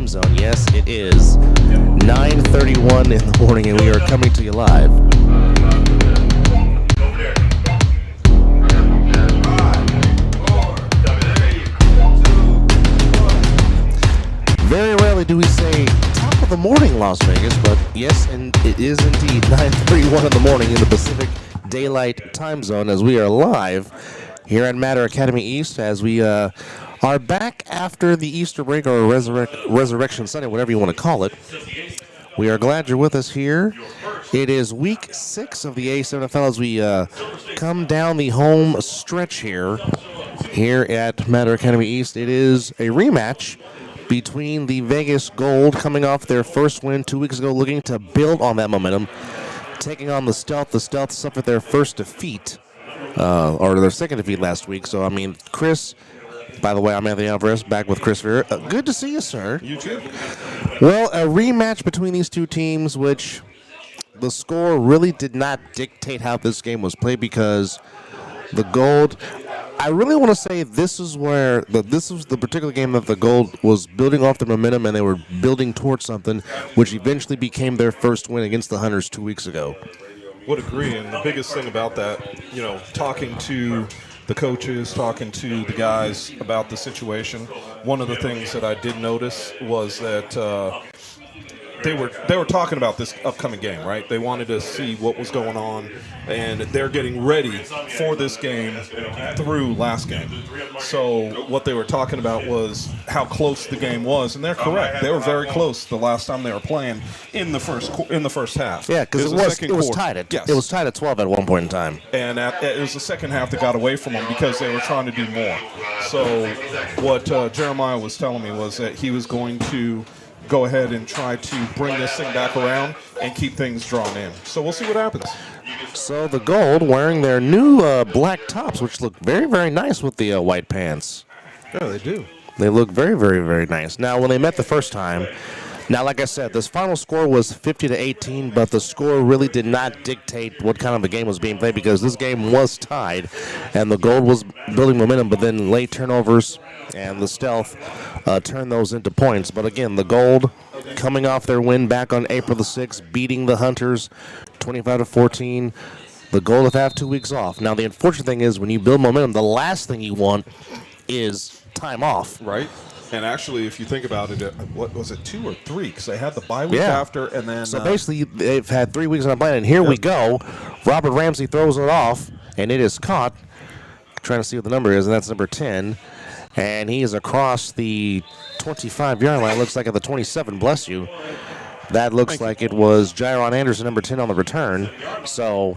time zone. Yes, it is 9:31 in the morning, and we are coming to you live. Very rarely do we say top of the morning, Las Vegas, but yes, and it is indeed 9:31 in the morning in the Pacific Daylight Time Zone as we are live here at Matter Academy East as we are back after the Easter break or Resurrection Sunday, whatever you want to call it. We are glad you're with us here. It is week 6 of the A7FL as we come down the home stretch here at Matter Academy East. It is a rematch between the Vegas Gold, coming off their first win 2 weeks ago, looking to build on that momentum, taking on the Stealth. The Stealth suffered their first defeat, or their second defeat last week. So, I mean, Chris, by the way, I'm Anthony Alvarez, back with Chris Vera. Good to see you, sir. You too. Well, a rematch between these two teams, which the score really did not dictate how this game was played because the Gold, I really want to say this was the particular game that the Gold was building off the momentum and they were building towards something, which eventually became their first win against the Hunters 2 weeks ago. Would agree, and the biggest thing about that, talking to the coaches, talking to the guys about the situation, one of the things that I did notice was that they were talking about this upcoming game, right? They wanted to see what was going on, and they're getting ready for this game through last game. So what they were talking about was how close the game was, and they're correct. They were very close the last time they were playing in the first half. Yeah, because it was tied at 12 at one point in time. And it was the second half that got away from them because they were trying to do more. So what Jeremiah was telling me was that he was going to go ahead and try to bring this thing back around and keep things drawn in. So we'll see what happens. So the Gold wearing their new black tops, which look very, very nice with the white pants. Yeah, they do. They look very, very, very nice. Now, when they met the first time, now, like I said, this final score was 50-18, but the score really did not dictate what kind of a game was being played because this game was tied, and the Gold was building momentum, but then late turnovers and the Stealth turned those into points. But again, the Gold coming off their win back on April the 6th, beating the Hunters 25-14. The Gold have had 2 weeks off. Now, the unfortunate thing is when you build momentum, the last thing you want is time off. Right. And actually, if you think about it, what was it, 2 or 3? Because they had the bye week after, and then... So basically, they've had 3 weeks on the plan, and here we go. Robert Ramsey throws it off, and it is caught. Trying to see what the number is, and that's number 10. And he is across the 25-yard line. Looks like at the 27, bless you. That looks like it was Jaron Anderson, number 10, on the return. So,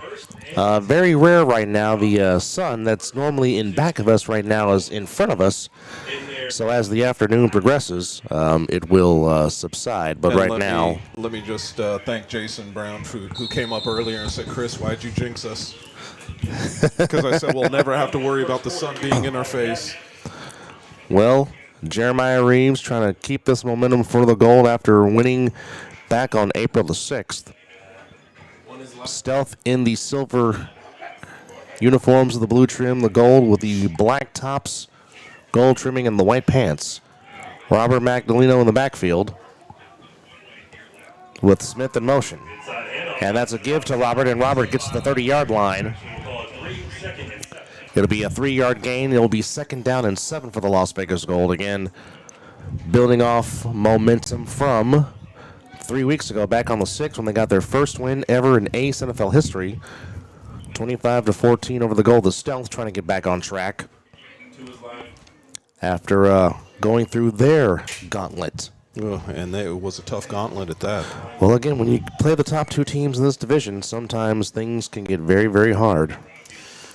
very rare right now. The sun that's normally in back of us right now is in front of us. So as the afternoon progresses, it will subside. But and right now... Let me just thank Jason Brown, who came up earlier and said, Chris, why'd you jinx us? Because I said we'll never have to worry about the sun being in our face. Well, Jeremiah Reeves trying to keep this momentum for the Gold after winning back on April the 6th. Stealth in the silver uniforms of the blue trim, the Gold with the black tops, gold trimming, and the white pants. Robert Magdaleno in the backfield with Smith in motion. And that's a give to Robert, and Robert gets to the 30-yard line. It'll be a 3-yard gain. It'll be 2nd down and 7 for the Las Vegas Gold. Again, building off momentum from 3 weeks ago, back on the 6th when they got their first win ever in A7FL history. 25-14 over the Gold. The Stealth trying to get back on track after going through their gauntlet. Oh, and it was a tough gauntlet at that. Well, again, when you play the top 2 teams in this division, sometimes things can get very, very hard,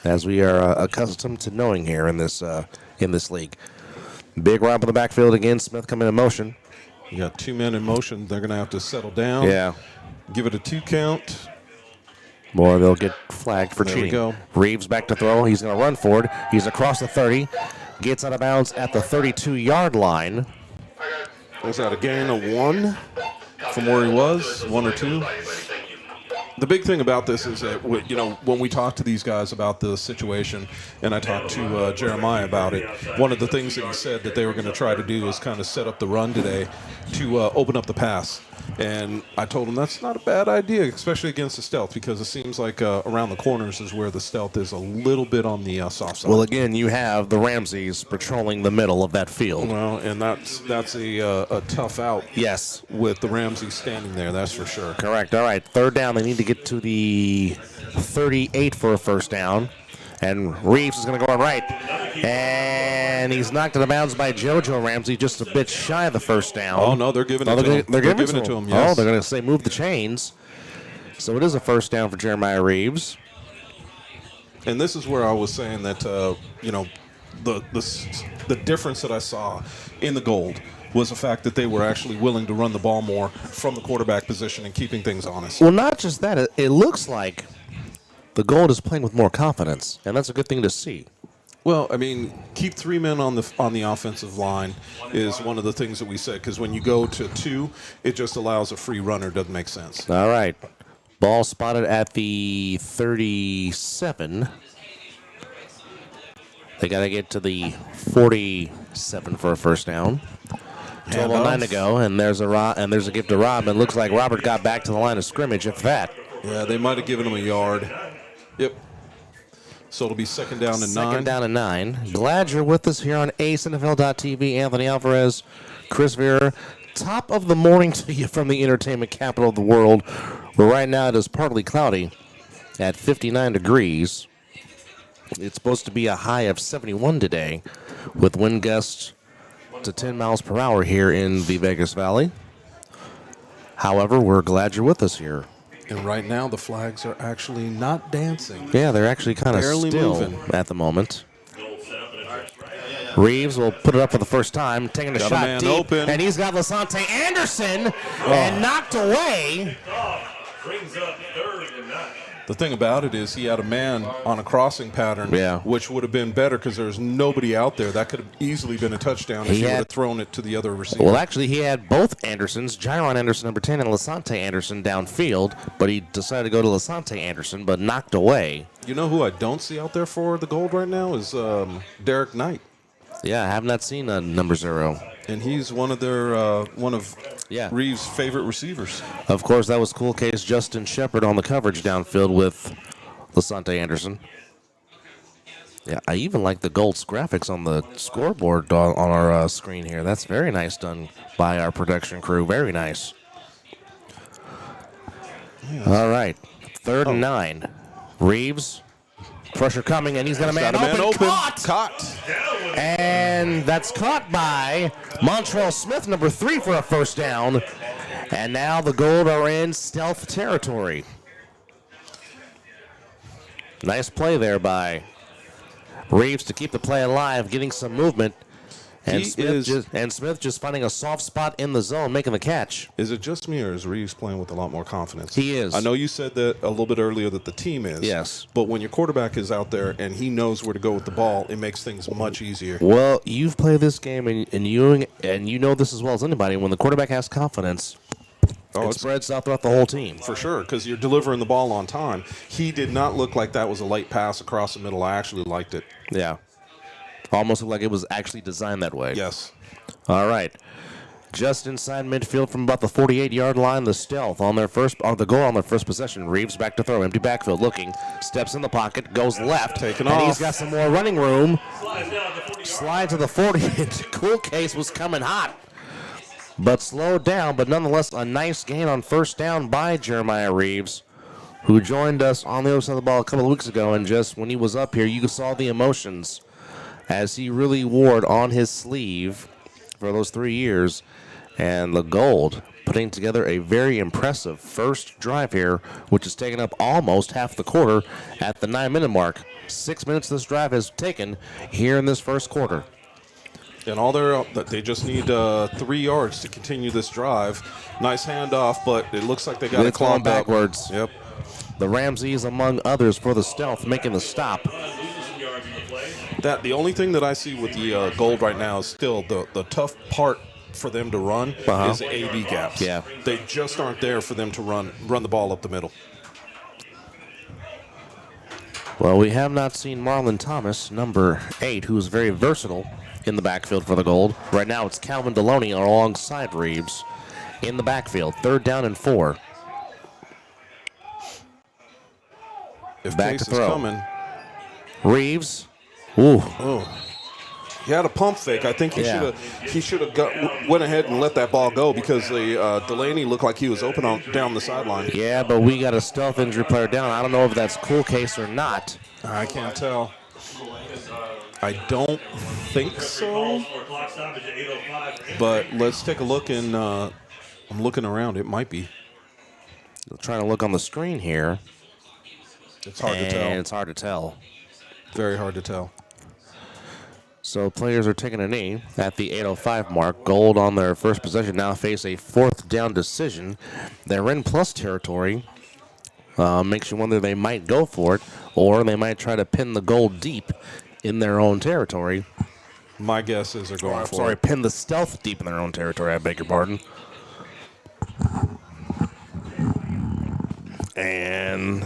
as we are accustomed to knowing here in this league. Big round in the backfield again. Smith coming in motion. You got 2 men in motion. They're going to have to settle down. Yeah. Give it a 2 count. Boy, they'll get flagged for cheating. There we go. Reeves back to throw. He's going to run for it. He's across the 30. Gets out of bounds at the 32-yard line. Was that a gain of 1 from where he was? 1 or 2? The big thing about this is that, when we talk to these guys about the situation, and I talked to Jeremiah about it, one of the things that he said that they were going to try to do is kind of set up the run today to open up the pass. And I told him that's not a bad idea, especially against the stealth, because it seems like around the corners is where the stealth is a little bit on the soft side. Well, again, you have the Ramseys patrolling the middle of that field. Well, and that's a tough out. Yes. With the Ramseys standing there, that's for sure. Correct. All right, third down. They need to get to the 38 for a first down. And Reeves is going to go on right. And he's knocked out of bounds by JoJo Ramsey, just a bit shy of the first down. Oh, no, they're giving it to him. They're giving it to him, yes. Oh, they're going to say move the chains. So it is a first down for Jeremiah Reeves. And this is where I was saying that, the difference that I saw in the Gold was the fact that they were actually willing to run the ball more from the quarterback position and keeping things honest. Well, not just that. It looks like the Gold is playing with more confidence, and that's a good thing to see. Well, I mean, keep 3 men on the offensive line is one of the things that we said, because when you go to 2, it just allows a free runner. Doesn't make sense. All right. Ball spotted at the 37. They got to get to the 47 for a first down. 12:09 to go, and there's a gift to Rob. And it looks like Robert got back to the line of scrimmage, if that. Yeah, they might have given him a yard. Yep. So it'll be second down and 9. Second down and 9. Glad you're with us here on A7FL.TV. Anthony Alvarez, Chris Vera. Top of the morning to you from the entertainment capital of the world, where right now it is partly cloudy at 59 degrees. It's supposed to be a high of 71 today, with wind gusts to 10 miles per hour here in the Vegas Valley. However, we're glad you're with us here. And right now, the flags are actually not dancing. Yeah, they're actually kind of still moving at the moment. Reeves will put it up for the first time, taking a Got a shot man deep, open. and he's got Lasante Anderson and knocked away. Brings up third and 9. The thing about it is he had a man on a crossing pattern, which would have been better because there's nobody out there. That could have easily been a touchdown if he would have thrown it to the other receiver. Well, actually, he had both Andersons, Jaron Anderson, number 10, and Lasante Anderson downfield, but he decided to go to Lasante Anderson, but knocked away. You know who I don't see out there for the Gold right now is Derek Knight. Yeah, I have not seen number 0. And he's one of Reeves' favorite receivers. Of course, that was cool case Justin Shepard on the coverage downfield with Lasante Anderson. Yeah, I even like the Gold's graphics on the scoreboard on our screen here. That's very nice done by our production crew. Very nice. Yes. All right, third and 9. Reeves, pressure coming, and he's got a man open. Caught. And that's caught by Montrell Smith, number 3, for a first down. And now the Gold are in stealth territory. Nice play there by Reeves to keep the play alive, getting some movement. And Smith just finding a soft spot in the zone, making the catch. Is it just me, or is Reeves playing with a lot more confidence? He is. I know you said that a little bit earlier that the team is. Yes. But when your quarterback is out there and he knows where to go with the ball, it makes things much easier. Well, you've played this game, and you know this as well as anybody. When the quarterback has confidence, it spreads out throughout the whole team. For sure, because you're delivering the ball on time. He did not look like that was a late pass across the middle. I actually liked it. Yeah. Almost looked like it was actually designed that way. Yes. All right. Just inside midfield from about the 48-yard line, the stealth on the goal on their first possession. Reeves back to throw, empty backfield, looking, steps in the pocket, goes left, taking and off. He's got some more running room. Slide to the 40. Cool case was coming hot, but slowed down. But nonetheless, a nice gain on first down by Jeremiah Reeves, who joined us on the other side of the ball a couple of weeks ago. And just when he was up here, you saw the emotions as he really wore it on his sleeve for those 3 years. And the Gold putting together a very impressive first drive here, which has taken up almost half the quarter at the 9-minute mark. 6 minutes this drive has taken here in this first quarter. And they just need 3 yards to continue this drive. Nice handoff, but it looks like they got it clawed backwards. Yep. The Ramseys, among others, for the stealth, making the stop. The only thing that I see with the Gold right now is still the tough part for them to run is the AB gaps. Yeah. They just aren't there for them to run the ball up the middle. Well, we have not seen Marlon Thomas, number 8, who's very versatile in the backfield for the Gold. Right now it's Calvin Deloney alongside Reeves in the backfield. 3rd down and 4. If Back Case to throw. is coming. Reeves. Ooh. Oh. He had a pump fake. I think he Yeah. should have went ahead and let that ball go because Delaney looked like he was open down the sideline. Yeah, but we got a stealth injury player down. I don't know if that's cool case or not. I can't tell. I don't think so. But let's take a look and I'm looking around. It might be. I'm trying to look on the screen here. It's hard to tell. It's hard to tell. Very hard to tell. So players are taking a knee at the 8:05 mark. Gold on their first possession now face a 4th down decision. They're in plus territory. Makes you wonder they might go for it, or they might try to pin the Gold deep in their own territory. My guess is they're going for it. Pin the stealth deep in their own territory. I beg your pardon. And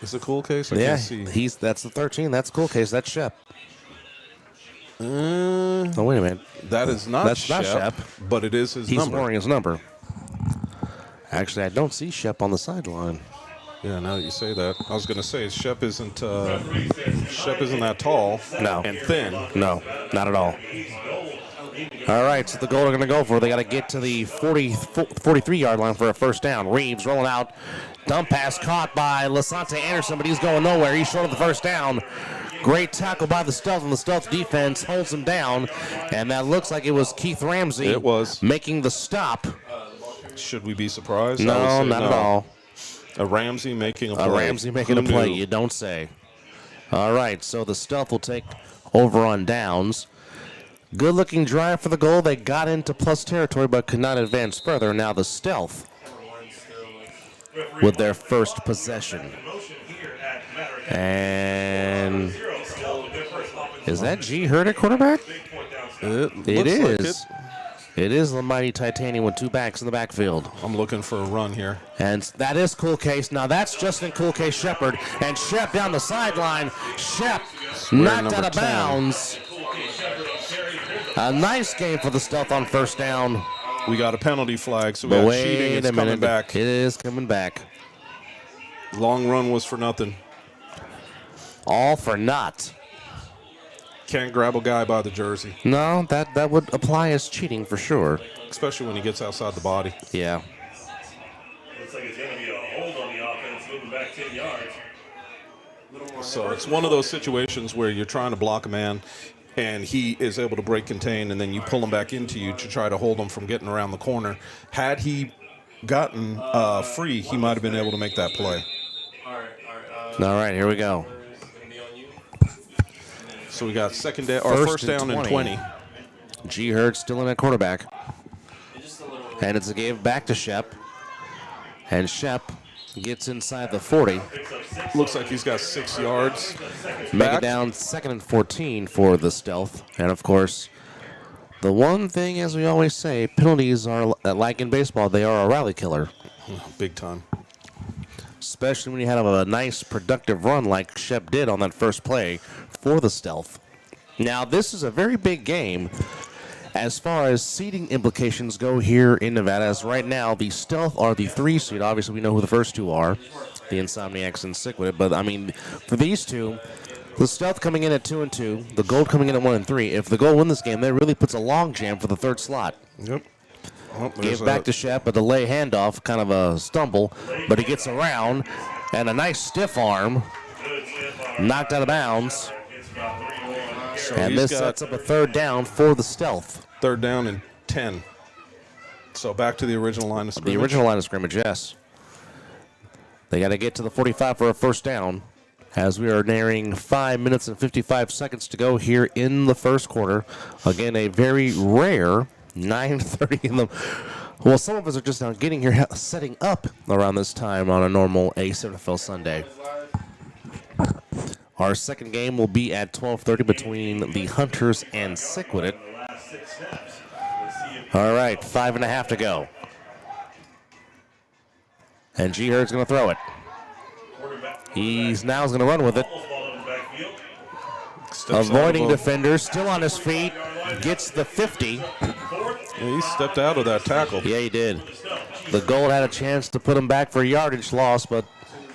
Is it cool case? I can't see. That's the 13. That's cool case. That's Shep. Oh, wait a minute. That is not That's Shep, not Shep. but it is his He's number. wearing his number. Actually, I don't see Shep on the sideline. Yeah, now that you say that, I was going to say Shep isn't that tall. No. And thin. No, not at all. All right, so the Gold are going to go for it. They got to get to the 43-yard line for a 1st down. Reeves rolling out. Dump pass caught by Lasante Anderson, but he's going nowhere. He's short of the 1st down. Great tackle by the Stealth, and the Stealth defense holds him down. And that looks like it was Keith Ramsey It was. making the stop. Should we be surprised? I would No, say not no. at all. A Ramsey making a play. A Ramsey making Who a play, knew? you don't say. All right, so the Stealth will take over on downs. Good-looking drive for the Gold. They got into plus territory but could not advance further. Now the Stealth with their first possession. And is that G Hurt at quarterback? It It looks like is. It is the mighty Titanium with 2 backs in the backfield. I'm looking for a run here. And that is Cool Case. Now that's Justin Cool Case Shepard. And Shep down the sideline. Shep knocked number out of 10. bounds. A nice game for the Stealth on 1st down. We got a penalty flag, so we But got cheating. wait It's a coming minute. back. It is coming back. Long run was for nothing. All for naught. Can't grab a guy by the jersey, No, that would apply as cheating for sure. especially when he gets outside the body. Yeah. Looks like it's going to be a hold on the offense, moving back 10 yards. So it's one of those situations where you're trying to block a man, and he is able to break contain, and then you pull him back into you to try to hold him from getting around the corner. Had he gotten free, he might have been able to make that play. All right, here we go. So we got first down and 20. G Hurt still in at quarterback. And it's a give back to Shep. And Shep gets inside the 40. Looks like he's got 6 yards. Make back. it down 2nd and 14 for the Stealth. And, of course, the one thing, as we always say, penalties are, like in baseball, they are a rally killer. Big time. Especially when you have a nice, productive run like Shep did on that first play for the Stealth. Now, this is a very big game as far as seeding implications go here in Nevada. As right now, the Stealth are the 3 seed. Obviously, we know who the first 2 are, the Insomniacs and Sick with it. But, I mean, for these 2, the Stealth coming in at 2 and 2, the Gold coming in at 1 and 3. If the Gold win this game, that really puts a long jam for the 3rd slot. Yep. Give back to Shep, a delay handoff, kind of a stumble, but he gets around, and a nice stiff arm, knocked out of bounds, and this sets up a 3rd down for the Stealth. 3rd down and 10. So back to the original line of scrimmage. The original line of scrimmage, yes. They got to get to the 45 for a 1st down, as we are nearing 5 minutes and 55 seconds to go here in the 1st quarter. Again, a very rare 9:30 in the. Well, some of us are just now getting here, setting up around this time on a normal A7FL Sunday. Our second game will be at 12:30 between the Hunters and Sick with it. All right, 5.5 to go. And G Herd's going to throw it. He's now going to run with it. Almost ball in the backfield. Steps Avoiding out of defenders, still on his feet. Gets the 50. yeah, he stepped out of that tackle. Yeah, he did. The Gold had a chance to put him back for a yardage loss, but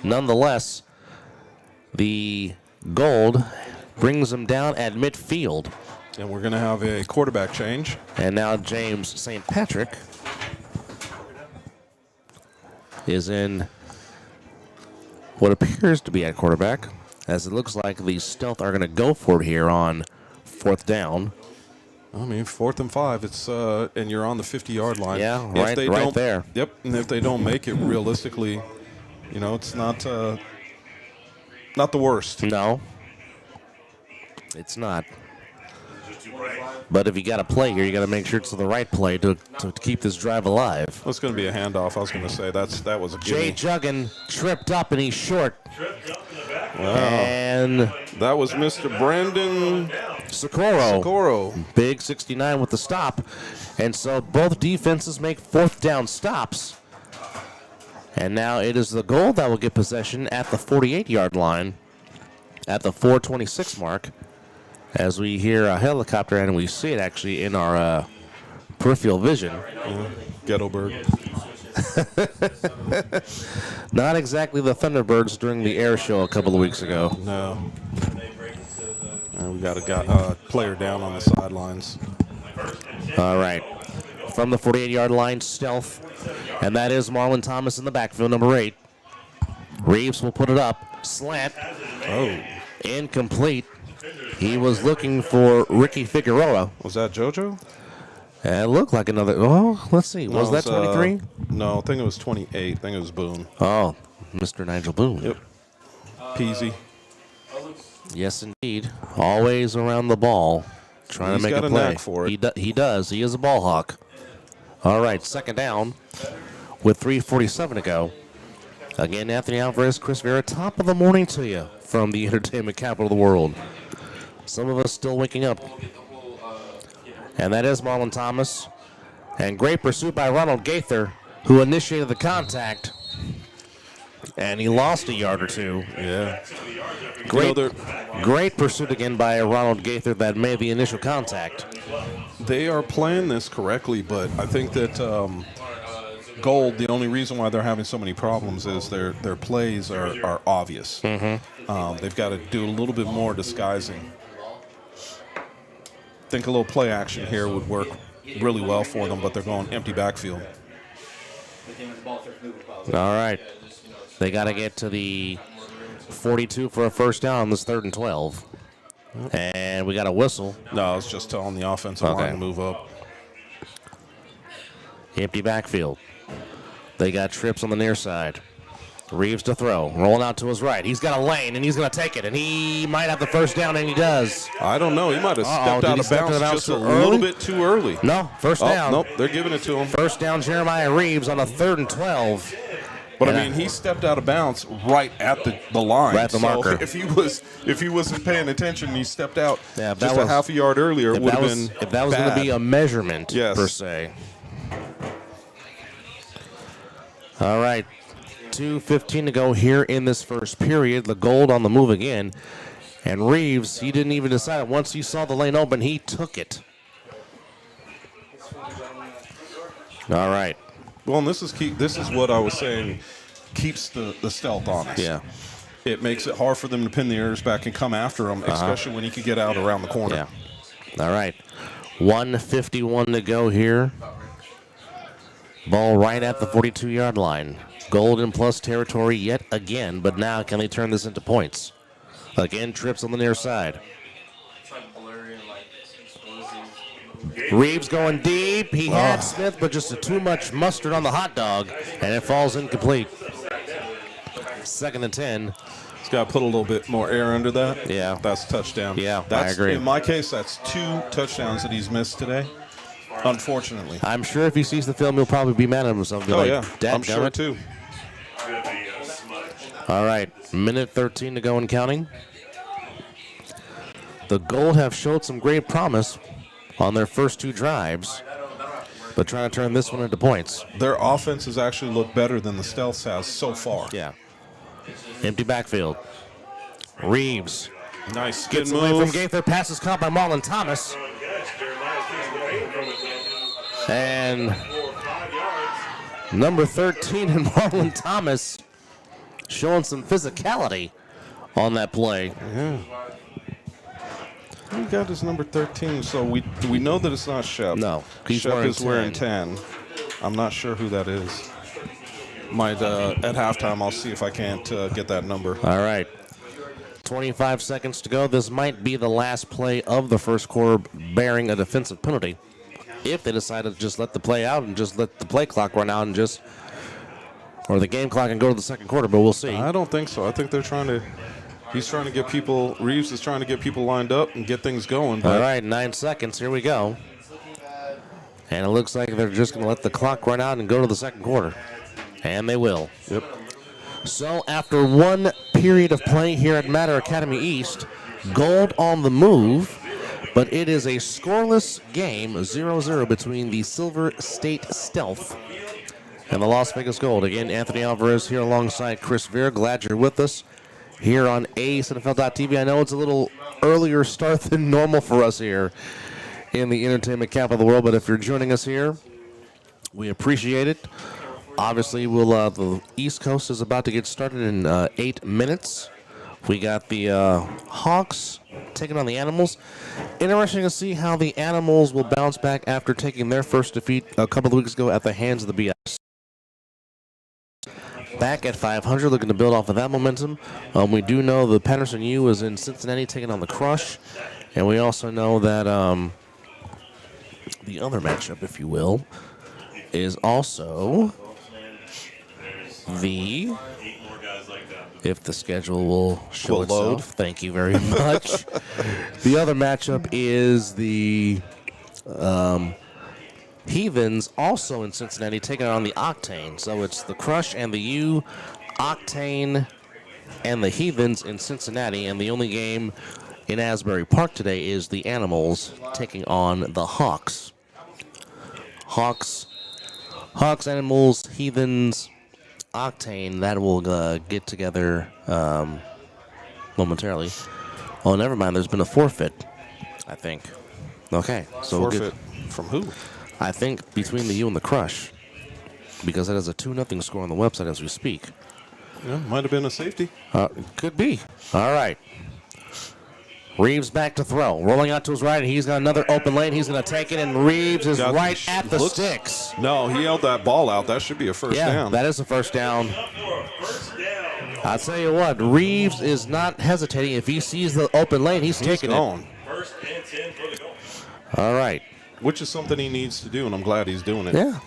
nonetheless, the Gold brings him down at midfield. And we're going to have a quarterback change. And now James St. Patrick is in what appears to be at quarterback, as it looks like the Stealth are going to go for it here on 4th down. I mean, 4th and 5. It's and you're on the 50-yard line. Yeah, If right, they right don't- there. Yep. And if they don't make it, realistically, you know, it's not the worst. No, it's not. But if you got to play here, you got to make sure it's the right play to keep this drive alive. It's going to be a handoff. I was going to say that was a Jay gimme. Juggin tripped up and he's short. Tripped up in the back. And That was Mr. Brandon Socorro, Coro. big 69 with the stop. And so both defenses make 4th down stops. And now it is the Gold that will get possession at the 48-yard line at the 4:26 mark. As we hear a helicopter, and we see it actually in our peripheral vision. Ghetto bird. Not exactly the Thunderbirds during the air show a couple of weeks ago. No. We got a player down on the sidelines. All right. From the 48-yard line, Stealth. And that is Marlon Thomas in the backfield, number 8. Reeves will put it up. Slant. Oh. Incomplete. He was looking for Ricky Figueroa. Was that JoJo? It looked like another. Oh, let's see. Was No, that it 23? No, I think it was 28. I think it was Boone. Oh, Mr. Nigel Boone. Yep. Peasy. Yes, indeed. Always around the ball, trying He's to make got a a play. knack for it. He does. He is a ball hawk. All right, 2nd down with 3:47 to go. Again, Anthony Alvarez, Chris Vera, top of the morning to you from the entertainment capital of the world. Some of us still waking up. And that is Marlon Thomas. And great pursuit by Ronald Gaither, who initiated the contact. And he lost a yard or two. Yeah. Great pursuit again by Ronald Gaither that made the initial contact. They are playing this correctly, but I think that Gold, the only reason why they're having so many problems is their plays are obvious. They've got to do a little bit more disguising. I think a little play action here would work really well for them, but they're going empty backfield. All right. They got to get to the 42 for a 1st down on this 3rd and 12. And we got a whistle. No, I was just telling the offensive line to move up. Empty backfield. They got trips on the near side. Reeves to throw. Rolling out to his right. He's got a lane, and he's going to take it. And he might have the 1st down, and he does. I don't know. He might have stepped Did out he of step bounds out of just a bounds little bit too early. No, 1st down. Nope, they're giving it to him. 1st down, Jeremiah Reeves on a 3rd and 12. But I mean, he stepped out of bounds right at the line. Right at the marker. So if he wasn't paying attention, he stepped out if just a half a yard earlier. It would have been if that was going to be a measurement per se. All right, 2:15 to go here in this 1st period. The Gold on the move again, and Reeves, he didn't even decide. Once he saw the lane open, he took it. All right. Well, and this is what I was saying keeps the Stealth honest. Yeah. It makes it hard for them to pin the ears back and come after him, especially when he could get out around the corner. Yeah. All right. 1:51 to go here. Ball right at the 42-yard line. Gold in plus territory yet again, but now can they turn this into points? Again, trips on the near side. Reeves going deep. He had Smith, but just too much mustard on the hot dog, and it falls incomplete. 2nd and 10. He's got to put a little bit more air under that. Yeah. That's a touchdown. Yeah, I agree. In my case, that's 2 touchdowns that he's missed today, unfortunately. I'm sure if he sees the film, he'll probably be mad at himself. Be like, yeah. "Dad, I'm sure, it." too. All right, minute 13 to go and counting. The Gold have showed some great promise on their first 2 drives, but trying to turn this one into points. Their offense has actually looked better than the Stealths has so far. Yeah. Empty backfield. Reeves Nice gets spin away move. from Gaither. Pass is caught by Marlon Thomas. And number 13 in Marlon Thomas showing some physicality on that play. Yeah. Who got his number 13? So we know that it's not Shep. No, he's Shep wearing is wearing 10. I'm not sure who that is. Might at halftime I'll see if I can't get that number. All right. 25 seconds to go. This might be the last play of the first quarter bearing a defensive penalty. If they decide to just let the play out and just let the play clock run out and just, or the game clock and go to the second quarter, but we'll see. I don't think so. I think they're trying to, he's trying to get people, Reeves is trying to get people lined up and get things going. All right, 9 seconds. Here we go. And it looks like they're just going to let the clock run out and go to the second quarter. And they will. Yep. So after one period of play here at Matter Academy East, Gold on the move, but it is a scoreless game, 0-0 between the Silver State Stealth and the Las Vegas Gold. Again, Anthony Alvarez here alongside Chris Veer. Glad you're with us here on A7FL.tv. I know it's a little earlier start than normal for us here in the entertainment capital of the world, but if you're joining us here, we appreciate it. Obviously, the East Coast is about to get started in 8 minutes. We got the Hawks taking on the Animals. Interesting to see how the Animals will bounce back after taking their first defeat a couple of weeks ago at the hands of the BS. Back at 500, looking to build off of that momentum. We do know the Patterson U is in Cincinnati taking on the Crush. And we also know that the other matchup, if you will, is also the, if the schedule will show Will itself. load. Thank you very much. The other matchup is the Heathens, also in Cincinnati, taking on the Octane. So it's the Crush and the U, Octane, and the Heathens in Cincinnati. And the only game in Asbury Park today is the Animals taking on the Hawks. Hawks, Animals, Heathens, Octane, that will get together momentarily. Oh, never mind. There's been a forfeit, I think. Okay. So Forfeit from who? I think between the U and the Crush, because that is a 2-0 score on the website as we speak. Yeah, might have been a safety. Could be. All right. Reeves back to throw. Rolling out to his right, and he's got another open lane. He's going to take it, and Reeves is right at the sticks. No, he held that ball out. That should be a first down. That is a first down. I'll tell you what, Reeves is not hesitating. If he sees the open lane, he's taking going. it. First and 10 for the goal. All right. Which is something he needs to do, and I'm glad he's doing it. Yeah.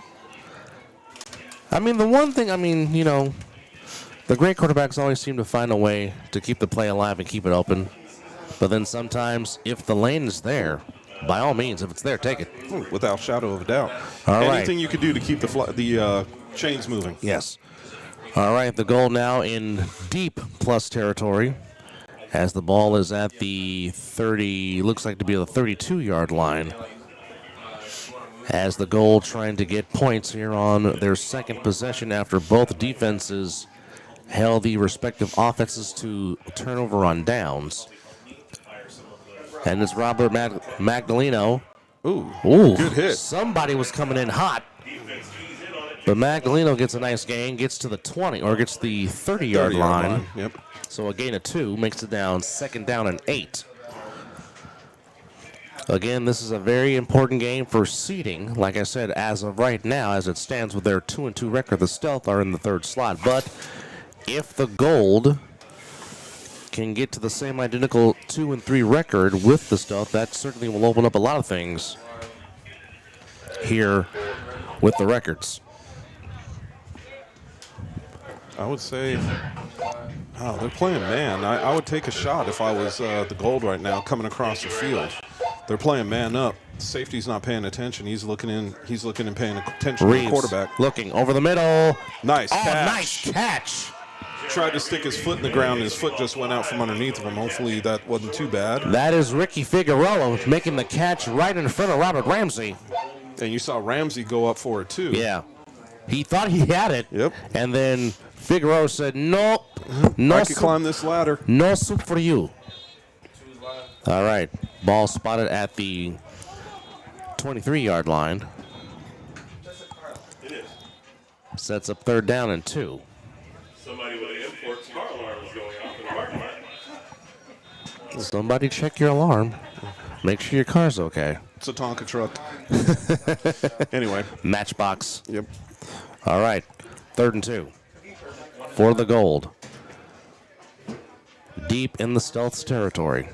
I mean, the one thing, the great quarterbacks always seem to find a way to keep the play alive and keep it open. But then sometimes, if the lane is there, by all means, if it's there, take it. Without shadow of a doubt. All right. Anything you could do to keep the chains moving. Yes. All right, the goal now in deep plus territory as the ball is at the 30, looks like to be the 32-yard line. As the goal trying to get points here on their second possession after both defenses held the respective offenses to turnover on downs. And it's Robert Magdaleno. Ooh, Good hit. Somebody was coming in hot. But Magdaleno gets a nice gain, gets to the 20, or gets the 30-yard line. Yep. So a gain of 2 makes it down, second down and 8. Again, this is a very important game for seeding. Like I said, as of right now, as it stands with their 2-2 record, the Stealth are in the third slot. But if the Gold can get to the same identical 2-3 record with the Stealth, that certainly will open up a lot of things here with the records. I would say, they're playing man. I would take a shot if I was the Gold right now coming across the field. They're playing man up. Safety's not paying attention. He's looking in and paying attention Reeves to the quarterback. looking over the middle. Nice catch. Nice catch. Tried to stick his foot in the ground, and his foot just went out from underneath of him. Hopefully that wasn't too bad. That is Ricky Figueroa making the catch right in front of Robert Ramsey. And you saw Ramsey go up for it too. Yeah. He thought he had it. Yep. And then Figueroa said, nope, no I can climb this ladder. no soup for you. All right, ball spotted at the 23-yard line. It is. Sets up 3rd down and 2. Somebody with an import car alarm is going off in the parking lot. Somebody check your alarm. Make sure your car's okay. It's a Tonka truck. Anyway. Matchbox. Yep. All right, 3rd and 2 for the gold. Deep in the Stealth's territory.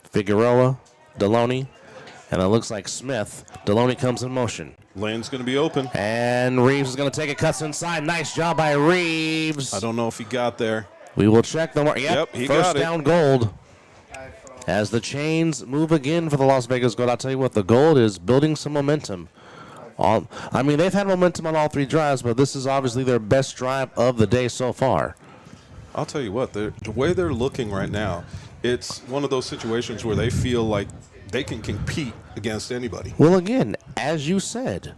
Figueroa, Deloney, and it looks like Smith. Deloney comes in motion. Lane's going to be open. And Reeves is going to take it, cuts inside. Nice job by Reeves. I don't know if he got there. We will check the mark. Yep, he first got it. down gold. As the chains move again for the Las Vegas Gold, I'll tell you what, the gold is building some momentum. I mean, they've had momentum on all 3 drives, but this is obviously their best drive of the day so far. I'll tell you what, the way they're looking right now, it's one of those situations where they feel like they can compete against anybody. Well, again, as you said,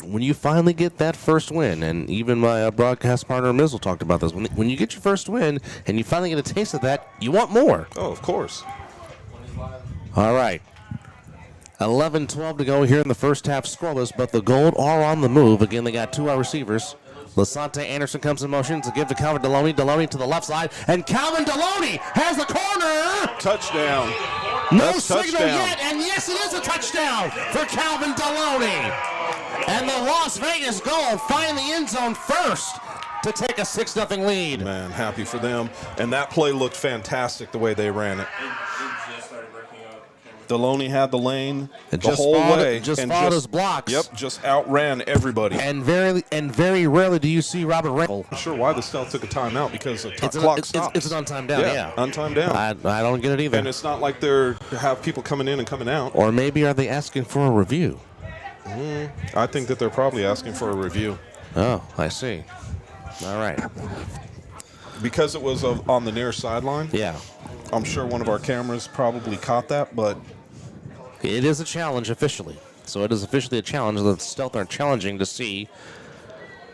when you finally get that first win, and even my broadcast partner Mizzle talked about this, when you get your first win and you finally get a taste of that, you want more. Oh, of course. All right. 11-12 to go here in the first half, scoreless, but the Gold are on the move. Again, they got 2 wide receivers. Lasante Anderson comes in motion to give to Calvin Deloney. Deloney to the left side, and Calvin Deloney has the corner. Touchdown. No That's signal touchdown. yet, and yes, it is a touchdown for Calvin Deloney. And the Las Vegas Gold find the end zone first to take a 6-0 lead. Man, happy for them. And that play looked fantastic the way they ran it. Deloney had the lane It the just whole followed- way. it just and followed his blocks. Yep, just outran everybody. And very rarely do you see Robert Randall. I'm not sure why the Stealth took a timeout because the It's clock an stops. untimed down, yeah. untimed down. I don't get it either. And it's not like they have people coming in and coming out. Or maybe are they asking for a review? I think that they're probably asking for a review. Oh, I see. All right. Because it was on the near sideline, Yeah. I'm sure one of our cameras probably caught that, but It is a challenge officially. So it is officially a challenge. The Stealth are challenging to see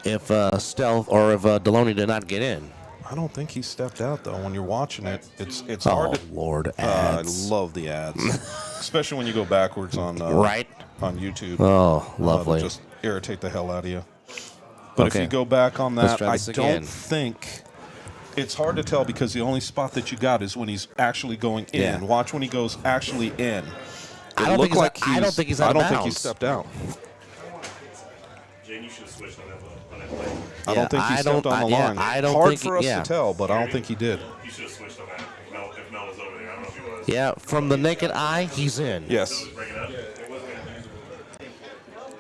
if Stealth or if Deloney did not get in. I don't think he stepped out, though. When you're watching it, it's Oh, hard to... Lord, I ads. love the ads, especially when you go backwards on Right. on YouTube. Oh, lovely. Just irritate the hell out of you. But Okay. if you go back on Let's that, try I this don't again. think it's hard to tell because the only spot that you got is when he's actually going in. Yeah. Watch when he goes actually in. I don't think he's out- I don't think he's out I of don't think he bounds. stepped out. Jane, you should have switched on that play. I don't think he I stepped don't- on the yeah, line. I don't Hard think for he- us yeah. to tell, but I don't think he did. You should have switched on that if Mel was over there. I don't know if he was. Yeah, from the naked eye, he's in. Yes, Bring it up.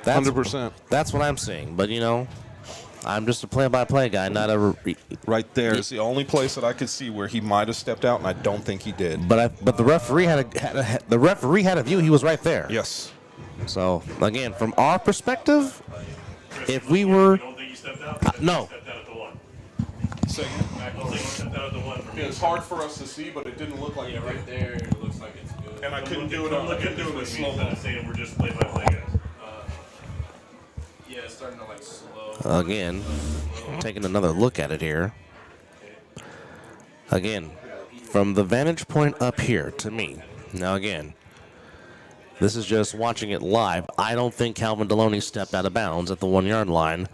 That's, 100%. That's what I'm seeing. But, you know, I'm just a play-by-play guy, not a... Right there is the only place that I could see where he might have stepped out, and I don't think he did. But the referee had a view. He was right there. Yes. So again, from our perspective, if we were You don't think he stepped out? no, He stepped out at the one. So, I don't think he stepped out at the one for me. it's hard for us to see, but it didn't look like Yeah, right there, it looks like it's good. And I couldn't do it Don't on look I at couldn't do it in this slow instead mo. of saying we're just play-by-play guys. Yeah, it's starting to like slow. again, taking another look at it here. Again, from the vantage point up here to me. Now again, this is just watching it live. I don't think Calvin Deloney stepped out of bounds at the 1-yard line.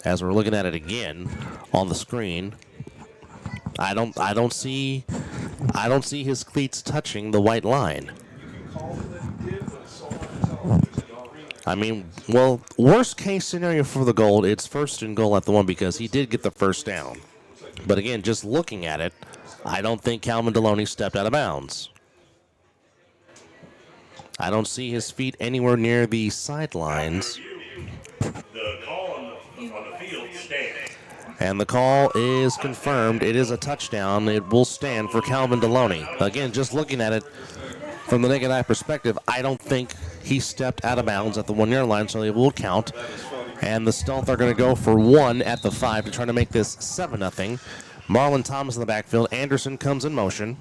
As we're looking at it again on the screen, I don't see his cleats touching the white line. I mean, well, worst case scenario for the Gold, it's 1st and goal at the 1 because he did get the first down. But again, just looking at it, I don't think Calvin Deloney stepped out of bounds. I don't see his feet anywhere near the sidelines. The call on the field stands. And the call is confirmed. It is a touchdown. It will stand for Calvin Deloney. Again, just looking at it from the naked eye perspective, I don't think he stepped out of bounds at the 1-yard line, so it will count. And the Stealth are going to go for 1 at the 5 to try to make this 7-0. Marlon Thomas in the backfield. Anderson comes in motion.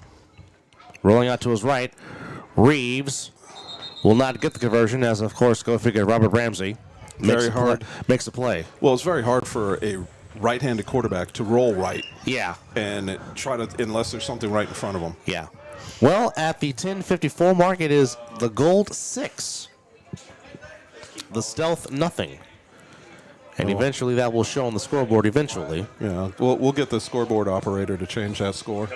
Rolling out to his right. Reeves will not get the conversion, as of course, go figure, Robert Ramsey makes Very hard. Makes a play. Well, it's very hard for a right-handed quarterback to roll right Yeah. and try to, unless there's something right in front of him. Yeah. Well, at the 10:54 mark, it is the gold 6. The stealth nothing. And eventually that will show on the scoreboard eventually. Yeah, we'll get the scoreboard operator to change that score.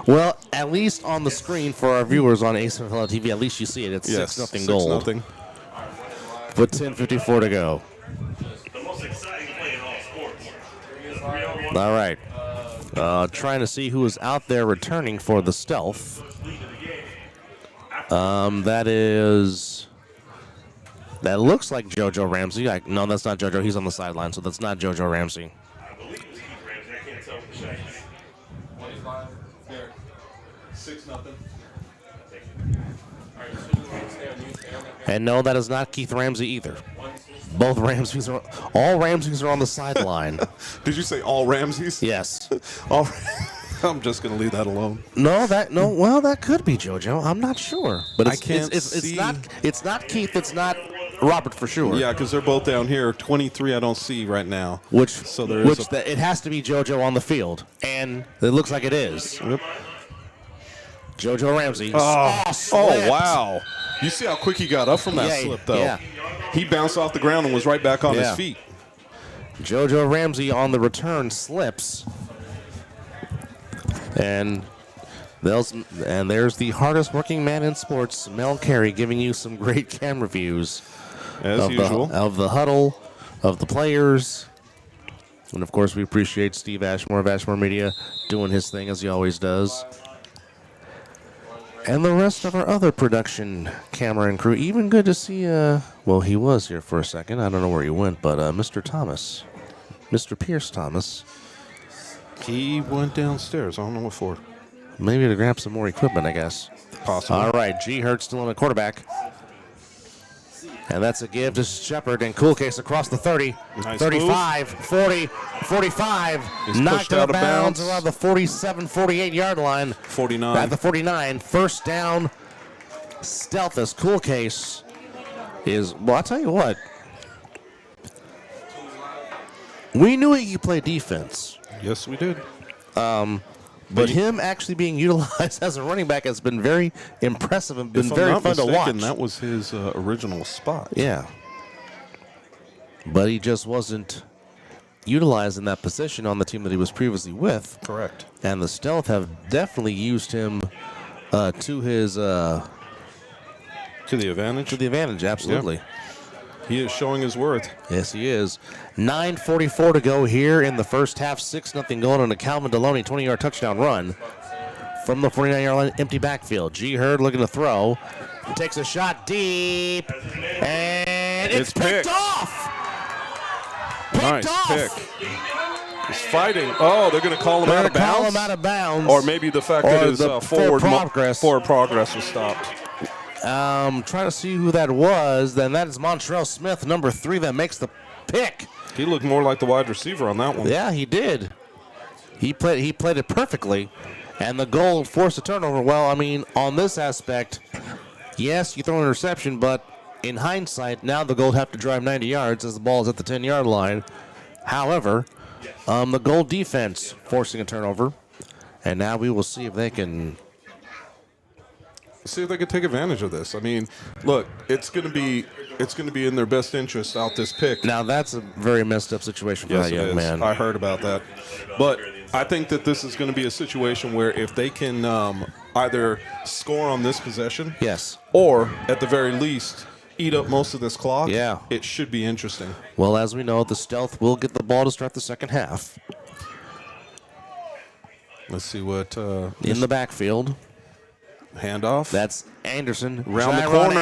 Well, at least on the screen for our viewers on A7FL TV, at least you see it. It's 6-0 gold. 6-0. With 10:54 to go. The most exciting play in all sports. All right. Trying to see who is out there returning for the stealth. That looks like JoJo Ramsey. No, that's not JoJo. He's on the sideline, so that's not JoJo Ramsey. I believe it's Keith Ramsey. I can't tell with the shades. 6-0. And no, that is not Keith Ramsey either. All Ramseys are on the sideline. Did you say all Ramseys? Yes. All, I'm just going to leave that alone. Well, that could be JoJo. I'm not sure. But I can't see. It's not Keith. It's not Robert for sure. Yeah, because they're both down here. 23 I don't see right now. It has to be JoJo on the field. And it looks like it is. Yep. JoJo Ramsey. Oh, wow. You see how quick he got up from that slip, though? Yeah. He bounced off the ground and was right back on his feet. JoJo Ramsey on the return slips. And there's the hardest working man in sports, Mel Carey, giving you some great camera views. As usual. Of the huddle, of the players. And, of course, we appreciate Steve Ashmore of Ashmore Media doing his thing as he always does. And the rest of our other production camera and crew. Even good to see, he was here for a second. I don't know where he went, but Mr. Thomas, Mr. Pierce Thomas. He went downstairs. I don't know what for. Maybe to grab some more equipment, I guess. Possibly. All right, G. Hurt still in the quarterback. And that's a give to Shepard and Cool Case across the 30. Nice 35, 40, 45. He's knocked pushed out of bounds around the 47, 48-yard line. 49. At the 49. First down. Stealth as Cool Case is, well, I'll tell you what. We knew he could play defense. Yes, we did. But him actually being utilized as a running back has been very impressive and been very fun to watch. That was his original spot. Yeah. But he just wasn't utilized in that position on the team that he was previously with. Correct. And the Stealth have definitely used him to his... to the advantage? To the advantage, absolutely. Yep. He is showing his worth. Yes, he is. 9:44 to go here in the first half. 6-0 going on a Calvin Deloney 20-yard touchdown run from the 49-yard line, empty backfield. G. Hurd looking to throw. Takes a shot deep. And it's picked off. Nice pick. He's fighting. Oh, they're going to call him out of bounds? Call him out of bounds. Or maybe the fact that his forward progress was stopped. Trying to see who that was. Then that is Montrell Smith, number 3, that makes the pick. He looked more like the wide receiver on that one. Yeah, he did. He played it perfectly. And the goal forced a turnover. Well, I mean, on this aspect, yes, you throw an interception, but in hindsight, now the Gold have to drive 90 yards as the ball is at the 10-yard line. However, the Gold defense forcing a turnover. And now we will see if they can... See if they can take advantage of this. I mean, look, it's going to be in their best interest out this pick. Now that's a very messed up situation for that young man. I heard about that, but I think that this is going to be a situation where if they can either score on this possession, yes, or at the very least eat up most of this clock, yeah, it should be interesting. Well, as we know, the Stealth will get the ball to start the second half. Let's see what in the backfield. Handoff. That's Anderson. Round the corner.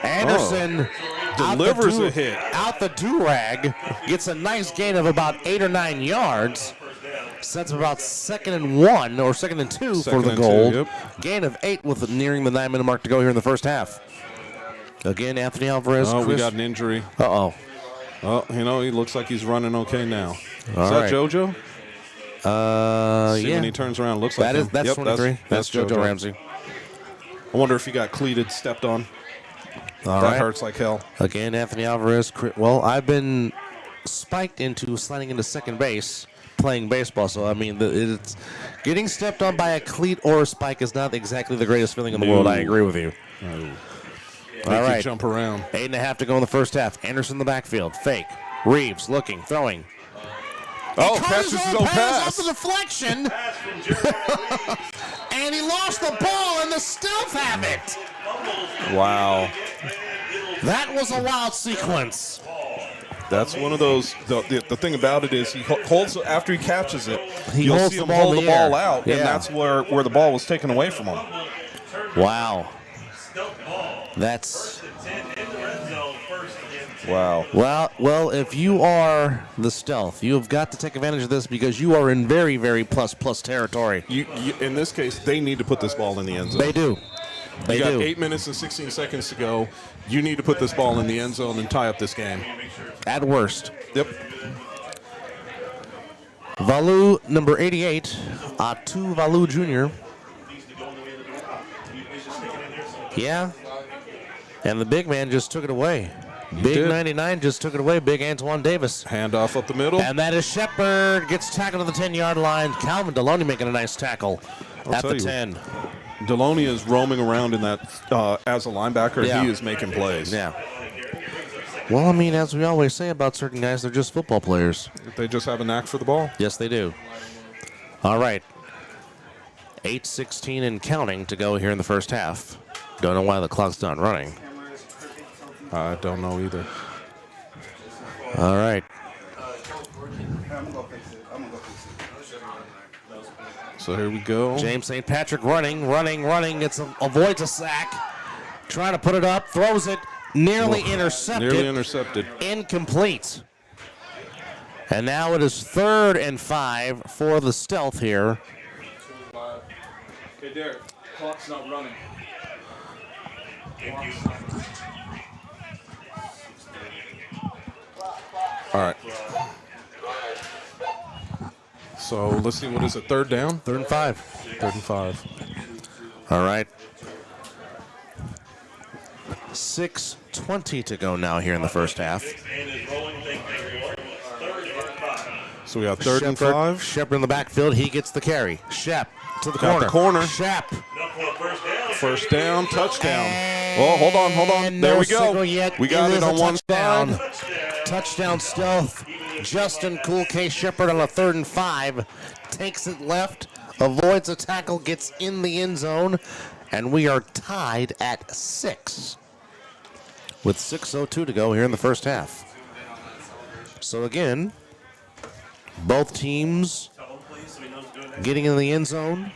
Anderson delivers a hit. Out the do-rag. Gets a nice gain of about 8 or 9 yards. Sets about 2nd and 1 or 2nd and 2 for the Gold. Yep. Gain of 8 with nearing the 9-minute mark to go here in the first half. Again, Anthony Alvarez. Oh, we got an injury. Uh-oh. Oh, he looks like he's running okay now. Is that JoJo? See, yeah. when he turns around, looks like him. That's 23. That's JoJo Ramsey. I wonder if he got cleated, stepped on. That hurts like hell. Again, Anthony Alvarez. Well, I've been spiked into sliding into second base playing baseball. So, I mean, it's getting stepped on by a cleat or a spike is not exactly the greatest feeling in the world. I agree with you. All right. Jump around. 8.5 to go in the first half. Anderson in the backfield. Fake. Reeves looking, throwing. Oh, catches his own pass. Off the deflection. And he lost the ball, and the Stealth have it. Wow. That was a wild sequence. That's one of those. The thing about it is he holds after he catches it. You'll holds see the him ball hold in the the air. ball out, Yeah. and that's where the ball was taken away from him. Wow. That's Wow. well. If you are the Stealth, you have got to take advantage of this because you are in very, very plus territory. You, in this case, they need to put this ball in the end zone. They do. They You got do. 8 minutes and 16 seconds to go. You need to put this ball in the end zone and tie up this game. At worst. Yep. Valu, number 88, Atu Valu Jr. Yeah. And the big man just took it away. Big did. 99 just took it away. Big Antoine Davis. Handoff up the middle. And that is Shepard. Gets tackled to the 10-yard line. Calvin Deloney making a nice tackle at tell the you, 10. Deloney is roaming around in that as a linebacker. Yeah. He is making plays. Yeah. Well, I mean, as we always say about certain guys, they're just football players. They just have a knack for the ball. Yes, they do. All right. 8:16 and counting to go here in the first half. Don't know why the clock's not running. I don't know either. All right. So here we go. James St. Patrick running. Avoids a sack. Trying to put it up. Throws it. Nearly intercepted. Nearly intercepted. Incomplete. And now it is 3rd and 5 for the Stealth here. Okay, Derek, clock's not running. All right. So let's see, what is it? 3rd down? 3rd and 5. 3rd and 5. All right. 6:20 to go now here in the first half. So we got 3rd and 5. Shepard in the backfield. He gets the carry. Shep to the Got corner. the corner. Shep. First down, touchdown. Oh, hold on. There No we go. signal yet. We got It it is on a one touchdown. side. Touchdown Stealth. Justin Cool K Shepard on a 3rd and 5. Takes it left. Avoids a tackle. Gets in the end zone. And we are tied at 6. With 6:02 to go here in the first half. So again, both teams getting in the end zone.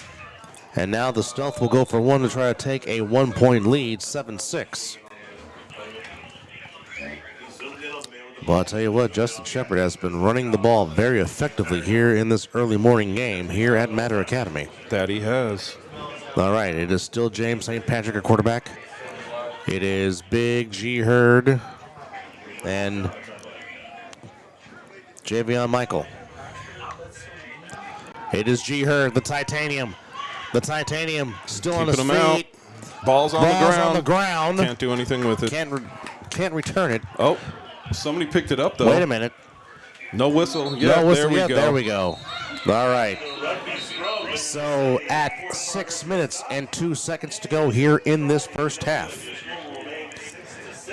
And now the Stealth will go for one to try to take a 1-point lead, 7-6. Well, I'll tell you what, Justin Shepard has been running the ball very effectively here in this early morning game here at Matter Academy. That he has. All right, it is still James St. Patrick at quarterback. It is Big G Hurd and Javion Michael. It is G Hurd, the Titanium. The Titanium still on his Keeping him feet. out. Ball's on the ground. Can't Can't do anything with it. can't return it. Oh, somebody picked it up, though. Wait a minute. No whistle. Yeah, No whistle there we yet. go. There we go. All right. So at 6 minutes and 2 seconds to go here in this first half.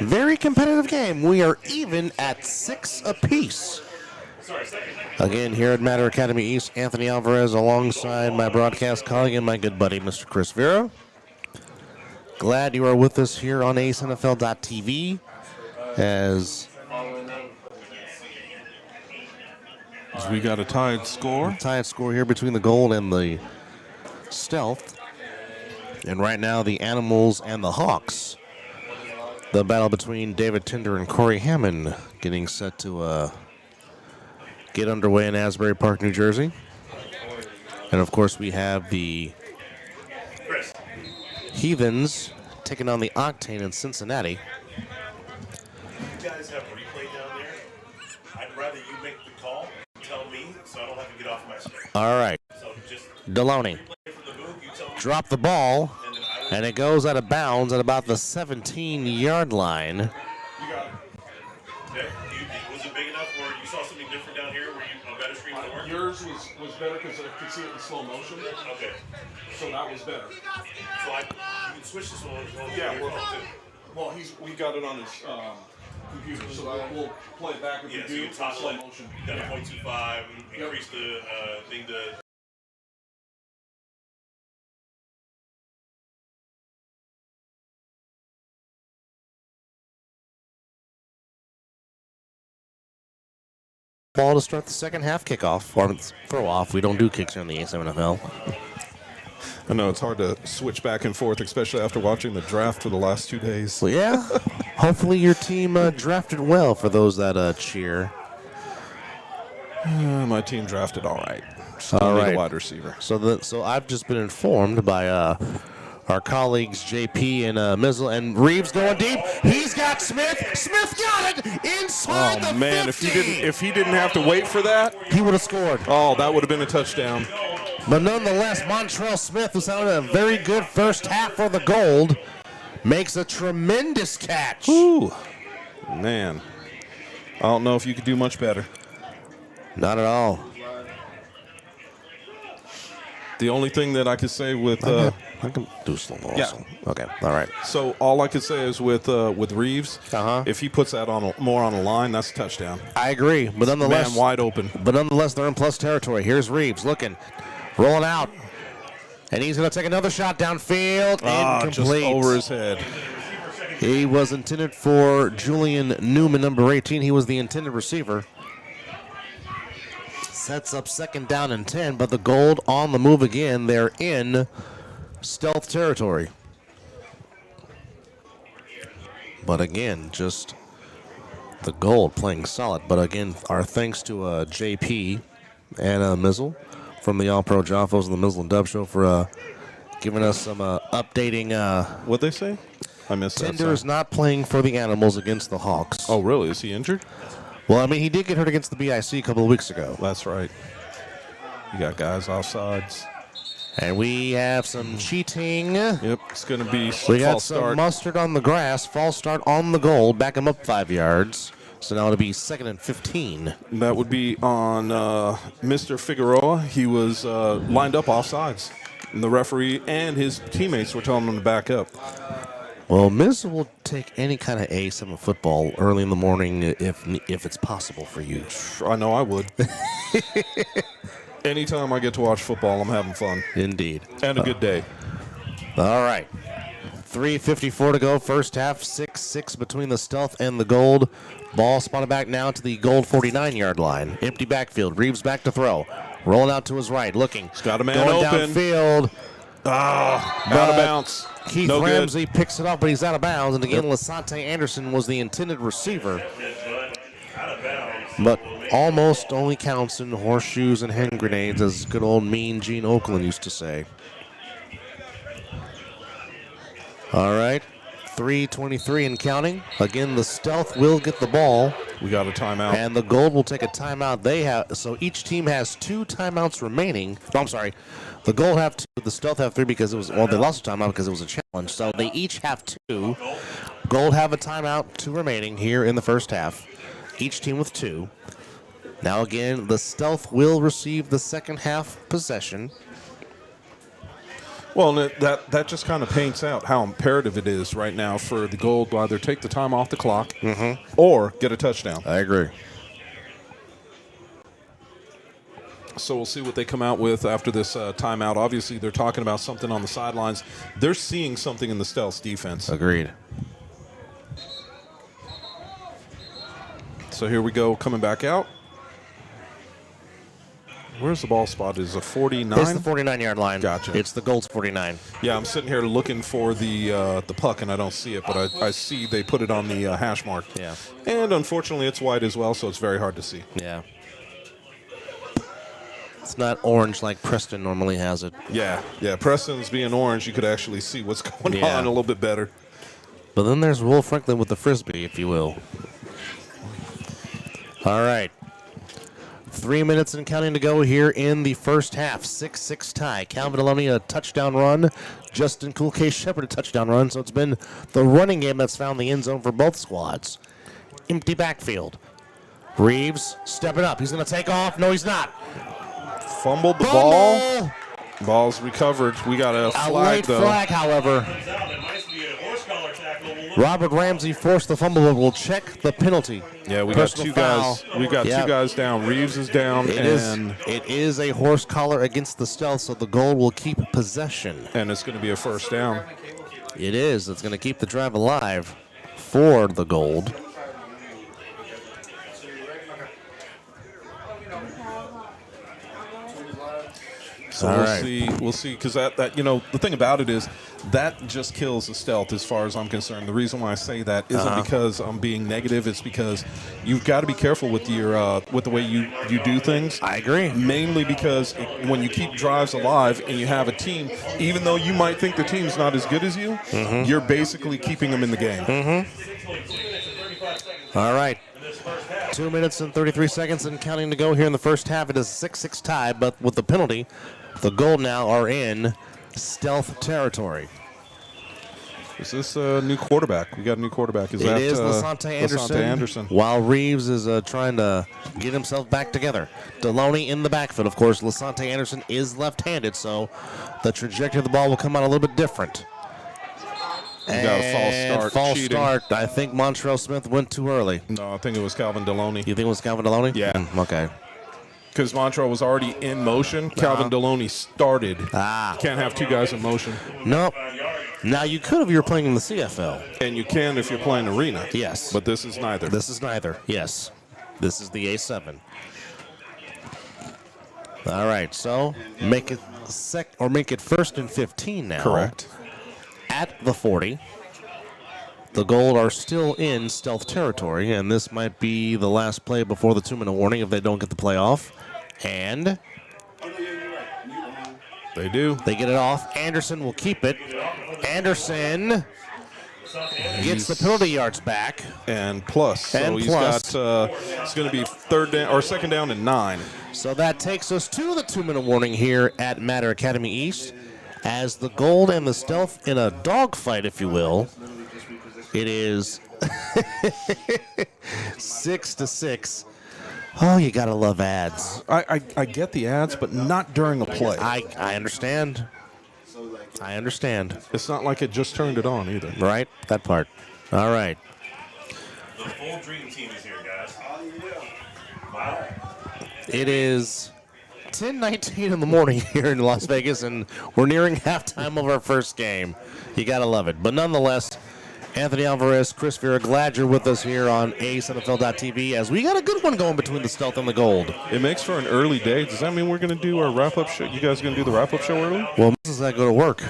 Very competitive game. We are even at 6 apiece. Again, here at Matter Academy East, Anthony Alvarez alongside my broadcast colleague and my good buddy, Mr. Chris Vera. Glad you are with us here on A7FL.tv as We got a tied score. tied score here between the Gold and the Stealth. And right now, the Animals and the Hawks. The battle between David Tinder and Corey Hammond getting set to get underway in Asbury Park, New Jersey. And of course, we have the Heathens taking on the Octane in Cincinnati. You guys have replay down there. I'd rather you make the call, tell me, so I don't have to get off my screen. All right, So just Deloney play from the booth, you tell me, drop the ball, and then I will. and it goes out of bounds at about the 17-yard line. You got it. Okay. Was it big enough where you saw something different down here where a better stream would work? Yours was better because I could see it in slow motion. Okay. So that was better. So you can switch this one on Yeah, your phone too. Well, we got it on his computer, so we'll play it back if Yeah, we so do you in toggle slow it motion. down to 0.25 and increase the thing to. Ball to start the second half kickoff, or throw off. We don't do kicks in the A7FL. I know it's hard to switch back and forth, especially after watching the draft for the last 2 days. Well, yeah. Hopefully your team drafted well for those that cheer. My team drafted all right. Still All need right. a wide receiver. So I've just been informed by our colleagues JP and Mizzle and Reeves going deep. He's got Smith. Smith got it inside the 50. if he didn't have to wait for that, He would have scored. oh, that would have been a touchdown. But nonetheless, Montrell Smith, who's having a very good first half for the Gold, makes a tremendous catch. Ooh, man, I don't know if you could do much better. Not at all. The only thing that I could say with I can do slow mo yeah. also. Okay, all right. so all I could say is with Reeves, Uh-huh. if he puts that more on a line, that's a touchdown. I agree. But nonetheless, Man wide open. But nonetheless, they're in plus territory. Here's Reeves looking, rolling out. And he's going to take another shot downfield. Just Incomplete. over his head. He was intended for Julian Newman, number 18. He was the intended receiver. Sets up second down and 10, but the Gold on the move again. They're in stealth territory. But again, just the Gold playing solid. But again, our thanks to JP and Mizzle from the All-Pro Joffos and the Mizzle and Dub Show for giving us some updating. What'd they say? I missed that. Tinder is not playing for the Animals against the Hawks. Oh, really? Is he injured? Well, I mean, he did get hurt against the BIC a couple of weeks ago. That's right. You got guys offsides. And we have some cheating. Yep, it's going to be We got false some start. mustard on the grass. False start on the goal. Back him up 5 yards. So now it'll be 2nd and 15. That would be on Mr. Figueroa. He was lined up offsides. And the referee and his teammates were telling him to back up. Well, Miz will take any kind of A7 football early in the morning if it's possible for you. I know I would. Anytime I get to watch football, I'm having fun. Indeed. And a good day. All right. 3:54 to go. First half, 6-6 between the Stealth and the Gold. Ball spotted back now to the Gold 49-yard line. Empty backfield. Reeves back to throw. Rolling out to his right. Looking. He's got a man going open. downfield. Out of bounds. Keith No good. Ramsey picks it up, but he's out of bounds. And again, Lasante Anderson was the intended receiver. But almost only counts in horseshoes and hand grenades, as good old Mean Gene Oakland used to say. All right, 3:23 and counting. Again, the Stealth will get the ball, We got a timeout. and the Gold will take a timeout. They have so each team has 2 timeouts remaining. No, I'm sorry, the Gold have 2. The Stealth have 3 because it was they lost a timeout because it was a challenge. So they each have 2. Gold have a timeout, 2 remaining here in the first half. Each team with 2. Now again, the Stealth will receive the second half possession. Well, and that just kind of paints out how imperative it is right now for the Gold to either take the time off the clock or get a touchdown. I agree. So we'll see what they come out with after this timeout. Obviously, they're talking about something on the sidelines. They're seeing something in the Stealth's defense. Agreed. So here we go, coming back out. Where's the ball spot? Is it 49? It's the 49-yard line. Gotcha. It's the Gold's 49. Yeah, I'm sitting here looking for the puck, and I don't see it, but I see they put it on the hash mark. Yeah. And unfortunately, it's white as well, so it's very hard to see. Yeah. It's not orange like Preston normally has it. Yeah. Preston's being orange, you could actually see what's going Yeah. on a little bit better. But then there's Will Franklin with the Frisbee, if you will. All right. 3 minutes and counting to go here in the first half. 6-6 tie. Calvin Alumni a touchdown run. Justin Cool Case Shepard a touchdown run. So it's been the running game that's found the end zone for both squads. empty backfield. Reeves stepping up. He's going to take off. No, he's not. Fumbled the ball. Ball's recovered. We got a flag, late though. flag, however. Robert Ramsey forced the fumble, but we'll check the penalty. Yeah, we Personal got two foul. guys. We got two guys down. Reeves is down, It is a horse collar against the Stealth, so the Gold will keep possession. and it's going to be a first down. It is. It's going to keep the drive alive for the Gold. So we'll see, because that the thing about it is that just kills the Stealth as far as I'm concerned. The reason why I say that isn't because I'm being negative. It's because you've got to be careful with your with the way you do things. I agree. Mainly because when you keep drives alive and you have a team, even though you might think the team's not as good as you, you're basically keeping them in the game. All right. 2 minutes and 33 seconds and counting to go here in the first half. It is a 6-6 tie, but with the penalty, the Gold now are in Stealth territory. Is this a new quarterback? We got a new quarterback. Is that Lasante Anderson? While Reeves is trying to get himself back together. Deloney in the backfield. Of course, Lasante Anderson is left-handed, so the trajectory of the ball will come out a little bit different. We got a false start. Cheating. I think Montrell Smith went too early. No, I think it was Calvin Deloney. You think it was Calvin Deloney? Yeah. Okay. Because Montrell was already in motion. Calvin Deloney started. Can't have two guys in motion. Nope. Now, you could if you were playing in the CFL. And you can if you're playing arena. Yes. But this is neither. This is neither. Yes. This is the A7. All right. So make it first and 15 now. Correct. At the 40. The Gold are still in Stealth territory, and this might be the last play before the 2-minute warning if they don't get the play off. And they do. They get it off. Anderson will keep it. Anderson gets the penalty yards back. And plus. So he's got, it's going to be second down and 9. So that takes us to the 2-minute warning here at Matter Academy East. As the Gold and the Stealth in a dogfight, if you will. It is 6-6. Oh, you gotta love ads. I get the ads, but not during a play. I understand. I understand. It's not like it just turned it on either. Right? That part. All right. The full dream team is here, guys. Wow. It is 10:19 in the morning here in Las Vegas, and we're nearing halftime of our first game. You gotta love it. But nonetheless, Anthony Alvarez, Chris Vera, glad you're with us here on A7FL.TV as we got a good one going between the Stealth and the Gold. It makes for an early day. Does that mean we're going to do our wrap-up show? You guys going to do the wrap-up show early? Well, as I go to work.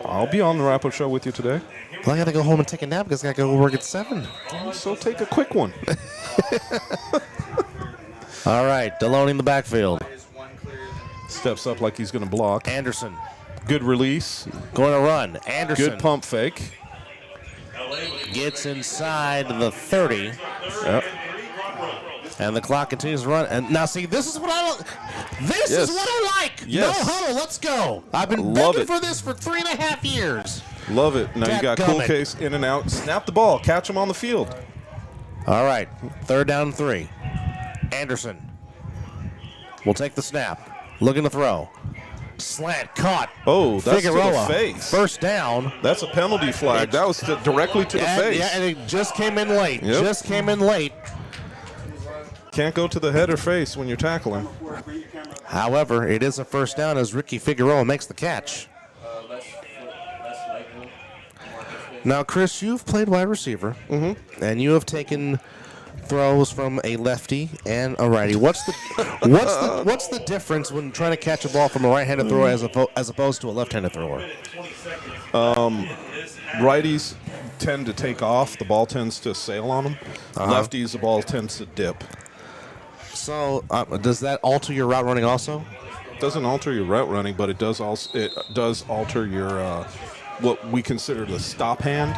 I'll be on the wrap-up show with you today. Well, I got to go home and take a nap because I got to go to work at 7. So take a quick one. All right, Deloney in the backfield. Steps up like he's going to block. Anderson. Good release. Going to run. Anderson. Good pump fake. Gets inside the 30. Yep. And the clock continues to run. And now, see, this is what I like. Yes. No huddle. Let's go. I've been begging for this for 3.5 years. Love it. Now you got Cool Case in and out. Snap the ball. Catch him on the field. All right. 3rd down and 3. Anderson will take the snap. Looking to throw. Slant caught. Oh, that's Figueroa. to the face. First down. That's a penalty flag. That was directly to the face. Yeah, and it just came in late. Yep. Just came in late. Can't go to the head or face when you're tackling. However, it is a first down as Ricky Figueroa makes the catch. Now, Chris, you've played wide receiver, and you have taken throws from a lefty and a righty. What's the difference when trying to catch a ball from a right-handed thrower as opposed to a left-handed thrower? Righties tend to take off. The ball tends to sail on them. Lefties, the ball tends to dip. So, does that alter your route running also? It doesn't alter your route running, but it does alter your what we consider the stop hand.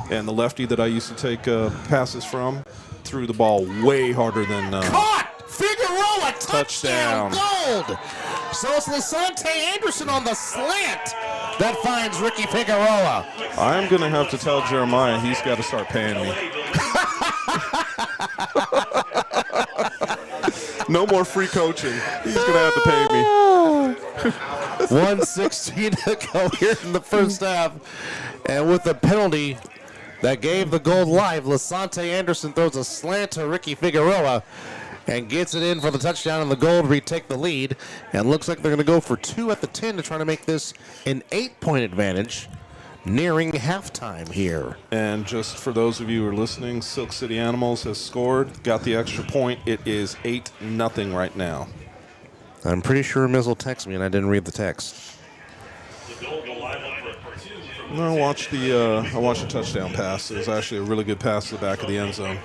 And the lefty that I used to take passes from threw the ball way harder than caught! Figueroa, touchdown, Gold! So it's Lasante Anderson on the slant that finds Ricky Figueroa. I'm going to have to tell Jeremiah he's got to start paying me. No more free coaching. He's going to have to pay me. 1:16 to go here in the first half. And with the penalty that gave the gold life, Lasante Anderson throws a slant to Ricky Figueroa and gets it in for the touchdown, and the Gold retake the lead. And looks like they're going to go for 2 at the 10 to try to make this an 8-point advantage, nearing halftime here. And just for those of you who are listening, Silk City Animals has scored, got the extra point. It is 8-0 right now. I'm pretty sure Miz will text me, and I didn't read the text. No, I watched the touchdown pass. It was actually a really good pass to the back of the end zone.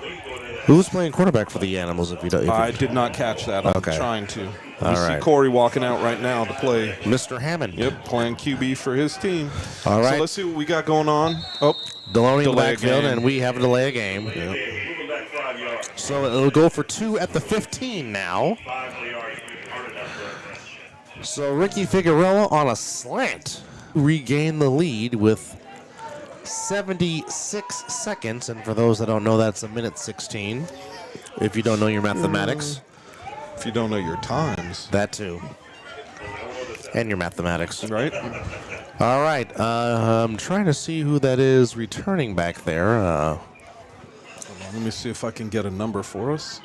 Who's playing quarterback for the Animals? If you don't, I did not catch that. I'm Okay. trying to. All You right. see Corey walking out right now to play. Mr. Hammond. Yep, playing QB for his team. All right. So let's see what we got going on. Oh, Deloney in the delay a backfield, game. and we have a delay a game. Yep. So it'll go for 2 at the 15 now. So Ricky Figueroa on a slant regained the lead with 76 seconds. And for those that don't know, that's a minute 16. If you don't know your mathematics. If you don't know your times. That too. And your mathematics. Right? All right. I'm trying to see who that is returning back there. Let me see if I can get a number for us.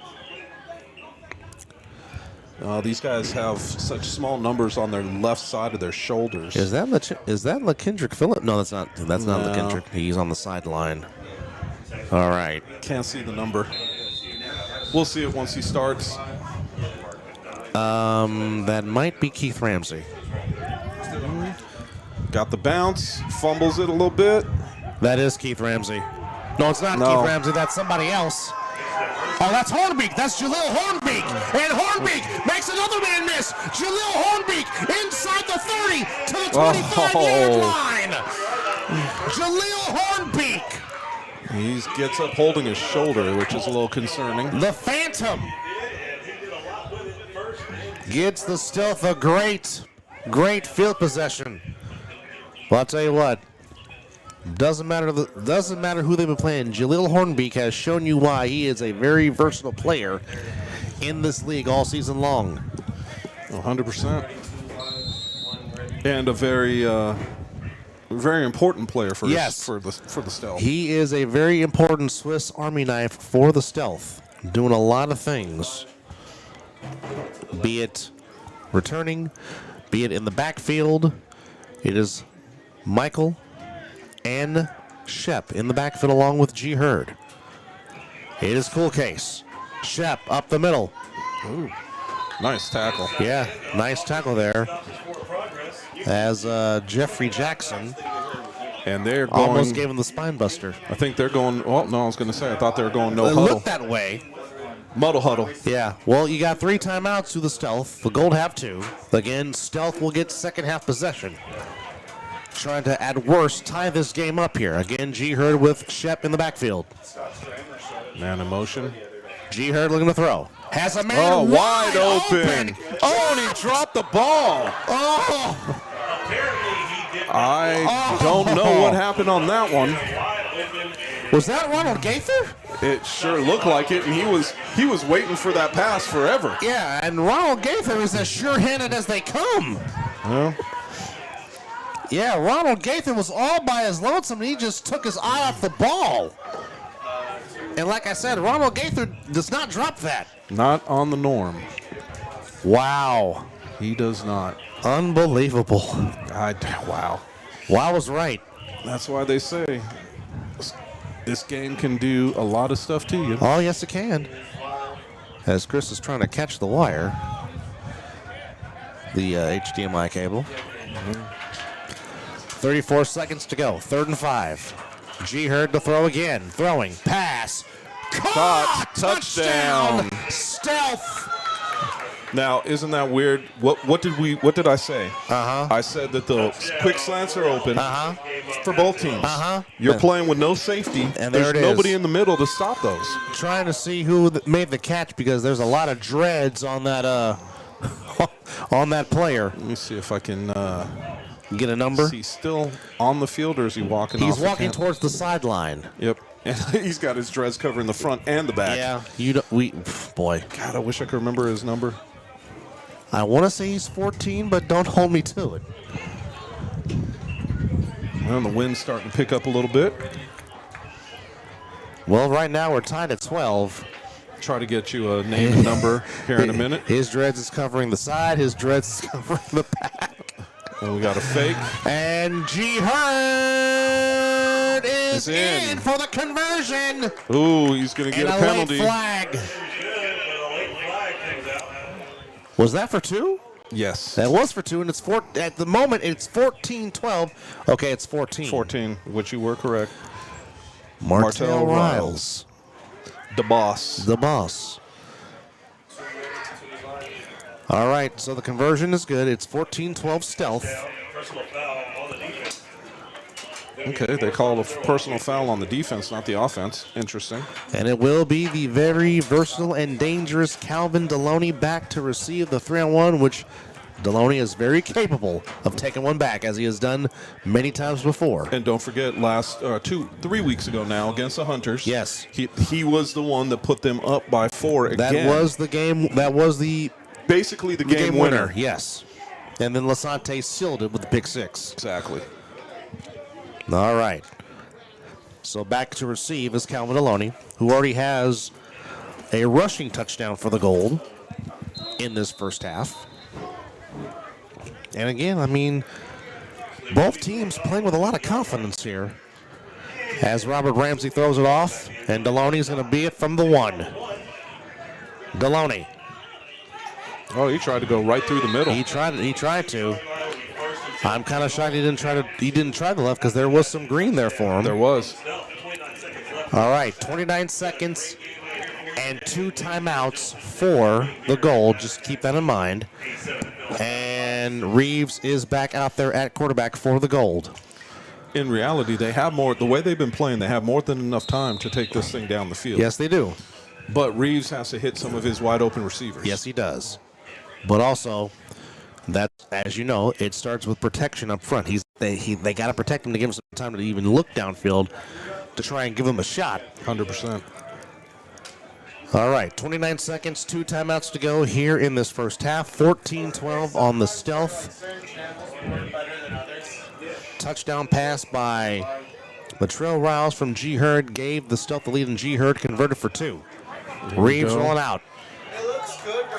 These guys have such small numbers on their left side of their shoulders. Is that LaKendrick Phillip? No, that's not. That's not No. LaKendrick. He's on the sideline. All right. Can't see the number. We'll see it once he starts. That might be Keith Ramsey. Got the bounce, fumbles it a little bit. That is Keith Ramsey. No, it's not No. Keith Ramsey. That's somebody else. Oh, that's Hornbeak. That's Jaleel Hornbeak. And Hornbeak makes another man miss. Jaleel Hornbeak inside the 30 to the 25-yard line. Jaleel Hornbeak. He gets up holding his shoulder, which is a little concerning. The Phantom gets the Stealth a great field possession. Well, I'll tell you what. Doesn't matter who they've been playing. Jaleel Hornbeak has shown you why he is a very versatile player in this league all season long. 100%. And a very important player for Yes. for the Stealth. He is a very important Swiss Army knife for the Stealth, doing a lot of things. Be it returning, be it in the backfield. It is Michael and Shep in the backfield along with G. Hurd. It is Cool Case. Shep up the middle. Ooh, nice tackle. Yeah, nice tackle there. As Jeffrey Jackson And they're going. almost gave him the spine buster. I think they're going. Oh no, I was going to say. I thought they were going no It huddle. looked that way. Muddle huddle. Yeah, well, you got 3 timeouts to the Stealth. The Gold have 2. Again, Stealth will get second half possession. Trying to, at worst, tie this game up here. Again, G. Hurd with Shep in the backfield. Man in motion. G. Hurd looking to throw. Has a man Wide open. Oh, and he dropped the ball. Oh! I don't know what happened on that one. Was that Ronald Gaither? It sure looked like it, and he was waiting for that pass forever. Yeah, and Ronald Gaither is as sure-handed as they come. Well, Yeah, Ronald Gaither was all by his lonesome, and he just took his eye off the ball. And like I said, Ronald Gaither does not drop that. not on the norm. Wow. He does not. Unbelievable. Wow. Wow was right. That's why they say this game can do a lot of stuff to you. Oh, yes, it can. As Chris is trying to catch the wire, the HDMI cable. 34 seconds to go. 3rd and 5. G. Hurd to throw again. Throwing. Pass. Caught. Touchdown. Stealth. Now, isn't that weird? What did I say? Uh-huh. I said that the quick slants are open Uh-huh. for both teams. Uh-huh. You're playing with no safety. And there there's it nobody is. in the middle to stop those. Trying to see who made the catch because there's a lot of dreads on that on that player. Let me see if I can Get a number. Is he still on the field or is he walking off He's the walking camp? towards the sideline. Yep. And he's got his dreads covering the front and the back. Yeah, boy. God, I wish I could remember his number. I want to say he's 14, but don't hold me to it. Well, the wind's starting to pick up a little bit. Well, right now we're tied at 12. Try to get you a name and number here in a minute. His dreads is covering the side. His dreads is covering the back. And we got a fake. And G. Hurd is in for the conversion. Ooh, he's going to get and a penalty. Late flag. Was that for 2? Yes. That was for 2, and it's at the moment it's 14-12. Okay, it's 14. 14, which you were correct. Martell Riles. The boss. The boss. All right, so the conversion is good. It's 14-12 stealth. Personal foul on the defense. Okay, they called a personal foul on the defense, not the offense. Interesting. And it will be the very versatile and dangerous Calvin Deloney back to receive the 3-on-1, which Deloney is very capable of taking one back, as he has done many times before. And don't forget, 3 weeks ago now against the Hunters. Yes. He was the one that put them up by 4 again. That was the game. That was the basically the game winner. Yes. And then Lasante sealed it with the pick 6. Exactly. All right. So back to receive is Calvin Deloney, who already has a rushing touchdown for the Gold in this first half. And again, I mean, both teams playing with a lot of confidence here. As Robert Ramsey throws it off, and Deloney's going to be it from the 1. Deloney. Oh, he tried to go right through the middle. He tried to. I'm kind of shocked he didn't try the left, because there was some green there for him. There was. All right, 29 seconds and 2 timeouts for the Gold. Just keep that in mind. And Reeves is back out there at quarterback for the Gold. In reality, they have more. The way they've been playing, they have more than enough time to take this thing down the field. Yes, they do. But Reeves has to hit some of his wide open receivers. Yes, he does. But also, that, as you know, it starts with protection up front. They got to protect him to give him some time to even look downfield to try and give him a shot. 100%. All right, 29 seconds, 2 timeouts to go here in this first half. 14-12 on the stealth. Touchdown pass by Latrell Riles from G. Hurd gave the stealth the lead, and G. Hurd converted for 2. Reeves rolling out.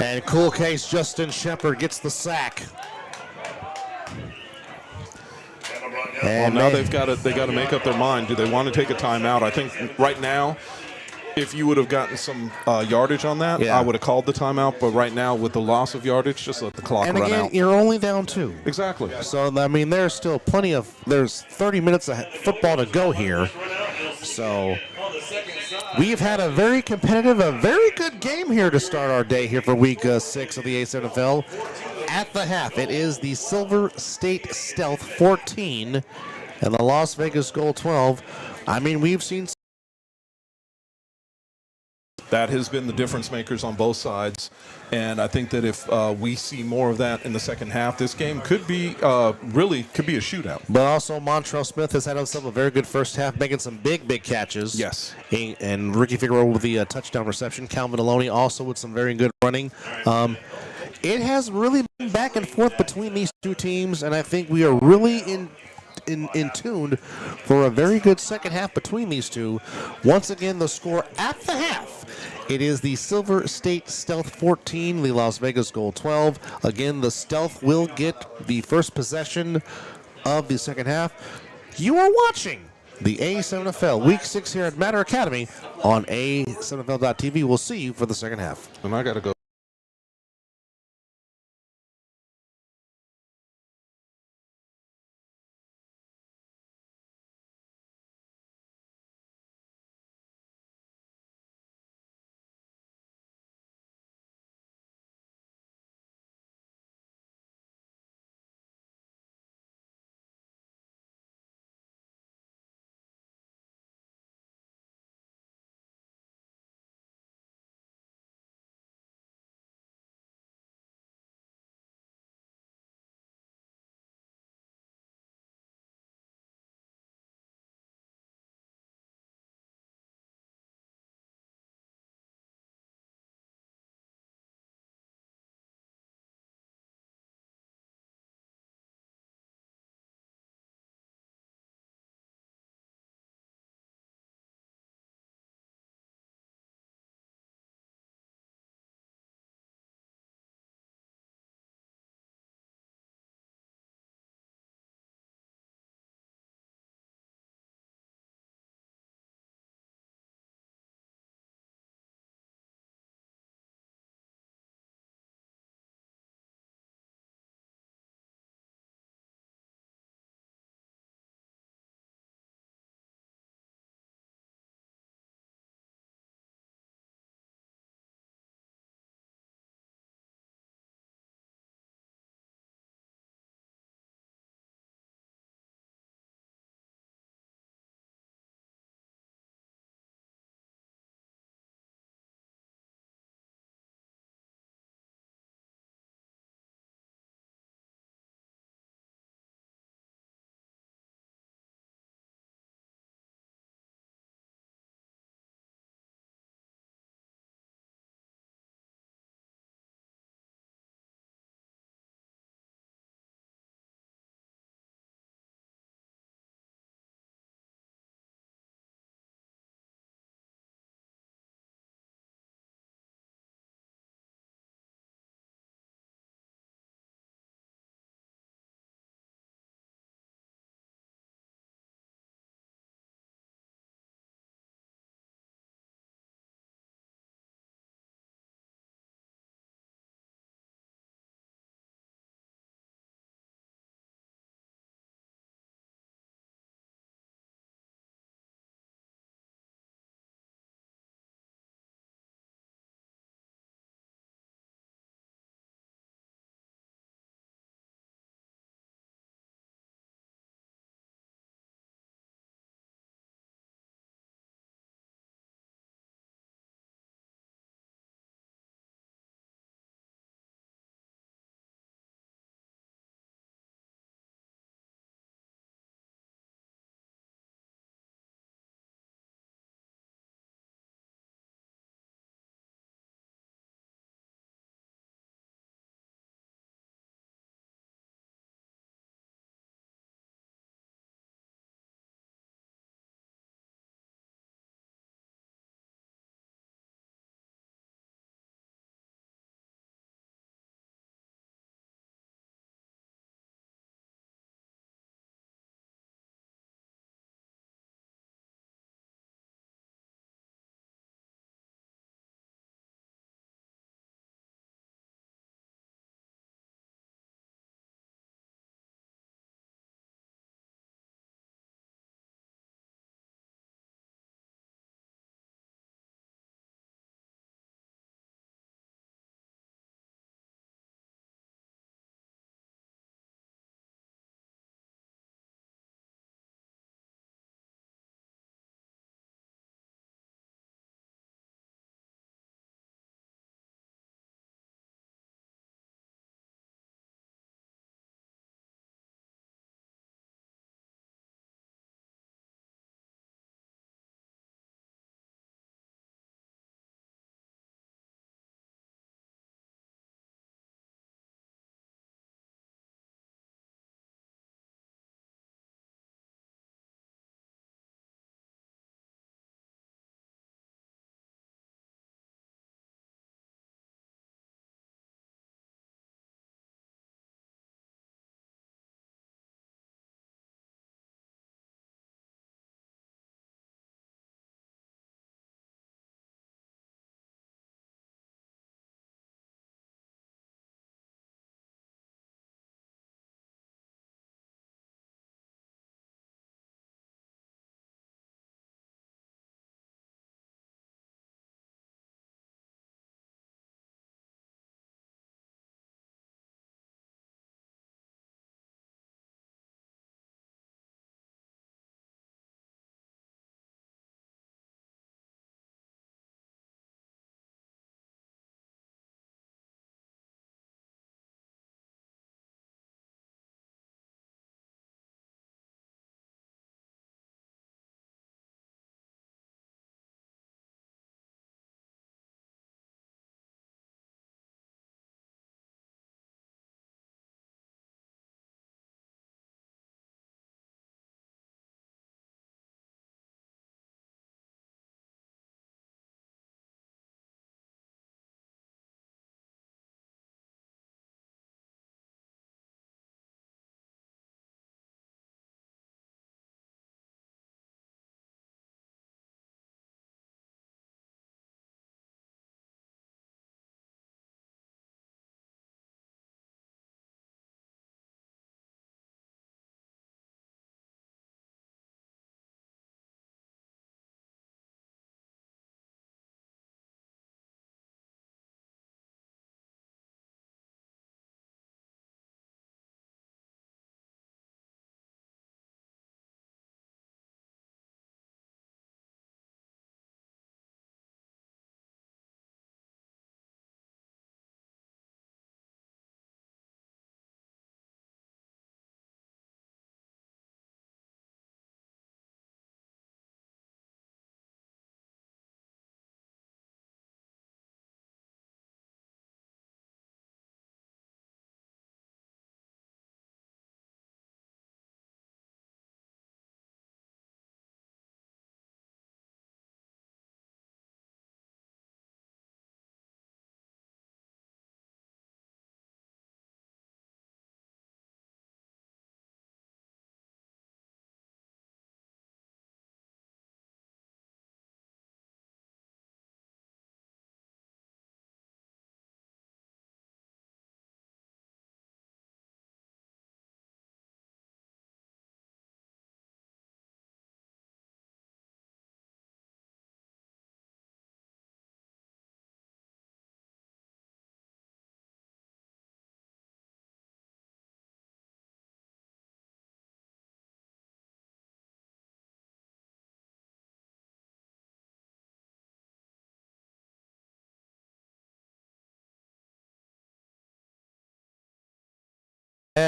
And cool case Justin Shepard gets the sack. Well, now they got to make up their mind. Do they want to take a timeout? I think right now, if you would have gotten some yardage on that, Yeah. I would have called the timeout. But right now, with the loss of yardage, just let the clock And run again, out. you're only down 2. Exactly. So, I mean, there's still there's 30 minutes of football to go here. So, we've had a very competitive, a very good game here to start our day here for week 6 of the A7FL. At the half, it is the Silver State Stealth 14 and the Las Vegas Gold 12. I mean, we've seen That has been the difference makers on both sides. And I think that if we see more of that in the second half, this game could be really a shootout. But also, Montrell Smith has had himself a very good first half, making some big catches. Yes. And Ricky Figueroa with the touchdown reception. Calvin Deloney also with some very good running. It has really been back and forth between these two teams, and I think we are really in tuned for a very good second half between these two. Once again, the score at the half. It is the Silver State Stealth 14, the Las Vegas Gold 12. Again, the Stealth will get the first possession of the second half. You are watching the A7FL Week 6 here at Matter Academy on A7FL.TV. We'll see you for the second half. And I got to go.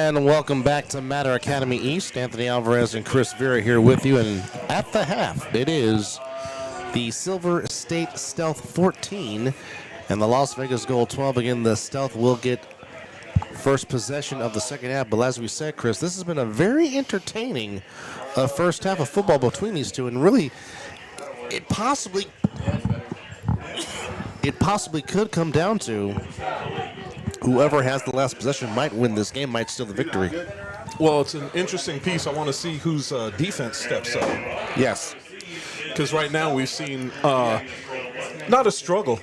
And welcome back to Matter Academy East. Anthony Alvarez and Chris Vera here with you. And at the half, it is the Silver State Stealth 14 and the Las Vegas Gold 12. Again, the Stealth will get first possession of the second half. But as we said, Chris, this has been a very entertaining first half of football between these two. And really, it possibly could come down to whoever has the last possession might win this game, might steal the victory. Well, it's an interesting piece. I want to see whose defense steps up. Yes. Because right now we've seen not a struggle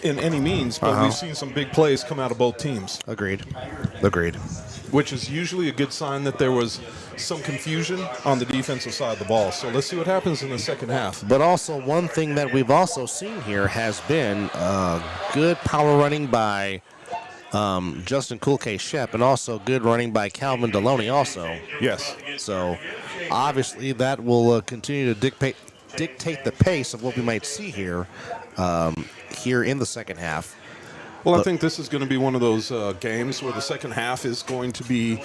in any means, but we've seen some big plays come out of both teams. Agreed. Which is usually a good sign that there was some confusion on the defensive side of the ball. So let's see what happens in the second half. But also one thing that we've also seen here has been good power running by Justin Cool K Shep, and also good running by Calvin Deloney also. Yes. So obviously that will continue to dictate the pace of what we might see here in the second half. Well, I think this is going to be one of those games where the second half is going to be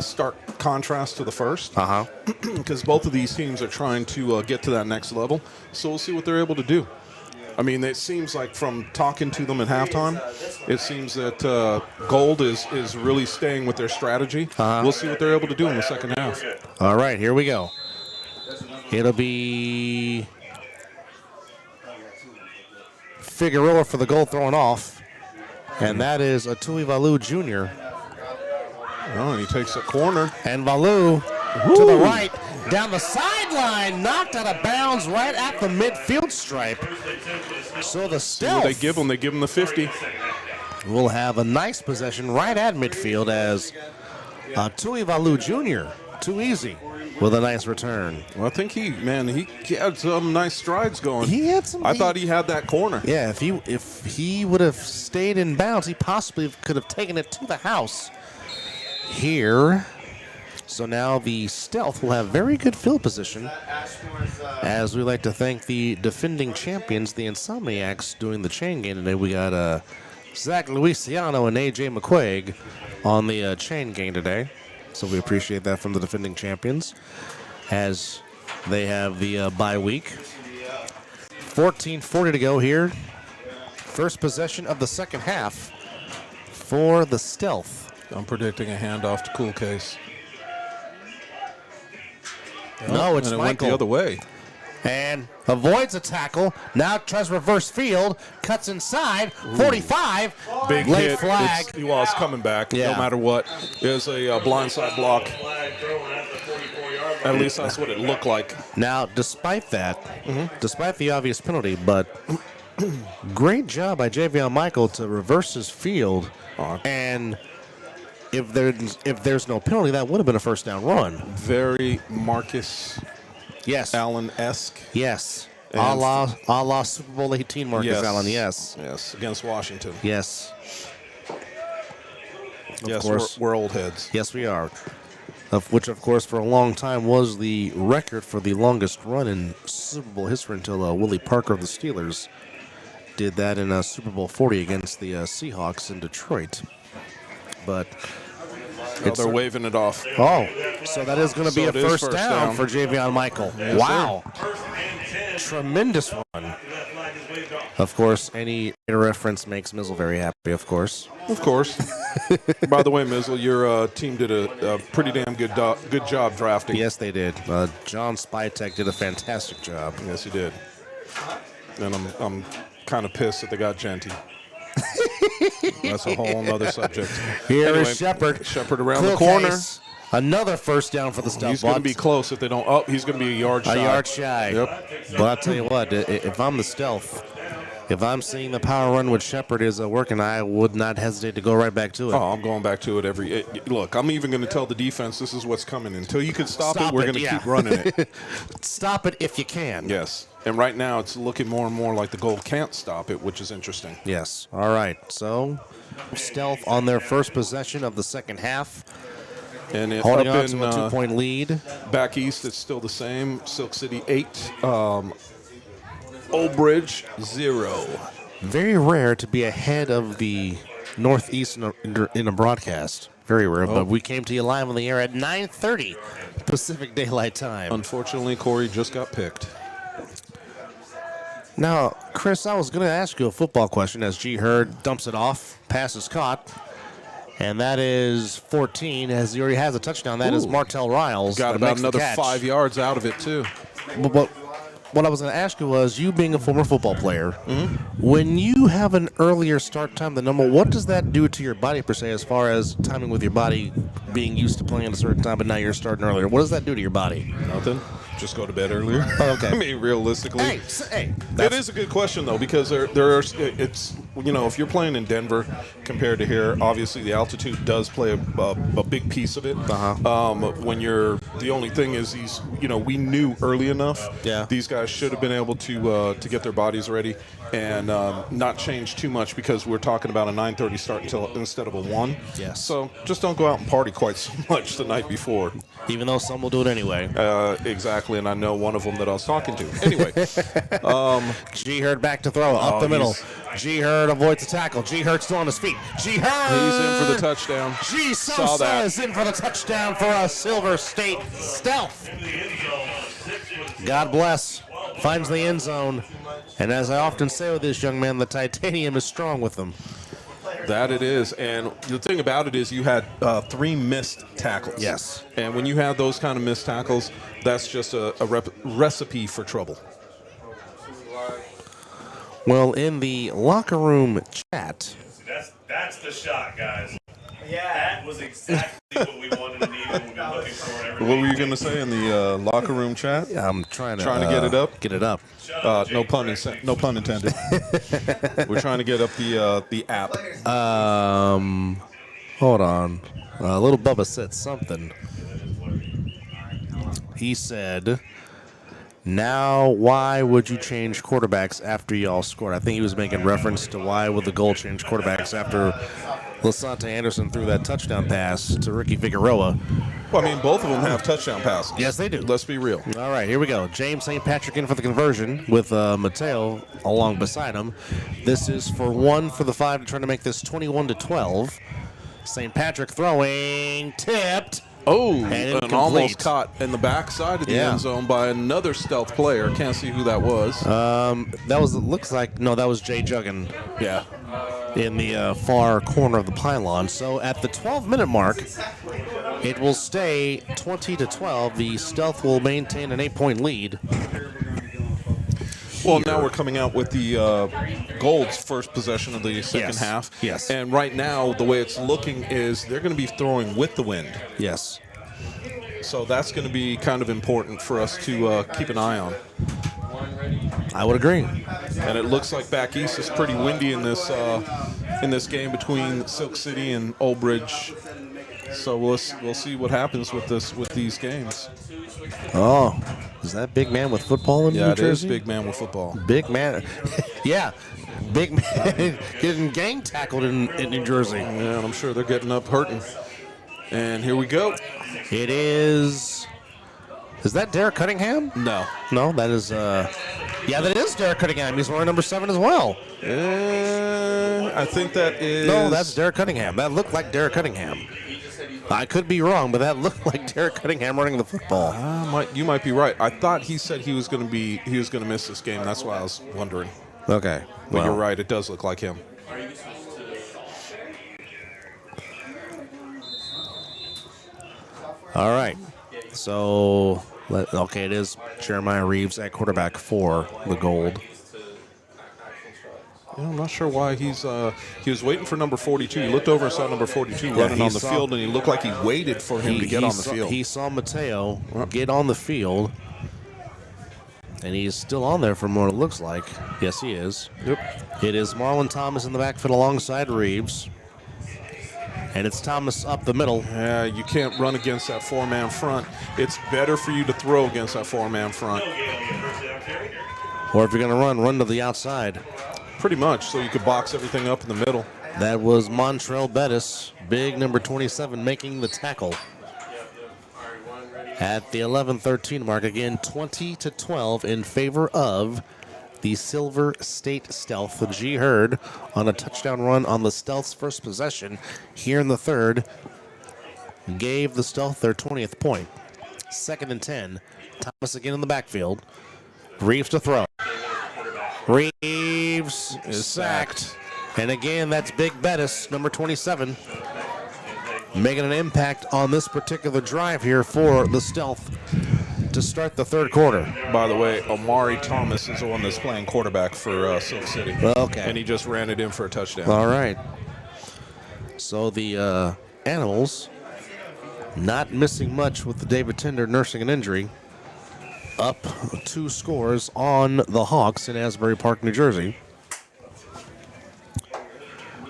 stark contrast to the first. Because both of these teams are trying to get to that next level. So we'll see what they're able to do. I mean, it seems like from talking to them at halftime, it seems that Gold is really staying with their strategy. We'll see what they're able to do in the second half. All right, here we go. It'll be Figueroa for the goal thrown off, and that is Atui Valu Jr. Oh, and he takes a corner. And Valu to the right, down the sideline, knocked out of bounds right at the midfield stripe. So the Stealth, they give him the 50. will have a nice possession right at midfield as Tui Valu Jr., too easy, with a nice return. Well, I think he had some nice strides going. He had some. I thought he had that corner. Yeah, if he would have stayed in bounds, he possibly could have taken it to the house here. So now the Stealth will have very good field position, as we like to thank the defending champions, the Insomniacs, doing the chain game today. We got Zach Luciano and AJ McQuaig on the chain game today. So we appreciate that from the defending champions, as they have the bye week. 14:40 to go here. First possession of the second half for the Stealth. I'm predicting a handoff to Cool Case. No, it's and it Michael. went the other way. And avoids a tackle. Now tries reverse field. Cuts inside. 45. Big late hit. flag. It's coming back Yeah. no matter what. There's a blindside block. At least that's what it looked like. Now, despite that, despite the obvious penalty, but great job by Javion Michael to reverse his field. And if there's no penalty, that would have been a first down run. Very Marcus Allen-esque. Yes. A la Super Bowl 18 Marcus Allen, Yes, against Washington. Yes. Of course. We're old heads. Yes, we are. Which, of course, for a long time was the record for the longest run in Super Bowl history until Willie Parker of the Steelers did that in Super Bowl 40 against the Seahawks in Detroit. But they're waving it off. Oh, so that is going to be a first down for Javion Michael. Yes, wow. Tremendous run. Of course, any reference makes Mizzle very happy, of course. Of course. By the way, Mizzle, your team did a pretty damn good job drafting. Yes, they did. John Spytek did a fantastic job. Yes, he did. And I'm kind of pissed that they got Genty. That's a whole other subject. Here is Shepard. Shepard around the corner. Another first down for the Stealth. He's going to be close if they don't. Oh, he's going to be a yard shy. A yard shy. Yep. But I'll tell you what, if I'm the Stealth, if I'm seeing the power run with Shepard is working, I would not hesitate to go right back to it. Oh, I'm going back to it look, I'm even going to tell the defense this is what's coming. Until you can stop it, we're going to keep running it. Stop it if you can. Yes. And right now it's looking more and more like the Gold can't stop it, which is interesting. Yes. All right. So Stealth on their first possession of the second half. And holding on to a 2-point lead. Back east, it's still the same. Silk City 8. Old Bridge 0. Very rare to be ahead of the Northeast in a broadcast. Very rare. But we came to you live on the air at 9:30 Pacific Daylight Time. Unfortunately, Corey just got picked. Now, Chris, I was going to ask you a football question as G. Hurd dumps it off. Pass is caught. And that is 14, as he already has a touchdown. That is Martell Riles. Got about another 5 yards out of it, too. But what I was going to ask you was, you being a former football player, when you have an earlier start time than normal, what does that do to your body, per se, as far as timing with your body being used to playing at a certain time, but now you're starting earlier? What does that do to your body? Nothing. Just go to bed earlier. Oh, okay. I mean, realistically. Hey, That is a good question, though, because there are, it's, if you're playing in Denver compared to here, obviously the altitude does play a big piece of it. When the only thing is we knew early enough. Yeah. These guys should have been able to get their bodies ready and not change too much, because we're talking about a 9:30 start instead of a 1. Yes. So just don't go out and party quite so much the night before. Even though some will do it anyway. Exactly, and I know one of them that I was talking to. Anyway. G. Hurd back to throw, up the middle. G. Hurd avoids the tackle. G. Hurd still on his feet. G. Hurd! He's in for the touchdown. G. Sosa is in for the touchdown for a Silver State Stealth. God bless. Finds the end zone. And as I often say with this young man, the titanium is strong with him. That it is. And the thing about it is you had 3 missed tackles. Yes. And when you have those kind of missed tackles, that's just a recipe for trouble. Well, in the locker room chat. That's the shot, guys. Yeah. That was exactly what we wanted and needed. We've been looking for every What were you going to say in the locker room chat? I'm trying to get it up? Get it up. No pun intended. We're trying to get up the app. Hold on. Little Bubba said something. He said, now why would you change quarterbacks after y'all scored? I think he was making reference to why would the goal change quarterbacks after Lasante Anderson threw that touchdown pass to Ricky Figueroa. Well, I mean, both of them have touchdown passes. Yes, they do. Let's be real. All right, here we go. James St. Patrick in for the conversion with Mateo along beside him. This is for 1 for the 5 to try to make this 21-12. St. Patrick throwing, tipped. Oh, and and almost caught in the backside of the end zone by another stealth player. Can't see who that was. That was Jay Juggin. Yeah. In the far corner of the pylon. So at the 12-minute mark, it will stay 20-12. The Stealth will maintain an 8-point lead. Well, now we're coming out with the Gold's first possession of the second half. Yes. And right now, the way it's looking is they're going to be throwing with the wind. Yes. So that's going to be kind of important for us to keep an eye on. I would agree. And it looks like back east is pretty windy in this game between Silk City and Old Bridge. So we'll see what happens with these games. Oh, is that big man with football in New Jersey? Yeah, it is big man with football. Big man. Yeah, big man getting gang tackled in New Jersey. Yeah, and I'm sure they're getting up hurting. And here we go. It is. Is that Derek Cunningham? No. No, that is. Yeah, that is Derek Cunningham. He's wearing number 7 as well. I think that is. No, that's Derek Cunningham. That looked like Derek Cunningham. I could be wrong, but that looked like Derek Cunningham running the football. You might be right. I thought he said he was going to miss this game. That's why I was wondering. Okay, but you're right. It does look like him. All right. So, it is Jeremiah Reeves at quarterback for the Gold. I'm not sure why he was waiting for number 42. He looked over and saw number 42 running on the field, and he looked like he waited for him to get on the field. He saw Mateo get on the field, and he's still on there from what it looks like. Yes, he is. Yep. It is Marlon Thomas in the backfield alongside Reeves. And it's Thomas up the middle. Yeah, you can't run against that 4-man front. It's better for you to throw against that 4-man front. Or if you're going to run to the outside. Pretty much, so you could box everything up in the middle. That was Montrell Bettis, big number 27, making the tackle. At the 11-13 mark, again, 20-12 in favor of the Silver State Stealth. The G Hurd on a touchdown run on the Stealth's first possession here in the third. gave the Stealth their 20th point. 2nd and 10. Thomas again in the backfield. Reeves to throw. Reeves is sacked. And again, that's Big Bettis, number 27, making an impact on this particular drive here for the Stealth to start the third quarter. By the way, Omari Thomas is the one that's playing quarterback for Silk City. Okay. And he just ran it in for a touchdown. All right. So the Animals not missing much with the David Tender nursing an injury. Up 2 scores on the Hawks in Asbury Park, New Jersey.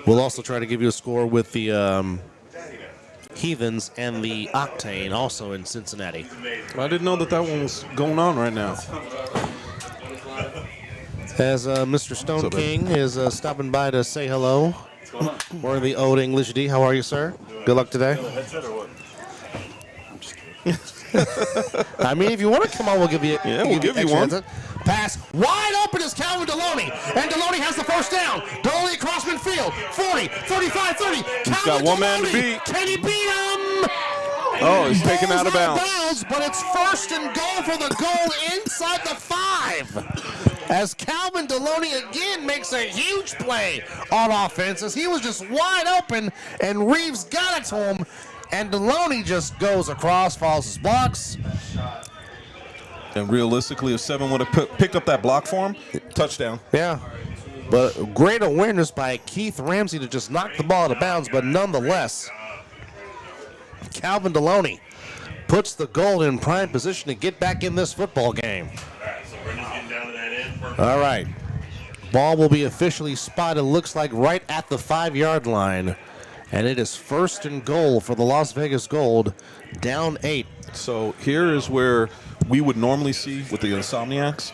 We'll also try to give you a score with the Heathens and the Octane, also in Cincinnati. I didn't know that one was going on right now. As Mr. Stone King is stopping by to say hello. We're the Old English D. How are you, sir? Good luck today. I mean, if you want to come on, we'll give you. Yeah, we'll give you one. Pass wide open is Calvin Deloney, and Deloney has the first down. Deloney across midfield, 40, 35, 30. He's got one man to beat. Can he beat him? Oh, he's taken out of bounds. But it's 1st and goal for the goal inside the 5. As Calvin Deloney again makes a huge play on offense, as he was just wide open, and Reeves got it to him. And Deloney just goes across, follows his blocks. And realistically, if 7 would have picked up that block for him, touchdown. Yeah. But great awareness by Keith Ramsey to just knock the ball out of bounds. But nonetheless, Calvin Deloney puts the goal in prime position to get back in this football game. All right. Ball will be officially spotted, looks like right at the 5-yard line. And it is 1st and goal for the Las Vegas Gold, down 8. So here is where we would normally see with the Insomniacs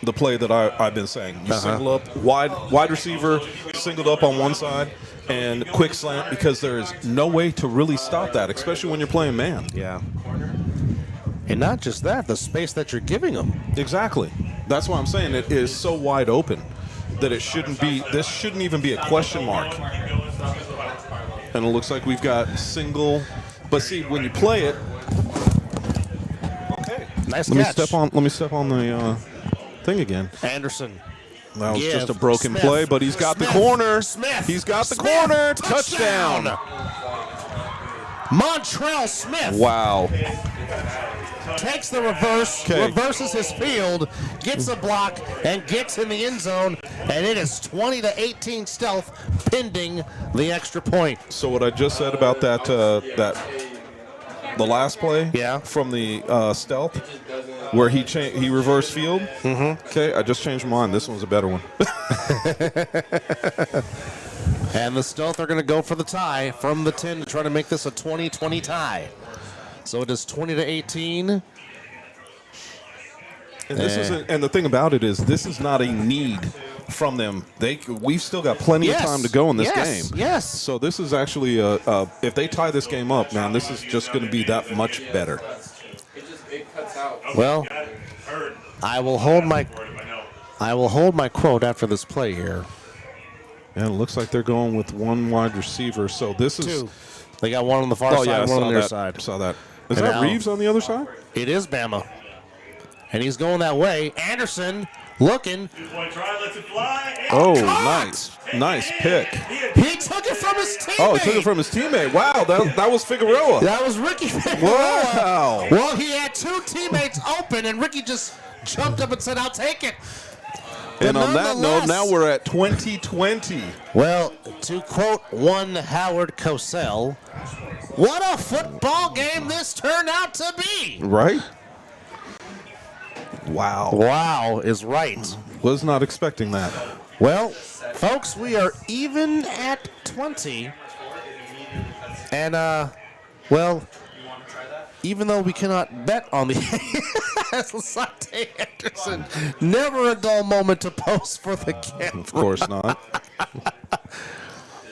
the play that I've been saying. You single up, wide receiver, singled up on one side, and quick slant, because there is no way to really stop that, especially when you're playing man. Yeah. And not just that, the space that you're giving them. Exactly. That's why I'm saying it is so wide open that it shouldn't be. This shouldn't even be a question mark. And it looks like we've got single, but see, when you play it, okay. Nice Let catch. me step on the thing again. Anderson. That was Give just a broken Smith. play, but he's got Smith. the corner. Smith. He's got the Smith. corner. Touchdown. Montrell Smith. Wow. Takes the reverse, reverses his field, gets a block, and gets in the end zone, and it is 20-18 Stealth, pending the extra point. So what I just said about that the last play, from the Stealth, where he reversed field. Okay, I just changed my mind. This one's a better one. And the Stealth are going to go for the tie from the 10 to try to make this a 20-20 tie. So it is 20-18. And this isn't. And the thing about it is, this is not a need from them. We've still got plenty of time to go in this game. Yes. So this is actually if they tie this game up, man, this is just going to be that much better. Well, I will hold my quote after this play here. And it looks like they're going with one wide receiver. So this is. 2. They got one on the far side, one on their side. Saw that. Is And that now, Reeves on the other side? It is Bama. And he's going that way. Anderson looking. 2-point try, lets it fly. Oh, Caught! nice pick. He took it from his teammate. Oh, he took it from his teammate. Wow, that was Figueroa. That was Ricky Figueroa. Wow. Well, he had 2 teammates open, and Ricky just jumped up and said, "I'll take it." But And on that note, now we're at 2020. Well, to quote one Howard Cosell, what a football game this turned out to be. Right? Wow. Wow is right. Was not expecting that. Well, folks, we are even at 20. And, well, even though we cannot bet on the Lasante Anderson, never a dull moment to post for the camera. Of course not.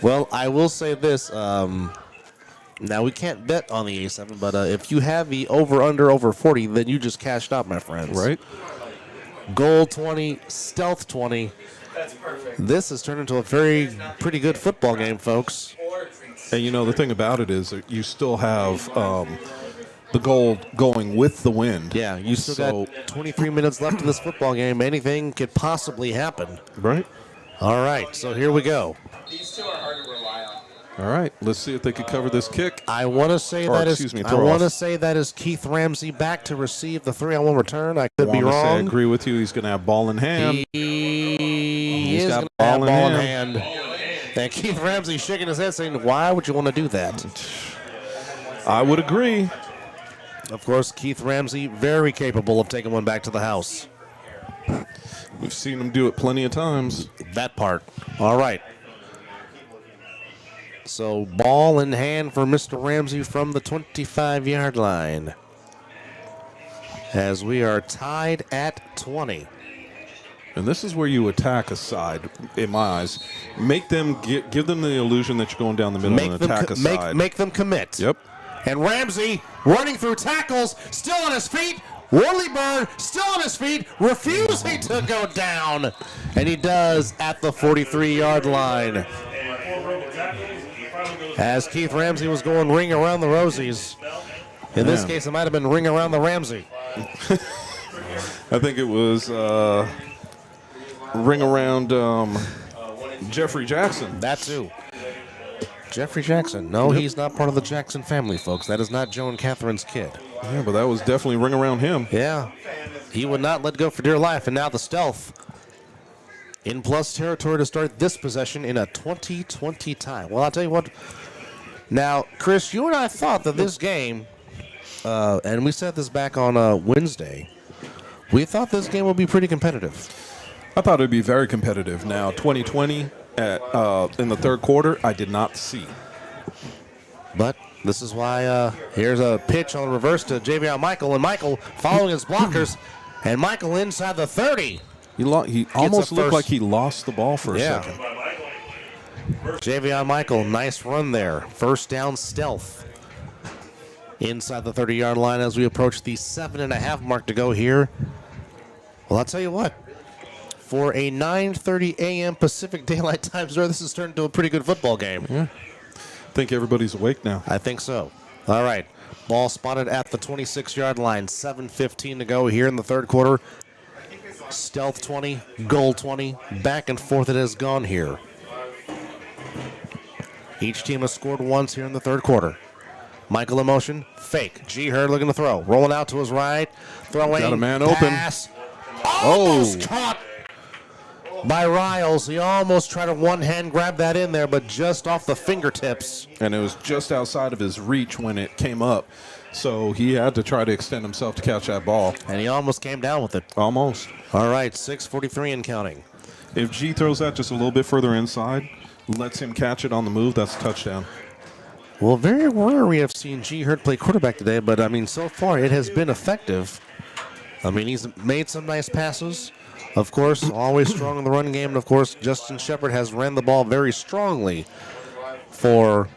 Well, I will say this. Now, we can't bet on the A7, but if you have the over-under over 40, then you just cashed out, my friends. Right? Goal 20, stealth 20. This has turned into a pretty good football game, folks. And you know, the thing about it is that you still have the goal going with the wind. Yeah, you still got 23 minutes left in this football game. Anything could possibly happen. Right. All right, so here we go. These two are hard to rely on. All right, let's see if they can cover this kick. I want to say that is Keith Ramsey back to receive the 3-on-1 return. I could be Wanna say I wrong. agree with you. He's going to have ball in hand. He is got going to have ball ball in in hand. And Keith Ramsey shaking his head saying, why would you want to do that? I would agree. Of course, Keith Ramsey, very capable of taking one back to the house. We've seen him do it plenty of times. That part. All right. So, ball in hand for Mr. Ramsey from the 25-yard line. As we are tied at 20. And this is where you attack a side, in my eyes. Make them give them the illusion that you're going down the middle and attack a side. Make them commit. Yep. And Ramsey running through tackles, still on his feet. Worley Bird still on his feet, refusing to go down. And he does at the 43-yard line. As Keith Ramsey was going ring around the Rosies. In this case, it might have been ring around the Ramsey. I think it was ring around Jeffrey Jackson. That too. Jeffrey Jackson. No, he's not part of the Jackson family, folks. That is not Joe and Catherine's kid. Yeah, but that was definitely ring around him. Yeah. He would not let go for dear life. And now the stealth in plus territory to start this possession in a 20-20 tie. Well, I'll tell you what. Now, Chris, you and I thought that this game, and we said this back on Wednesday, we thought this game would be pretty competitive. I thought it would be very competitive. Now, 2020 in the third quarter, I did not see. But this is why here's a pitch on the reverse to Javion Michael, and Michael following his blockers, and Michael inside the 30. He almost looked like he lost the ball for a second. Javion Michael, nice run there. First down stealth. Inside the 30-yard line as we approach the 7.5 mark to go here. Well, I'll tell you what. For a 9:30 a.m. Pacific Daylight Time zone, this has turned into a pretty good football game. Yeah. I think everybody's awake now. I think so. All right. Ball spotted at the 26-yard line. 7:15 to go here in the third quarter. Stealth 20, goal 20. Back and forth it has gone here. Each team has scored once here in the third quarter. Michael in motion. Fake. G. Hurd looking to throw. Rolling out to his right. Throwing. Got a man pass. Almost caught by Riles. He almost tried to one-hand grab that in there, but just off the fingertips. And it was just outside of his reach when it came up. So he had to try to extend himself to catch that ball. And he almost came down with it. Almost. All right, 6:43 and counting. If G throws that just a little bit further inside, lets him catch it on the move, that's a touchdown. Well, very rare we have seen G. Hurd play quarterback today, but, I mean, so far it has been effective. I mean, he's made some nice passes. Of course, always strong in the run game. And, of course, Justin Shepard has ran the ball very strongly for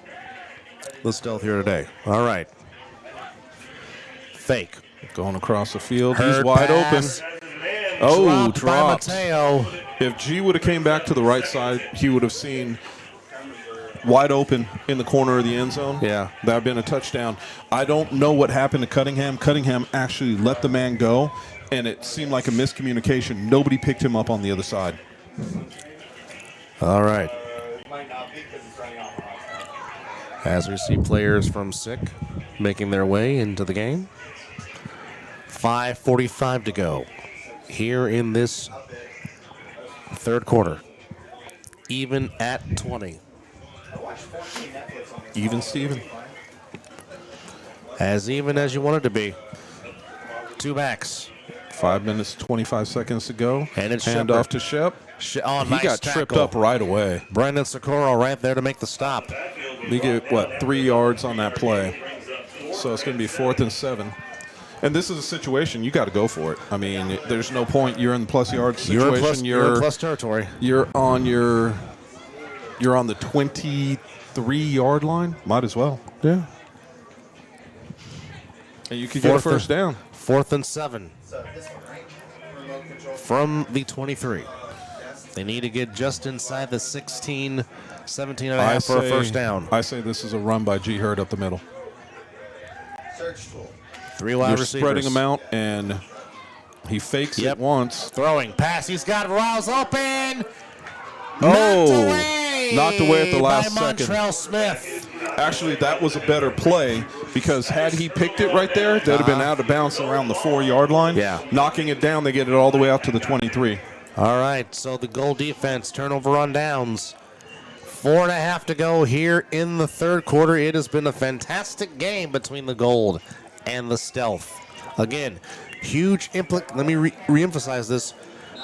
the stealth here today. All right. Fake. Going across the field. Hurd He's wide pass. open. Oh, Dropped by Mateo. If G would have came back to the right side, he would have seen wide open in the corner of the end zone. Yeah. That would have been a touchdown. I don't know what happened to Cunningham. Cunningham actually let the man go, and it seemed like a miscommunication. Nobody picked him up on the other side. All right. As we see players from SICK making their way into the game. 5:45 to go here in this third quarter. Even at 20. Even Steven. As even as you want it to be. Two backs. 5 minutes, 25 seconds to go. And it's hand Shepard. off to Shep. He He got tripped up right away. Brendan Socorro right there to make the stop. We get, 3 yards on that play. So it's going to be 4th and 7. And this is a situation you got to go for it. I mean, there's no point. You're in the plus yard situation. You're in plus territory. You're on the 23-yard line. Might as well. Yeah. And you could get a first down. 4th and 7. From the 23. They need to get just inside the 16 17 and a half for a first down. I say this is a run by G. Hurd up the middle. Search tool. 3 wide You're receivers. spreading him out, and he fakes it once. Throwing. Pass. He's got Rouse open. Knocked away at the last by second. Montrell Smith. Actually, that was a better play because had he picked it right there, they'd have been out of bounds around the 4-yard line. Yeah. Knocking it down, they get it all the way out to the 23. All right, so the goal defense, turnover on downs. 4.5 to go here in the third quarter. It has been a fantastic game between the Gold and the Stealth. Again, huge let me reemphasize this.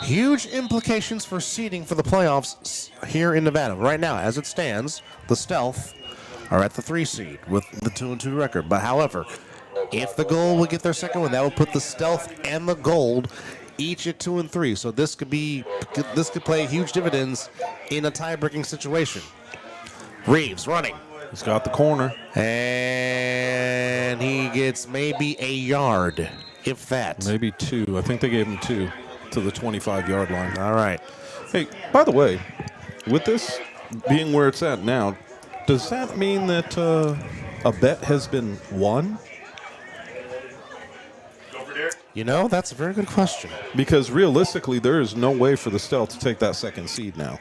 Huge implications for seeding for the playoffs here in Nevada. Right now, as it stands, the Stealth are at the 3 seed with the 2-2 record. But however, if the Gold will get their second one, that will put the Stealth and the Gold each at 2 and 3. So this could play huge dividends in a tie-breaking situation. Reeves running. He's got the corner. And he gets maybe a yard, if that. Maybe 2. I think they gave him 2 to the 25-yard line. All right. Hey, by the way, with this being where it's at now, does that mean that a bet has been won? You know, that's a very good question. Because realistically, there is no way for the Stealth to take that second seed now.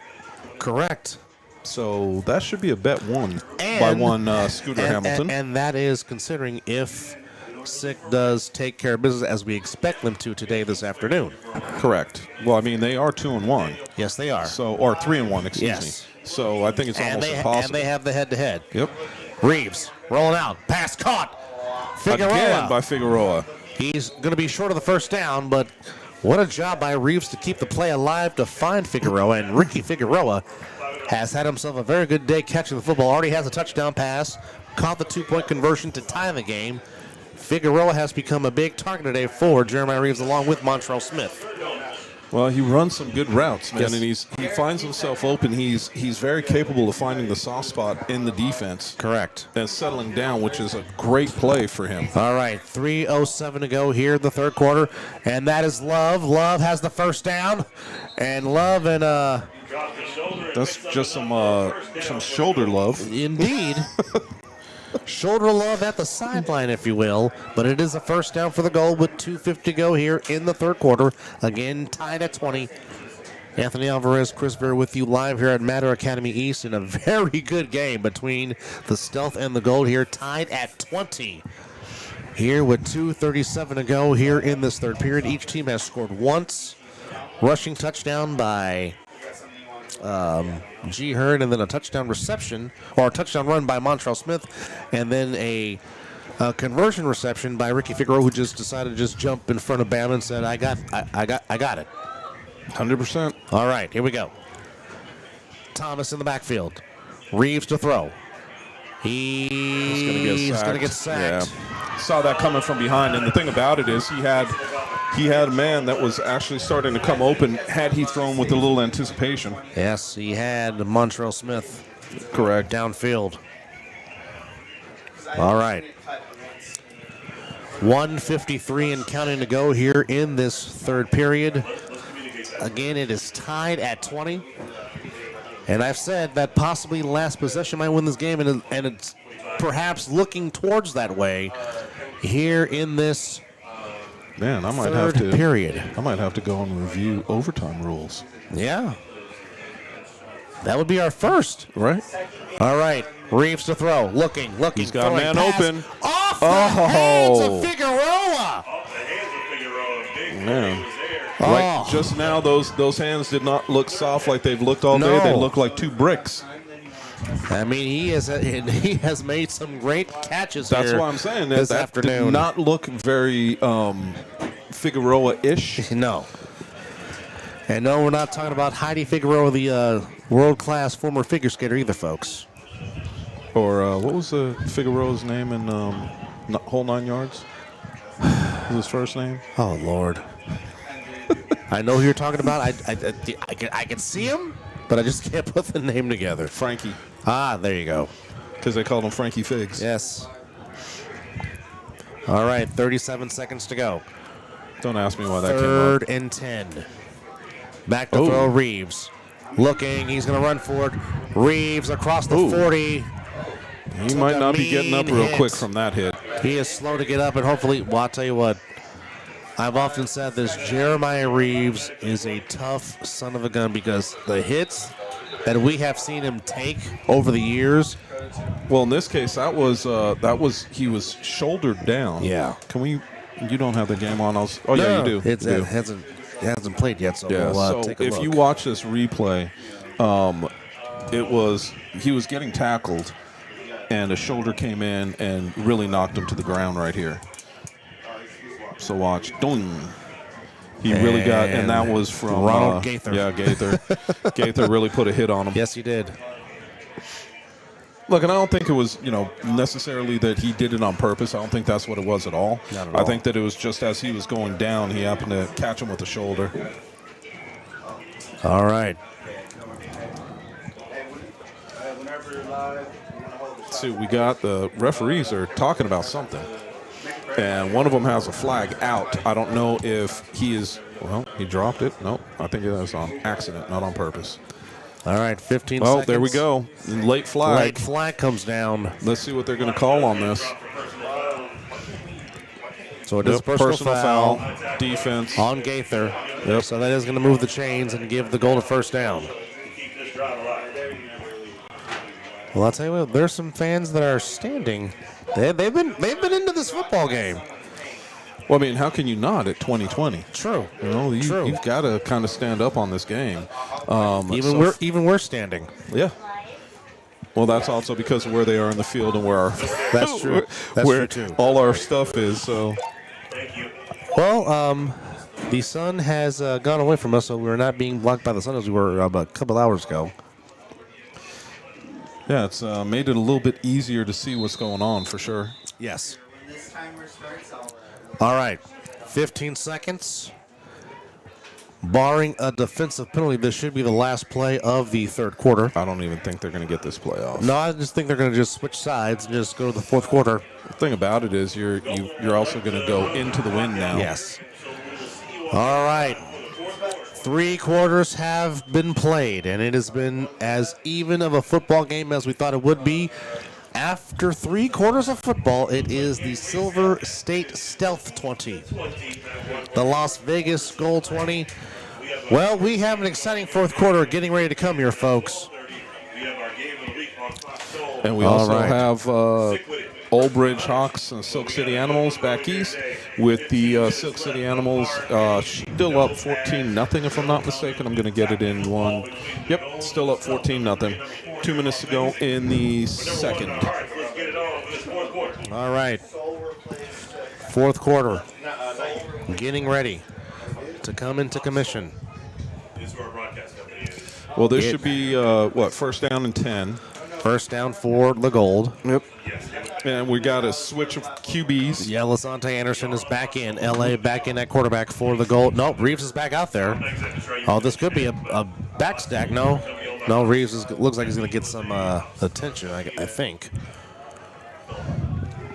Correct. So that should be a bet won by one Scooter Hamilton. And that is considering if SIC does take care of business as we expect them to today this afternoon. Correct. Well, I mean, they are 2-1. Yes, they are. So, or 3-1, excuse me. So I think it's almost impossible. And they have the head-to-head. Yep. Reeves rolling out. Pass caught. Figueroa. Again by Figueroa. He's going to be short of the first down, but what a job by Reeves to keep the play alive to find Figueroa. And Ricky Figueroa has had himself a very good day catching the football. Already has a touchdown pass. Caught the 2-point conversion to tie the game. Figueroa has become a big target today for Jeremiah Reeves along with Montrell Smith. Well, he runs some good routes, man, Yes. and he finds himself open. He's very capable of finding the soft spot in the defense. Correct. And settling down, which is a great play for him. All right, 3:07 to go here in the third quarter, and that is Love. Love has the first down, and Love and That's just some shoulder love. indeed. Shoulder love at the sideline, if you will, but it is a first down for the Gold with 2:50 to go here in the third quarter. Again, tied at 20. Anthony Alvarez, Chris Bear with you live here at Matter Academy East in a very good game between the Stealth and the Gold here, tied at 20. Here with 2:37 to go here in this third period. Each team has scored once. Rushing touchdown by G. Hurd, and then a touchdown reception, or a touchdown run by Montrell Smith, and then a conversion reception by Ricky Figueroa, who just decided to just jump in front of Bam and said, I got it. 100%. All right, here we go. Thomas in the backfield. Reeves to throw. He's going to get sacked. Yeah. Saw that coming from behind, and the thing about it is he had a man that was actually starting to come open had he thrown with a little anticipation. Yes, he had Montrell Smith. Correct. Downfield. All right. 1:53 and counting to go here in this third period. Again, it is tied at 20. And I've said that possibly last possession might win this game, and it's perhaps looking towards that way here in this Man, I might third have to period. I might have to go and review overtime rules. Yeah. That would be our first. Right? All right. Reeves to throw. Looking. He's got a man pass. open. Off the hands of Figueroa. Off the hands of Figueroa. Big Man. play was there. Right just now, those hands did not look soft like they've looked all day. They look like 2 bricks. I mean, he has made some great catches That's here why I'm saying this that afternoon. did not look very Figueroa-ish. No. And no, we're not talking about Heidi Figueroa, the world-class former figure skater either, folks. Or what was Figueroa's name in Whole 9 Yards? What was his first name? Oh, Lord. I know who you're talking about. I can see him, but I just can't put the name together. Frankie. Ah, there you go. Because they called him Frankie Figs. Yes. All right, 37 seconds to go. Don't ask me why that came up. Third and 10. Back to throw Reeves. Looking, he's going to run for it. Reeves across the Ooh. 40. He might not be getting up real quick from that hit. He is slow to get up, and hopefully, well, I'll tell you what, I've often said this, Jeremiah Reeves is a tough son of a gun because the hits that we have seen him take over the years. Well, in this case, that was he was shouldered down. Yeah. Can we? You don't have the game on. Yeah, you do. It You do. hasn't played yet, so Yeah. we'll So take a look. if you watch this replay, he was getting tackled, and a shoulder came in and really knocked him to the ground right here. So watch, ding. He really got, and that was from Ronald Gaither. Yeah, Gaither. Gaither really put a hit on him. Yes, he did. Look, and I don't think it was, necessarily that he did it on purpose. I don't think that's what it was at all. Not at I all. think that it was just as he was going down, he happened to catch him with the shoulder. All right. See, we got the referees are talking about something, and one of them has a flag out. I don't know if he is. Well, he dropped it. No, I think it was on accident, not on purpose. All right, 15 Oh, seconds. there we go. Late flag. Late flag comes down. Let's see what they're going to call on this. So it is a personal foul defense. on Gaither. Yep. So that is going to move the chains and give the goal a first down. Well, I'll tell you what, there's some fans that are standing. They've been into this football game. Well, I mean, how can you not at 2020? True. True. You've got to kind of stand up on this game. Even we're standing. Yeah. Well, that's also because of where they are in the field and where our That's true. That's where true too. all our stuff is. So Well, the sun has gone away from us, so we're not being blocked by the sun as we were about a couple hours ago. yeah, it's made it a little bit easier to see what's going on for sure. Yes. When this timer starts, I'll All right. 15 seconds. Barring a defensive penalty, this should be the last play of the third quarter. I don't even think they're going to get this play off. No, I just think they're going to just switch sides and just go to the fourth quarter. The thing about it is you're also going to go into the win now. Yes. All right. 3 quarters have been played, and it has been as even of a football game as we thought it would be. After 3 quarters of football, it is the Silver State Stealth 20. The Las Vegas Gold 20. Well, we have an exciting fourth quarter getting ready to come here, folks. And we All also right. have Old Bridge Hawks and Silk City Animals back east, with the Silk City Animals still up 14-0, if I'm not mistaken. I'm going to get it in one. Yep, still up 14-0. 2 minutes to go in the second. All right. Fourth quarter. Getting ready to come into commission. Well, this should be, first down and 10. First down for the Gold. Yep. And we got a switch of QBs. Yeah, Lasante Anderson is back in. LA back in at quarterback for the Gold. Nope, Reeves is back out there. Oh, this could be a backstack. No, Reeves looks like he's going to get some attention, I think.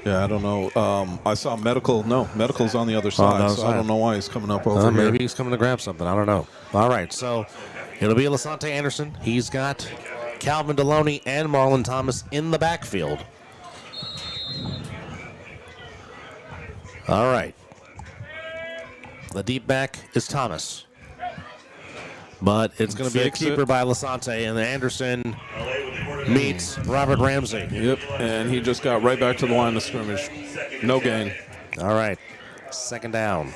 Yeah, I don't know. I saw medical. No, medical's on the other side, the other so side. I don't know why he's coming up over here. Maybe he's coming to grab something. I don't know. All right, so it'll be Lasante Anderson. He's got Calvin Deloney and Marlon Thomas in the backfield. All right. The deep back is Thomas. But it's going to be a Fix keeper it. by Lasante, and Anderson meets Robert Ramsey. Yep, and he just got right back to the line of scrimmage. No gain. All right. Second down.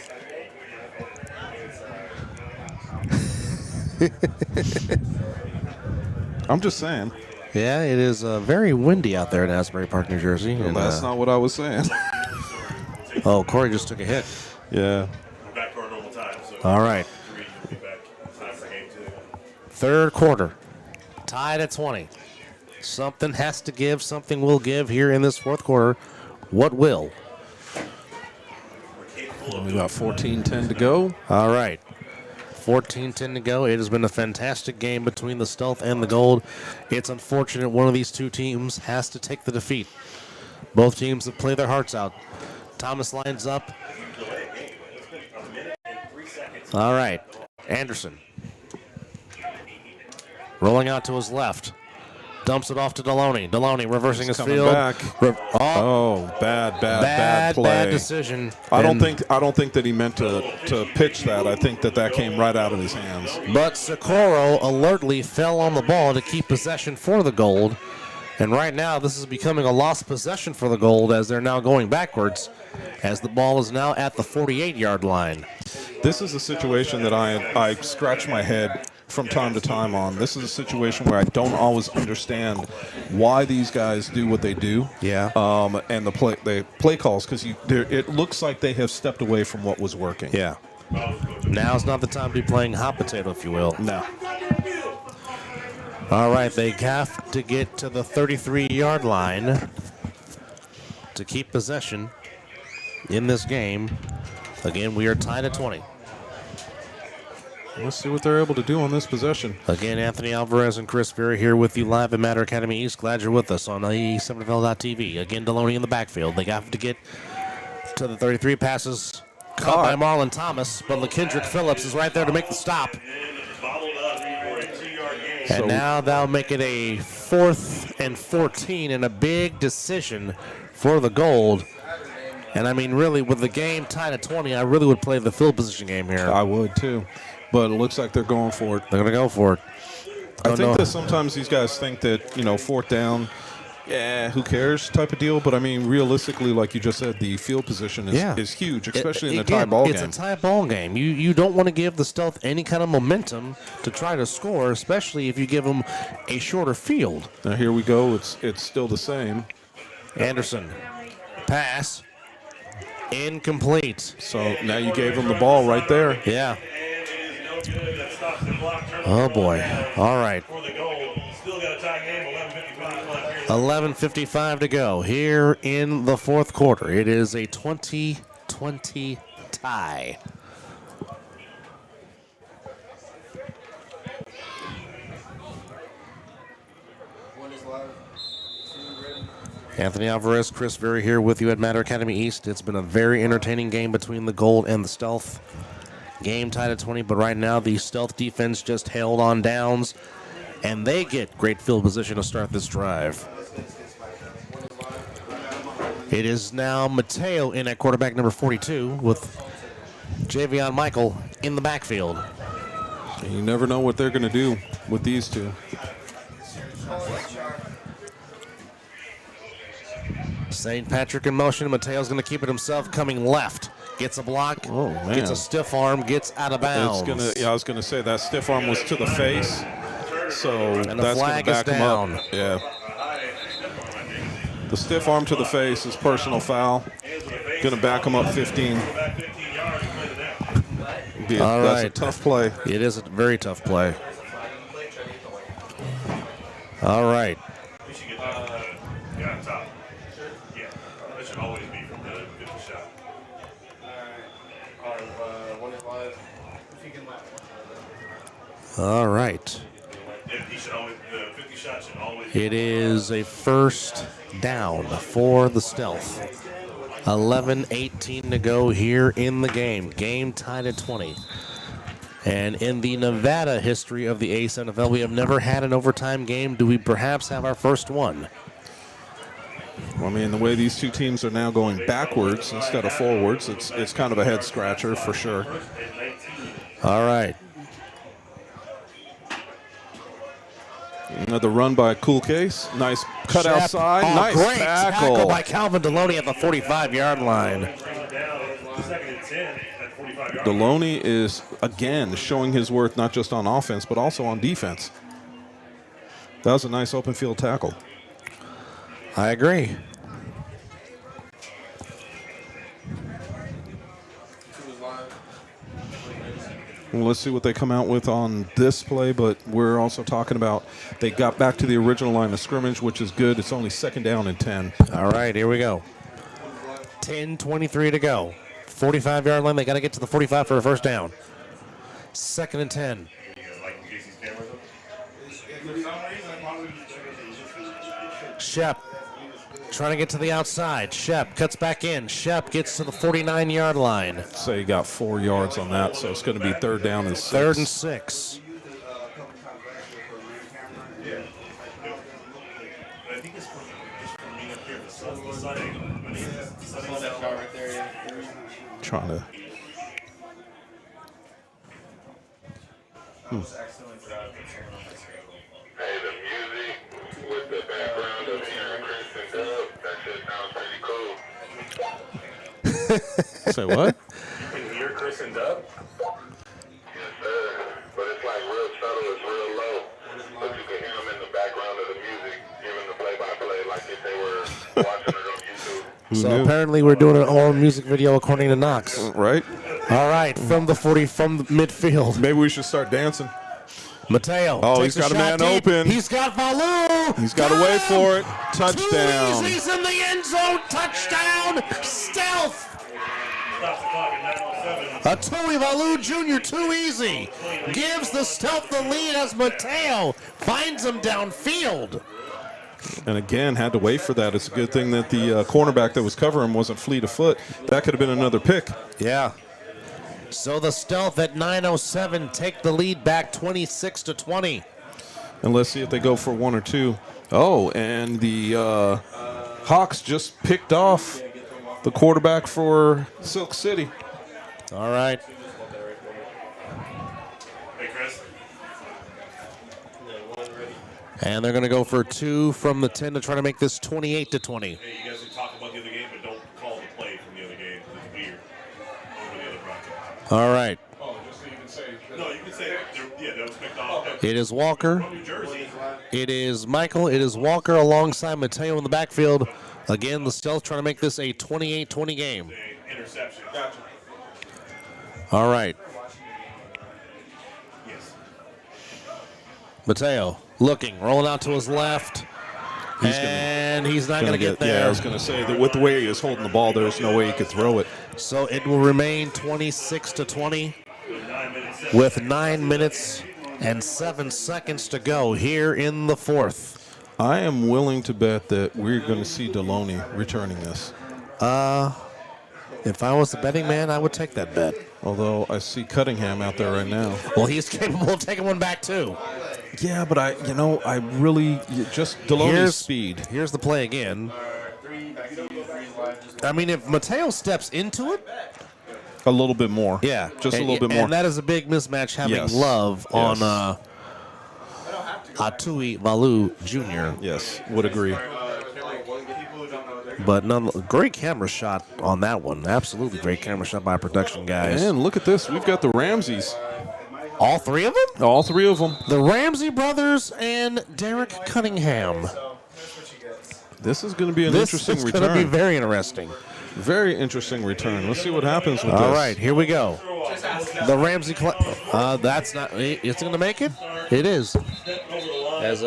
I'm just saying. Yeah, it is very windy out there in Asbury Park, New Jersey. And, That's not what I was saying. oh, Corey just took a hit. Yeah. We're back to our normal time. So All right. time for game 2. Third quarter. Tied at 20. Something has to give. Something will give here in this fourth quarter. What will? We got 14-10 to go. All right. 14-10 to go. It has been a fantastic game between the Stealth and the Gold. It's unfortunate one of these two teams has to take the defeat. Both teams have played their hearts out. Thomas lines up. All right. Anderson. Rolling out to his left. Dumps it off to Deloney. Deloney reversing his coming field. back. Bad play. Bad decision. I don't think that he meant to pitch that. I think that came right out of his hands. But Socorro alertly fell on the ball to keep possession for the Gold. And right now, this is becoming a lost possession for the Gold as they're now going backwards, as the ball is now at the 48-yard line. This is a situation that I scratch my head from time to time on. This is a situation where I don't always understand why these guys do what they do. Yeah. And the play calls, because it looks like they have stepped away from what was working. Yeah. Now's not the time to be playing hot potato, if you will. No. All right, they have to get to the 33-yard line to keep possession in this game. Again, we are tied at 20. Let's see what they're able to do on this possession. Again, Anthony Alvarez and Chris Berry here with you live at Matter Academy East. Glad you're with us on A7FL.TV. Again, Deloney in the backfield. They have to get to the 33 passes. Caught by Marlon Thomas, but LaKendrick Phillips is right there to make the stop. And now they'll make it a 4th and 14 and a big decision for the Gold. And I mean, really, with the game tied at 20, I really would play the field position game here. I would too. But it looks like they're going for it. They're going to go for it. I think that sometimes these guys think that, 4th down, who cares type of deal. But, I mean, realistically, like you just said, the field position is huge, especially in a tie ball game. It's a tie ball game. You don't want to give the Stealth any kind of momentum to try to score, especially if you give them a shorter field. Now, here we go. It's still the same. Anderson. Pass. Incomplete. So now you gave them the ball right there. Yeah. Oh, boy. All right. 11:55 to go here in the 4th quarter. It is a 20-20 tie. Anthony Alvarez, Chris Berry here with you at Matter Academy East. It's been a very entertaining game between the Gold and the Stealth. Game tied at 20, but right now the Stealth defense just held on downs, and they get great field position to start this drive. It is now Mateo in at quarterback number 42 with Javion Michael in the backfield. You never know what they're going to do with these two. St. Patrick in motion. Mateo's going to keep it himself, coming left. Gets a block, gets a stiff arm, gets out of bounds. I was going to say that stiff arm was to the face, so and the that's flag going to back is down. him up. Yeah. The stiff arm to the face is personal foul. Going to back him up 15. That's a tough play. It is a very tough play. All right. All right. It is a first down for the Stealth. 11:18 to go here in the game. Game tied at 20. And in the Nevada history of the A7FL, we have never had an overtime game. Do we perhaps have our first one? Well, I mean, the way these two teams are now going backwards instead of forwards, it's kind of a head scratcher for sure. All right. Another run by Cool Case. Nice cut outside. Nice great tackle by Calvin Deloney at the 45-yard line. Deloney is, again, showing his worth not just on offense, but also on defense. That was a nice open field tackle. I agree. Well, let's see what they come out with on this play, but we're also talking about they got back to the original line of scrimmage, which is good. It's only 2nd down and 10. All right, here we go. 10:23 to go. 45-yard line. They got to get to the 45 for a first down. 2nd and 10. Shep trying to get to the outside. Shep cuts back in. Shep gets to the 49-yard line. Say he got 4 yards on that, so it's going to be 3rd down and 6. 3rd and 6. I think it's from being up here. The sun angle. I think the sun angle. That shot right there, yeah. Trying to. I was accidentally grabbed from someone on my screen. Hey, the music with the background of hearing Chris and Dub, that shit sounds pretty cool. Say what? You can hear Chris and Dub. Yes, sir. But it's like real subtle, it's real low. But you can hear them in the background of the music, giving the play-by-play like if they were watching it on YouTube. So apparently we're doing an all music video according to Knox. Right? All right, from the midfield. Maybe we should start dancing. Mateo. Oh, takes he's got a man deep. open. He's got Valu. He's got to wait for it. Touchdown. Two easies in the end zone. Touchdown. Stealth. Stop the clock at 9:07. A Tui Valu Jr. too easy. Gives the Stealth the lead as Mateo finds him downfield. And again, had to wait for that. It's a good thing that the cornerback that was covering him wasn't fleet of foot. That could have been another pick. Yeah. So the Stealth at 9:07 take the lead back 26-20. And let's see if they go for one or two. Oh, and the Hawks just picked off the quarterback for Silk City. All right. Hey, Chris. And they're going to go for two from the 10 to try to make this 28-20. Hey, you guys can talk about the other game, but don't call the play from the other game. It's weird. Over the other broadcast. All right. Oh, just so you can say. No, you can say. Yeah, that was picked off. It is Walker. From New Jersey. It is Michael. It is Walker alongside Mateo in the backfield. Again, the Stealth trying to make this a 28-20 game. Interception. Gotcha. All right. Yes. Mateo looking, rolling out to his left. And he's not going to get there. Yeah, I was going to say that with the way he was holding the ball, there's no way he could throw it. So it will remain 26-20 with 9 minutes and 7 seconds to go here in the fourth. I am willing to bet that we're going to see Deloney returning this. If I was the betting man, I would take that bet. Although I see Cunningham out there right now. Well, he's capable of taking one back too. Yeah, but I really just Deloney's speed. Here's the play again. I mean, if Mateo steps into it, A little bit more. yeah, Just a and- little bit more. And that is a big mismatch having Yes. Love on Yes. Atui Valu Jr. Yes, would agree. But great camera shot on that one. Absolutely great camera shot by production guys. And look at this. We've got the Ramseys. All three of them? All three of them. The Ramsey brothers and Derek Cunningham. This is going to be an This interesting is return. going to be very interesting. Very interesting return. Let's see what happens with this. All right, here we go. The Ramsey, that's not. It's going to make it. It is. As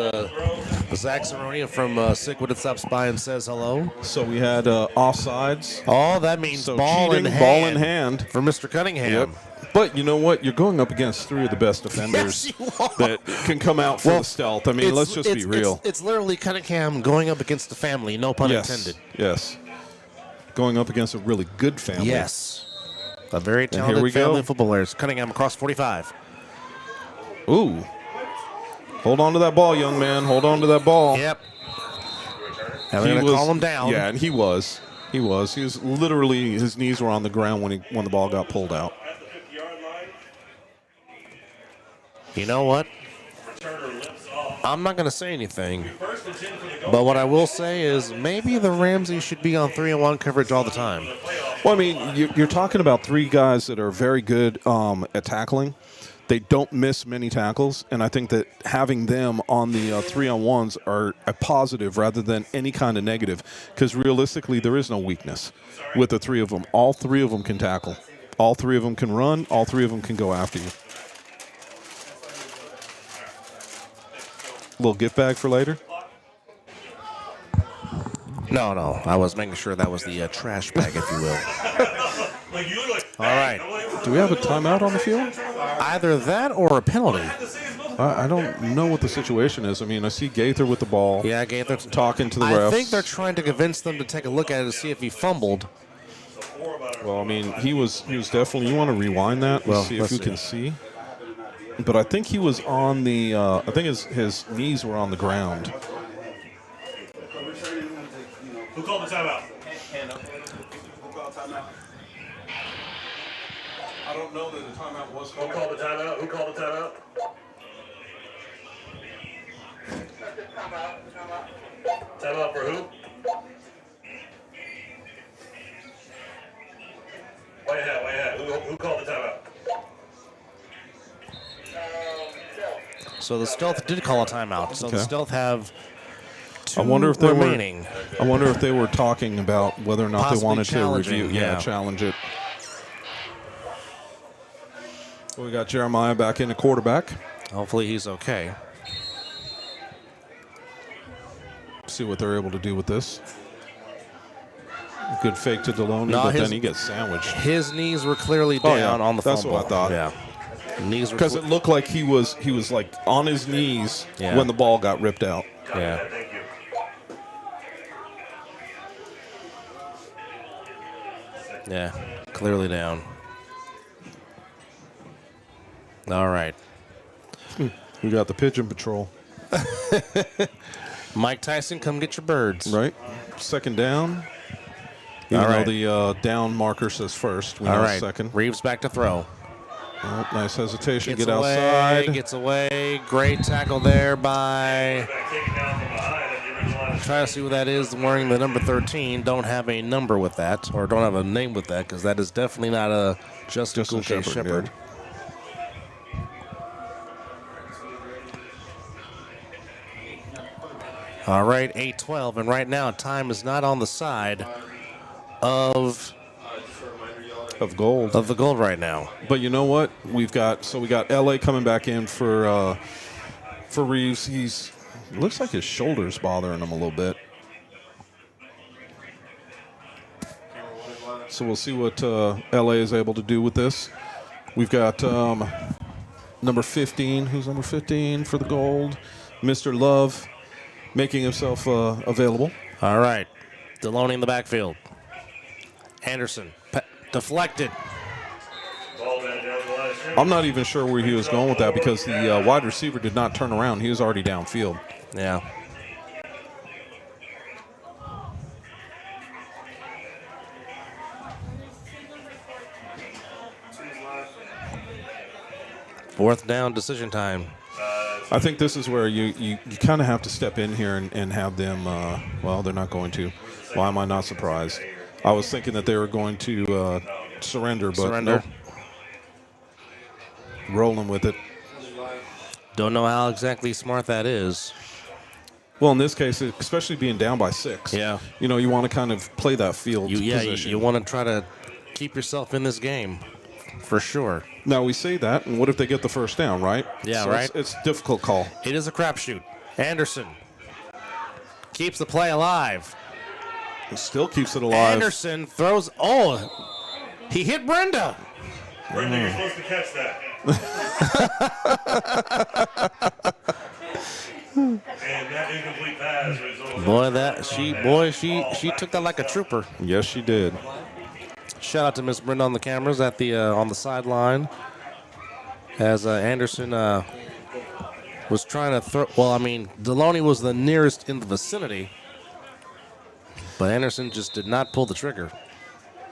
Zach Saronia from Sick Would It Stop Spying says hello. So we had offsides. Oh, that means So ball cheating, in hand. ball in hand. For Mr. Cunningham. Yep. But you know what? You're going up against three of the best defenders Yes, you are. that can come out for the stealth. I mean, let's just be real. It's literally Cunningham going up against the family, no pun intended. Yes. Going up against a really good family. Yes. A very here talented we go. family of footballers. Cunningham across 45. Ooh. Hold on to that ball, young man. Hold on to that ball. Yep. And they're going to call him down. Yeah, and he was. He was literally, his knees were on the ground when the ball got pulled out. At the 50-yard line. You know what? Returner limps off. I'm not going to say anything. First and 10 for the goal. But what I will say is maybe the Ramsey should be on 3-1 coverage all the time. Well, I mean, you're talking about three guys that are very good at tackling. They don't miss many tackles, and I think that having them on the 3-on-1s are a positive rather than any kind of negative, because realistically there is no weakness with the three of them. All three of them can tackle. All three of them can run. All three of them can go after you. Little gift bag for later. No. I was making sure that was the trash bag, if you will. Like, you look like, All right. Do we have a timeout on the field? Either that or a penalty. I don't know what the situation is. I mean, I see Gaither with the ball. Yeah, Gaither talking to the I refs. think they're trying to convince them to take a look at it to see if he fumbled. Well, I mean, he was definitely. You want to rewind that? Well, See if let's you see. can see. But I think he was on the. I think his knees were on the ground. Who called the timeout? I don't know that the timeout was Who called the timeout? Who called the timeout? Timeout for who? Wait ahead. Who called the timeout? So the Stealth did call a timeout. So the Okay. Stealth have two I wonder if they remaining. I wonder if they were talking about whether or not Possibly they wanted to challenging, review. yeah. Challenge it. We got Jeremiah back in the quarterback. Hopefully he's okay. See what they're able to do with this. Good fake to Deloney, No, but his- then he gets sandwiched. His knees were clearly Oh, down yeah. on the That's fumble. what I thought. Yeah. Knees were Because it looked like he was like on his knees Yeah. when the ball got ripped out. Yeah. Thank you. Yeah. Clearly down. All right. We got the pigeon patrol, Mike Tyson, come get your birds. right? Second down. Even All right. though the down marker says first, we All know right. second. Reeves back to throw. Oh, nice hesitation. Gets Get away, outside. Gets away. Great tackle there by. Taken down from behind at the original line. Try to see who that is wearing the number 13. Don't have a number with that, or don't have a name with that, because that is definitely not a Justin Justin Shepard. Shepard, All right, 8-12, and right now time is not on the side of Of gold. the gold right now. But you know what? We got LA coming back in for Reeves. He's looks like his shoulder's bothering him a little bit. So we'll see what LA is able to do with this. We've got number 15. Who's number 15 for the gold? Mr. Love making himself available. All right, Deloney in the backfield. Anderson deflected. Ball down the line of scrimmage. I'm not even sure where he was going with that because the wide receiver did not turn around. He was already downfield. Yeah. Fourth down, decision time. I think this is where you kind of have to step in here and have them, well, they're not going to. Why am I not surprised? I was thinking that they were going to surrender, but Surrender. nope. Rolling with it. Don't know how exactly smart that is. Well, in this case, especially being down by 6. Yeah. You know, you want to kind of play that field position. You want to try to keep yourself in this game, for sure. Now, we say that, and what if they get the first down, right? Yeah, So right. It's a difficult call. It is a crapshoot. Anderson keeps the play alive. It still keeps it alive. Anderson throws. Oh, he hit Brenda. Brenda, you're supposed to catch that. And that incomplete pass results. She took that like a trooper. Yes, she did. Shout out to Miss Brenda on the cameras at the on the sideline as Anderson was trying to throw. Well, I mean, Deloney was the nearest in the vicinity, but Anderson just did not pull the trigger.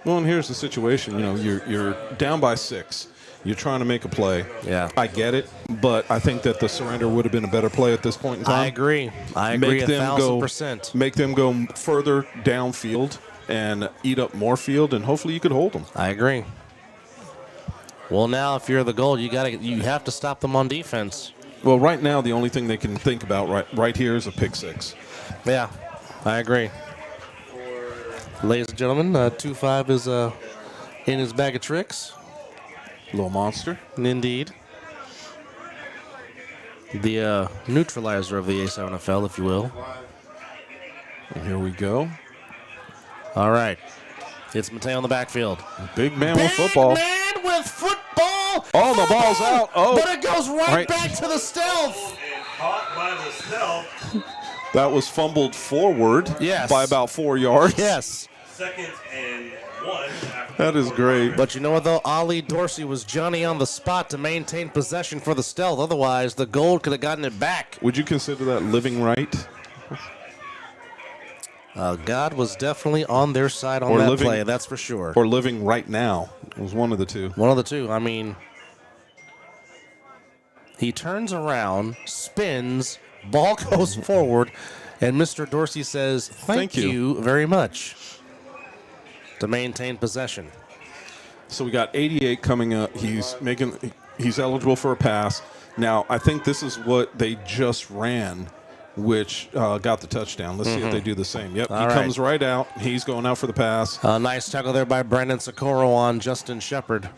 Well, and here's the situation. You know, you're down by 6. You're trying to make a play. Yeah. I get it, but I think that the surrender would have been a better play at this point in time. I agree. I agree Make them 1,000%. Make them go further downfield and eat up more field, and hopefully you could hold them. I agree. Well, now if you're the goal, you have to stop them on defense. Well, right now the only thing they can think about right here is a pick 6. Yeah, I agree. Ladies and gentlemen, 2-5 is in his bag of tricks. Little monster. Indeed. The neutralizer of the A7FL, if you will. And here we go. All right. It's Mateo on the backfield. Big man with football. Man with football. Oh, the ball's out. Oh. But it goes right Right. back to the stealth. And caught by the stealth. That was fumbled forward Yes. by about 4 yards. Yes. Second and 1. That is great. But you know what, though? Ollie Dorsey was Johnny on the spot to maintain possession for the stealth. Otherwise, the gold could have gotten it back. Would you consider that living right? God was definitely on their side on Or that living- play, that's for sure. Or living right now. It was one of the two. One of the two. I mean, he turns around, spins, ball goes forward, and Mr. Dorsey says, thank you very much, to maintain possession. So we got 88 coming up. He's eligible for a pass. Now, I think this is what they just ran, which got the touchdown. Let's see if they do the same. Yep, All he right. comes right out. He's going out for the pass. Nice tackle there by Brandon Socorro on Justin Shepard.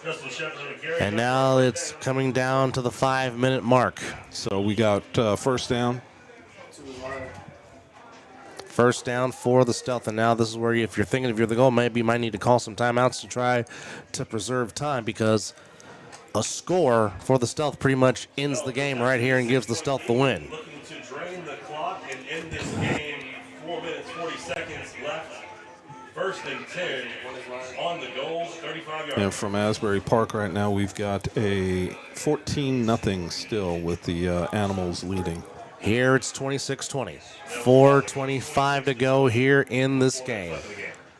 Justin Shepard on the carry. And now it's coming down to the 5-minute mark. So we got first down. First down for the Stealth, and now this is where if you're thinking if you're the goal, maybe you might need to call some timeouts to try to preserve time, because a score for the Stealth pretty much ends the game right here and gives the Stealth the win. Looking to drain the clock and end this game. 4 minutes, 40 seconds left. First and 10 on the goal, 35 yards. And from Asbury Park right now, we've got a 14-0 still with the Animals leading. Here it's 26-20. 4:25 to go here in this game.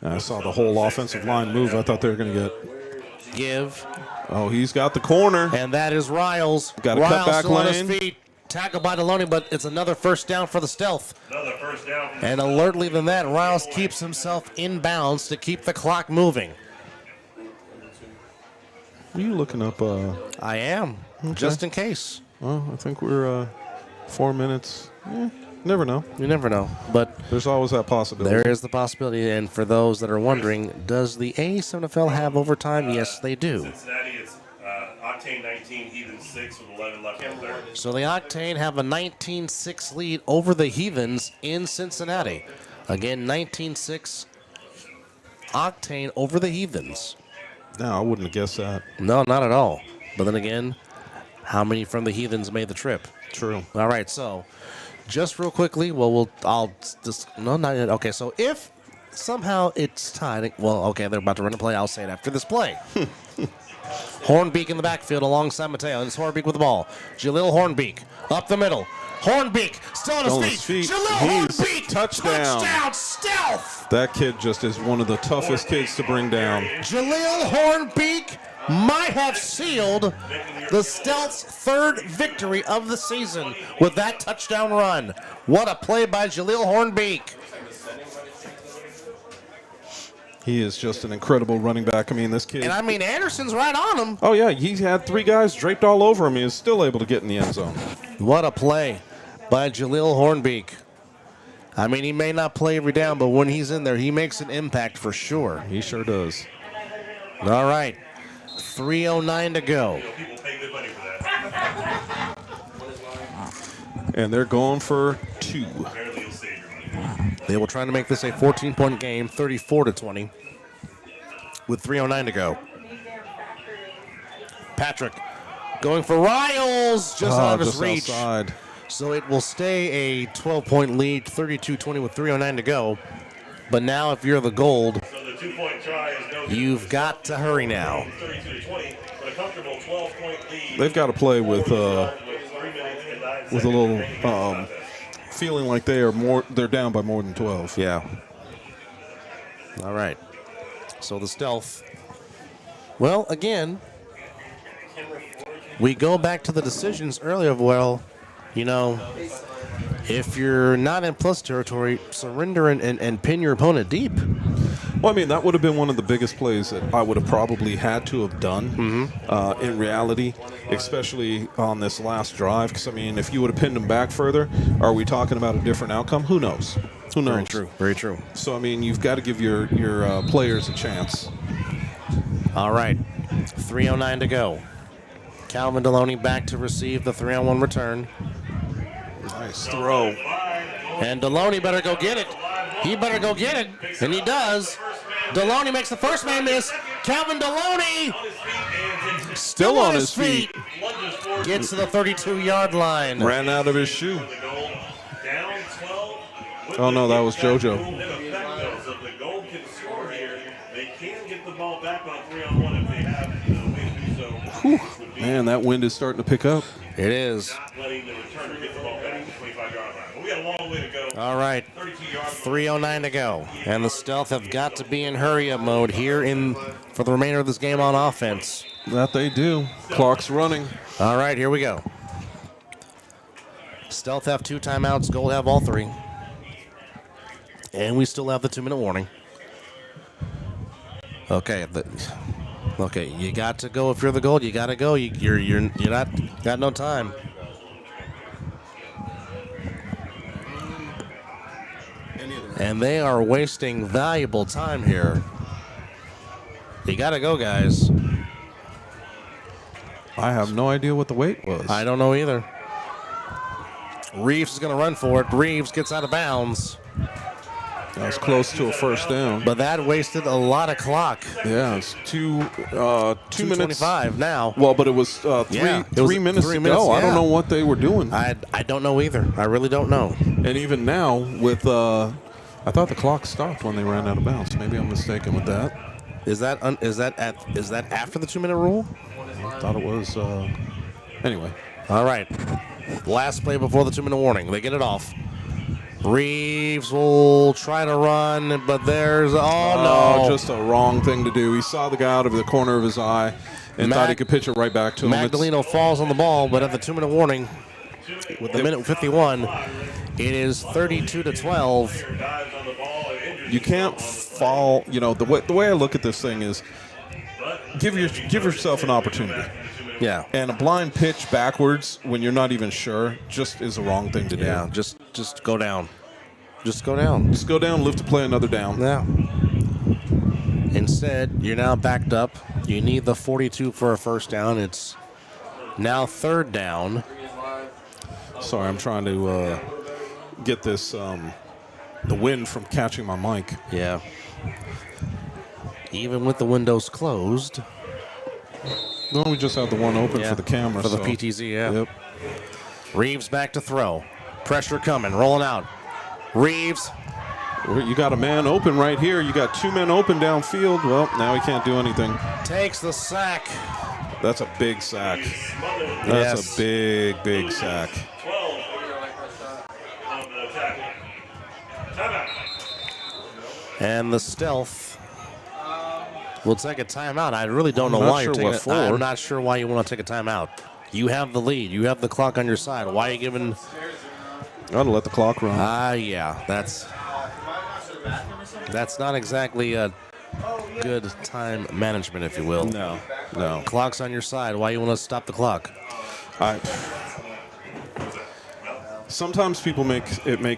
I saw the whole offensive line move. I thought they were going to get. Give, Oh, he's got the corner. and that is Riles. Got a Riles cutback still on his lane. feet. Tackled by Deloney, but it's another first down for the Stealth. Another first down. And alertly than that, Riles keeps himself in bounds to keep the clock moving. Are you looking up? I am, just in case. Well, I think we're 4 minutes. Never know. You never know. But There's always that possibility. there is the possibility. And for those that are wondering, does the A7FL have overtime? Yes, they do. Cincinnati, it's Octane 19, Heathen 6 with 11 left in there. So the Octane have a 19-6 lead over the Heathens in Cincinnati. Again, 19-6 Octane over the Heathens. No, I wouldn't have guessed that. No, not at all. But then again, how many from the Heathens made the trip? True. All right, so just real quickly, I'll just, no, not yet. Okay, so if somehow it's tied, well, okay, they're about to run a play. I'll say it after this play. Hornbeak in the backfield alongside Mateo. And it's Hornbeak with the ball. Jalil Hornbeak up the middle. Hornbeak still on his feet. Jalil He's Hornbeak. touchdown. Touchdown Stealth. That kid just is one of the toughest kids to bring down. Jalil Hornbeak might have sealed the Stealth's third victory of the season with that touchdown run. What a play by Jalil Hornbeak. He is just an incredible running back. I mean, this kid. And I mean, Anderson's right on him. Oh, yeah, he had 3 guys draped all over him. He was still able to get in the end zone. What a play by Jalil Hornbeak. I mean, he may not play every down, but when he's in there, he makes an impact for sure. He sure does. All right, 3:09 to go. People pay good money for that. And they're going for 2. Apparently you'll save your money. They will try to make this a 14-point game, 34-20, with 3:09 to go. Patrick going for Riles, just out of his just reach. outside. So it will stay a 12-point lead, 32-20 with 3:09 to go. But now if you're the Gold, So the 2-point try is no good. you've got to hurry now. 32-20, but a comfortable 12-point lead. They've got to play with 3 minutes and 9 with a little feeling like they're down by more than 12. Yeah. All right. So the Stealth. Well, again, we go back to the decisions earlier of, well, you know, if you're not in plus territory, surrender and pin your opponent deep. Well, I mean, that would have been one of the biggest plays that I would have probably had to have done in reality, especially on this last drive. Because, I mean, if you would have pinned them back further, are we talking about a different outcome? Who knows? Who knows? Very true. Very true. So, I mean, you've got to give your players a chance. All right. 3:09 to go. Calvin Deloney back to receive the 3-on-1 return. Nice throw. And Deloney better go get it. He better go get it. And he does. Deloney makes the first man miss. Calvin Deloney Still on his feet. gets to the 32-yard line. Ran out of his shoe. Down 12. Oh, no, that was JoJo. So if the Gold can score here, they can get the ball back on 3-on-1 if they have the way to do so. Man, that wind is starting to pick up. It is. Letting the returner get the ball back to the 25-yard line. But we got a long way to go. All right, 3:09 to go, and the Stealth have got to be in hurry-up mode here for the remainder of this game on offense. That they do. Clock's running. All right, here we go. Stealth have 2 timeouts, Gold have all 3. And we still have the 2-minute warning. Okay, you got to go if you're the Gold. You got to go. You're not got no time. And they are wasting valuable time here. You got to go, guys. I have no idea what the weight was. I don't know either. Reeves is going to run for it. Reeves gets out of bounds. That was close to a first down. But that wasted a lot of clock. Yeah, it's 2 minutes. 2:25 now. Well, but it was 3 minutes to go. I don't know what they were doing. I don't know either. I really don't know. And even now, with I thought the clock stopped when they ran out of bounds. Maybe I'm mistaken with that. Is that after the 2-minute rule? I thought it was. Anyway. All right. Last play before the 2-minute warning. They get it off. Reeves will try to run, but there's no. Just a wrong thing to do. He saw the guy out of the corner of his eye and thought he could pitch it right back to him. Magdaleno falls on the ball, but at the 2-minute warning, with the minute 51, it is 32-12. You can't fall. You know, the way I look at this thing is give yourself an opportunity. Yeah. And a blind pitch backwards when you're not even sure just is a wrong thing to do. Yeah, just go down. Just go down. Just go down, live to play another down. Yeah. Instead, you're now backed up. You need the 42 for a first down. It's now 3rd down. Sorry, I'm trying to get this the wind from catching my mic. Yeah. Even with the windows closed. No, we just have the one open for the camera. For the PTZ, yeah. Yep. Reeves back to throw. Pressure coming, rolling out. Reeves. You got a man open right here. You got 2 men open downfield. Well, now he can't do anything. Takes the sack. That's a big sack. That's a big sack. 12 on the tackle. Timeout. And the Stealth will take a timeout. I really don't know why you're taking it. I'm not sure why you want to take a timeout. You have the lead. You have the clock on your side. Why are you giving? I ought to let the clock run. Yeah. That's not exactly a good time management, if you will. No. Clock's on your side. Why you want to stop the clock? Sometimes people make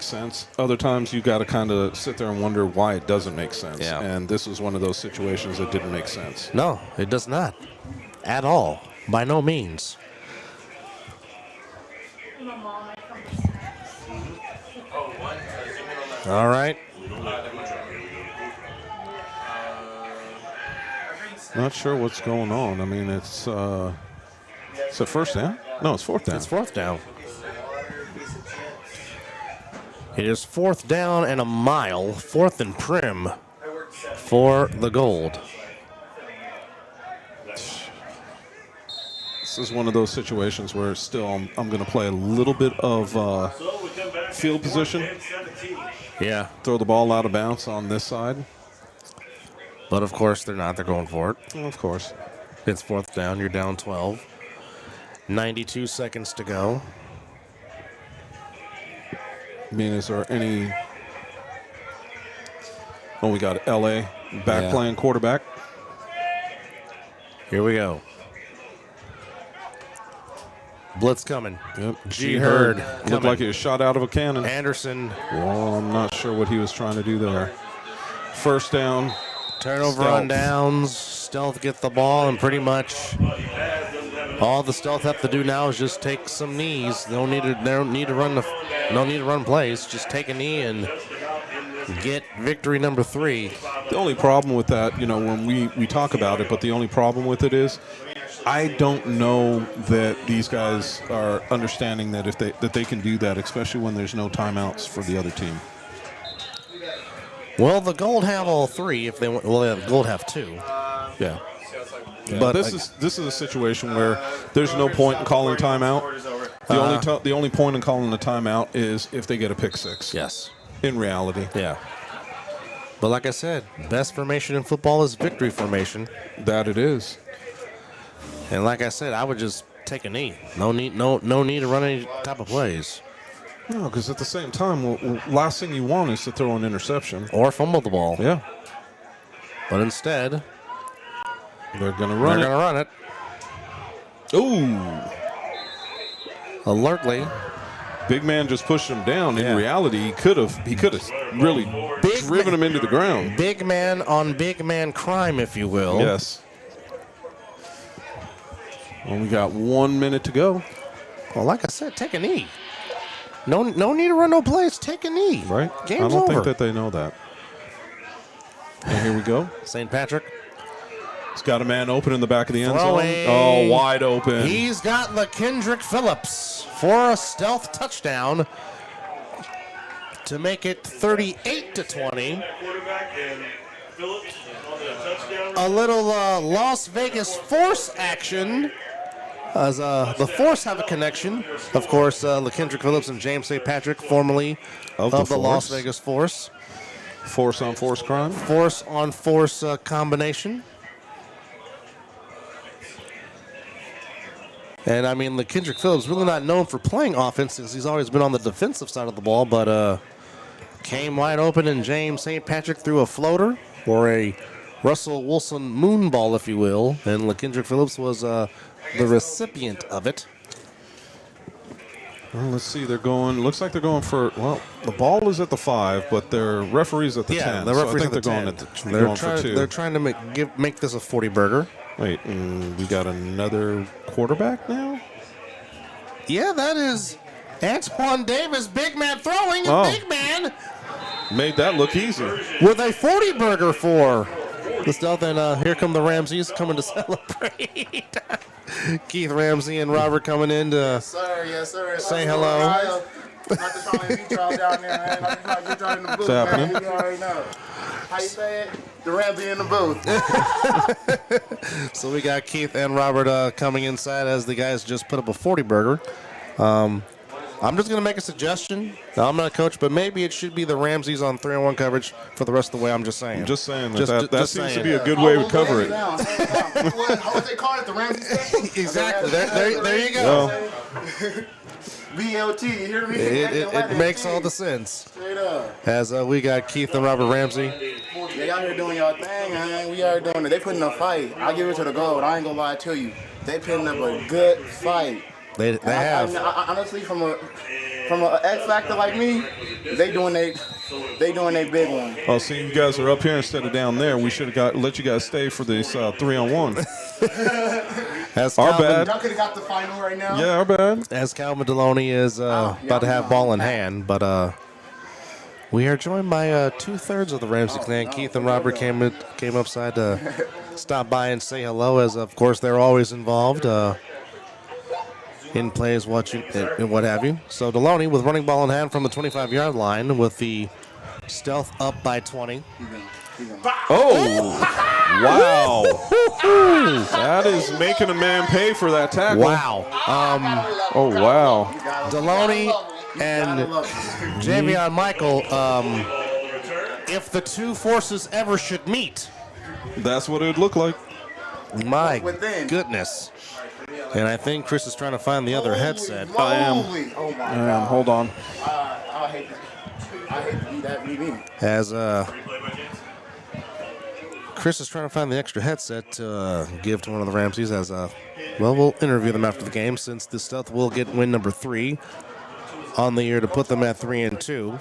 sense. Other times you got to kind of sit there and wonder why it doesn't make sense. Yeah. And this was one of those situations that didn't make sense. No, it does not. At all. By no means. All right. Not sure what's going on. I mean, it's a first down? No, it's 4th down. It's 4th down. It is 4th down and a mile, 4th and prim for the Gold. This is one of those situations where still I'm going to play a little bit of field position. Yeah. Throw the ball out of bounds on this side. But, of course, they're not. They're going for it. Well, of course. It's 4th down. You're down 12. 92 seconds to go. I mean, is there any... Oh, we got L.A. back playing quarterback. Here we go. Blitz coming. Yep. G. Hurd. Looked like he was shot out of a cannon. Anderson. Well, I'm not sure what he was trying to do there. First down. Turnover on downs. Stealth get the ball, and pretty much all the Stealth have to do now is just take some knees. They don't need to run plays. Just take a knee and get victory number 3. The only problem with that, when we talk about it, but the only problem with it is I don't know that these guys are understanding that that they can do that, especially when there's no timeouts for the other team. Well, the Gold have all 3. If they the Gold have 2. Yeah. But this is a situation where there's no point in calling timeout. The only point in calling the timeout is if they get a pick six. Yes. In reality. Yeah. But like I said, best formation in football is victory formation. That it is. And like I said, I would just take a knee. No need to run any type of plays. No, because at the same time, last thing you want is to throw an interception. Or fumble the ball. Yeah. But instead, they're going to run it. Ooh. Alertly. Big man just pushed him down. In reality, he could have really driven him into the ground. Big man on big man crime, if you will. Yes. Well, we got 1 minute to go. Well, like I said, take a knee. No need to run no plays. Take a knee. Right? Game's I don't over. think that they know that. And here we go. St. Patrick. He's got a man open in the back of the end Throwing. zone. Oh, wide open. He's got LaKendrick Phillips for a stealth touchdown to make it 38-20. Quarterback and Phillips on the touchdown. A little Las Vegas Force action. As the Force have a connection. Of course, LaKendrick Phillips and James St. Patrick, formerly of the Las Vegas Force. Force on force crime. Force on force combination. And I mean, LaKendrick Phillips really not known for playing offense since he's always been on the defensive side of the ball, but came wide open and James St. Patrick threw a floater or a Russell Wilson moon ball, if you will, and LaKendrick Phillips was the recipient of it. Well, let's see. Looks like they're going for, well, the ball is at the 5, but their referee's at the 10. The referee's so I think at the they're 10. going for 2. They're trying to make this a 40-burger. Wait, we got another quarterback now? Yeah, that is Antoine Davis, big man throwing, big man. Made that look easy. With a 40-burger for the stealth, and here come the Ramseys coming to celebrate. Keith Ramsey and Robert coming in to yes, sir. say hello. Not just trying to beat y'all down there, man. Not just trying to get y'all in the booth, What's happening? man. You already know. How you say it? The Ramsey in the booth. So we got Keith and Robert coming inside as the guys just put up a 40-burger. I'm just going to make a suggestion. Now, I'm not a coach, but maybe it should be the Ramseys on 3-on-1 coverage for the rest of the way. I'm just saying. I'm just saying Just that seems saying. to be a good way to cover it. How would they call it? The Ramsey special? Exactly. There you go. BLT, you hear me? It makes all the sense. Straight up. As we got Keith and Robert Ramsey. Yeah, y'all here doing y'all thing, man. We are doing it. They putting up a fight. I'll give it to the gold. I ain't gonna lie to you. They putting up a good fight. They have. I honestly, from a X factor like me, they doing a big one. Oh, see, you guys are up here instead of down there. We should have let you guys stay for this 3-on-1. Our bad. Y'all could have got the final right now. Yeah, our bad. As Calvin Deloney is about to have ball in hand, but we are joined by 2/3 of the Ramsey clan. Keith and Robert came upside to stop by and say hello, as of course they're always involved in plays, watching, and what have you. So Deloney with running ball in hand from the 25-yard line with the stealth up by 20. Oh, wow. That is making a man pay for that tackle. Wow. Oh, wow. Deloney and Javion Michael, if the two forces ever should meet, That's what it would look like. my goodness. And I think Chris is trying to find the other headset. I am. Oh my Hold on. I hate to be that me. As Chris is trying to find the extra headset to give to one of the Ramseys. As we'll interview them after the game, since the stealth will get win number 3 on the year to put them at 3-2.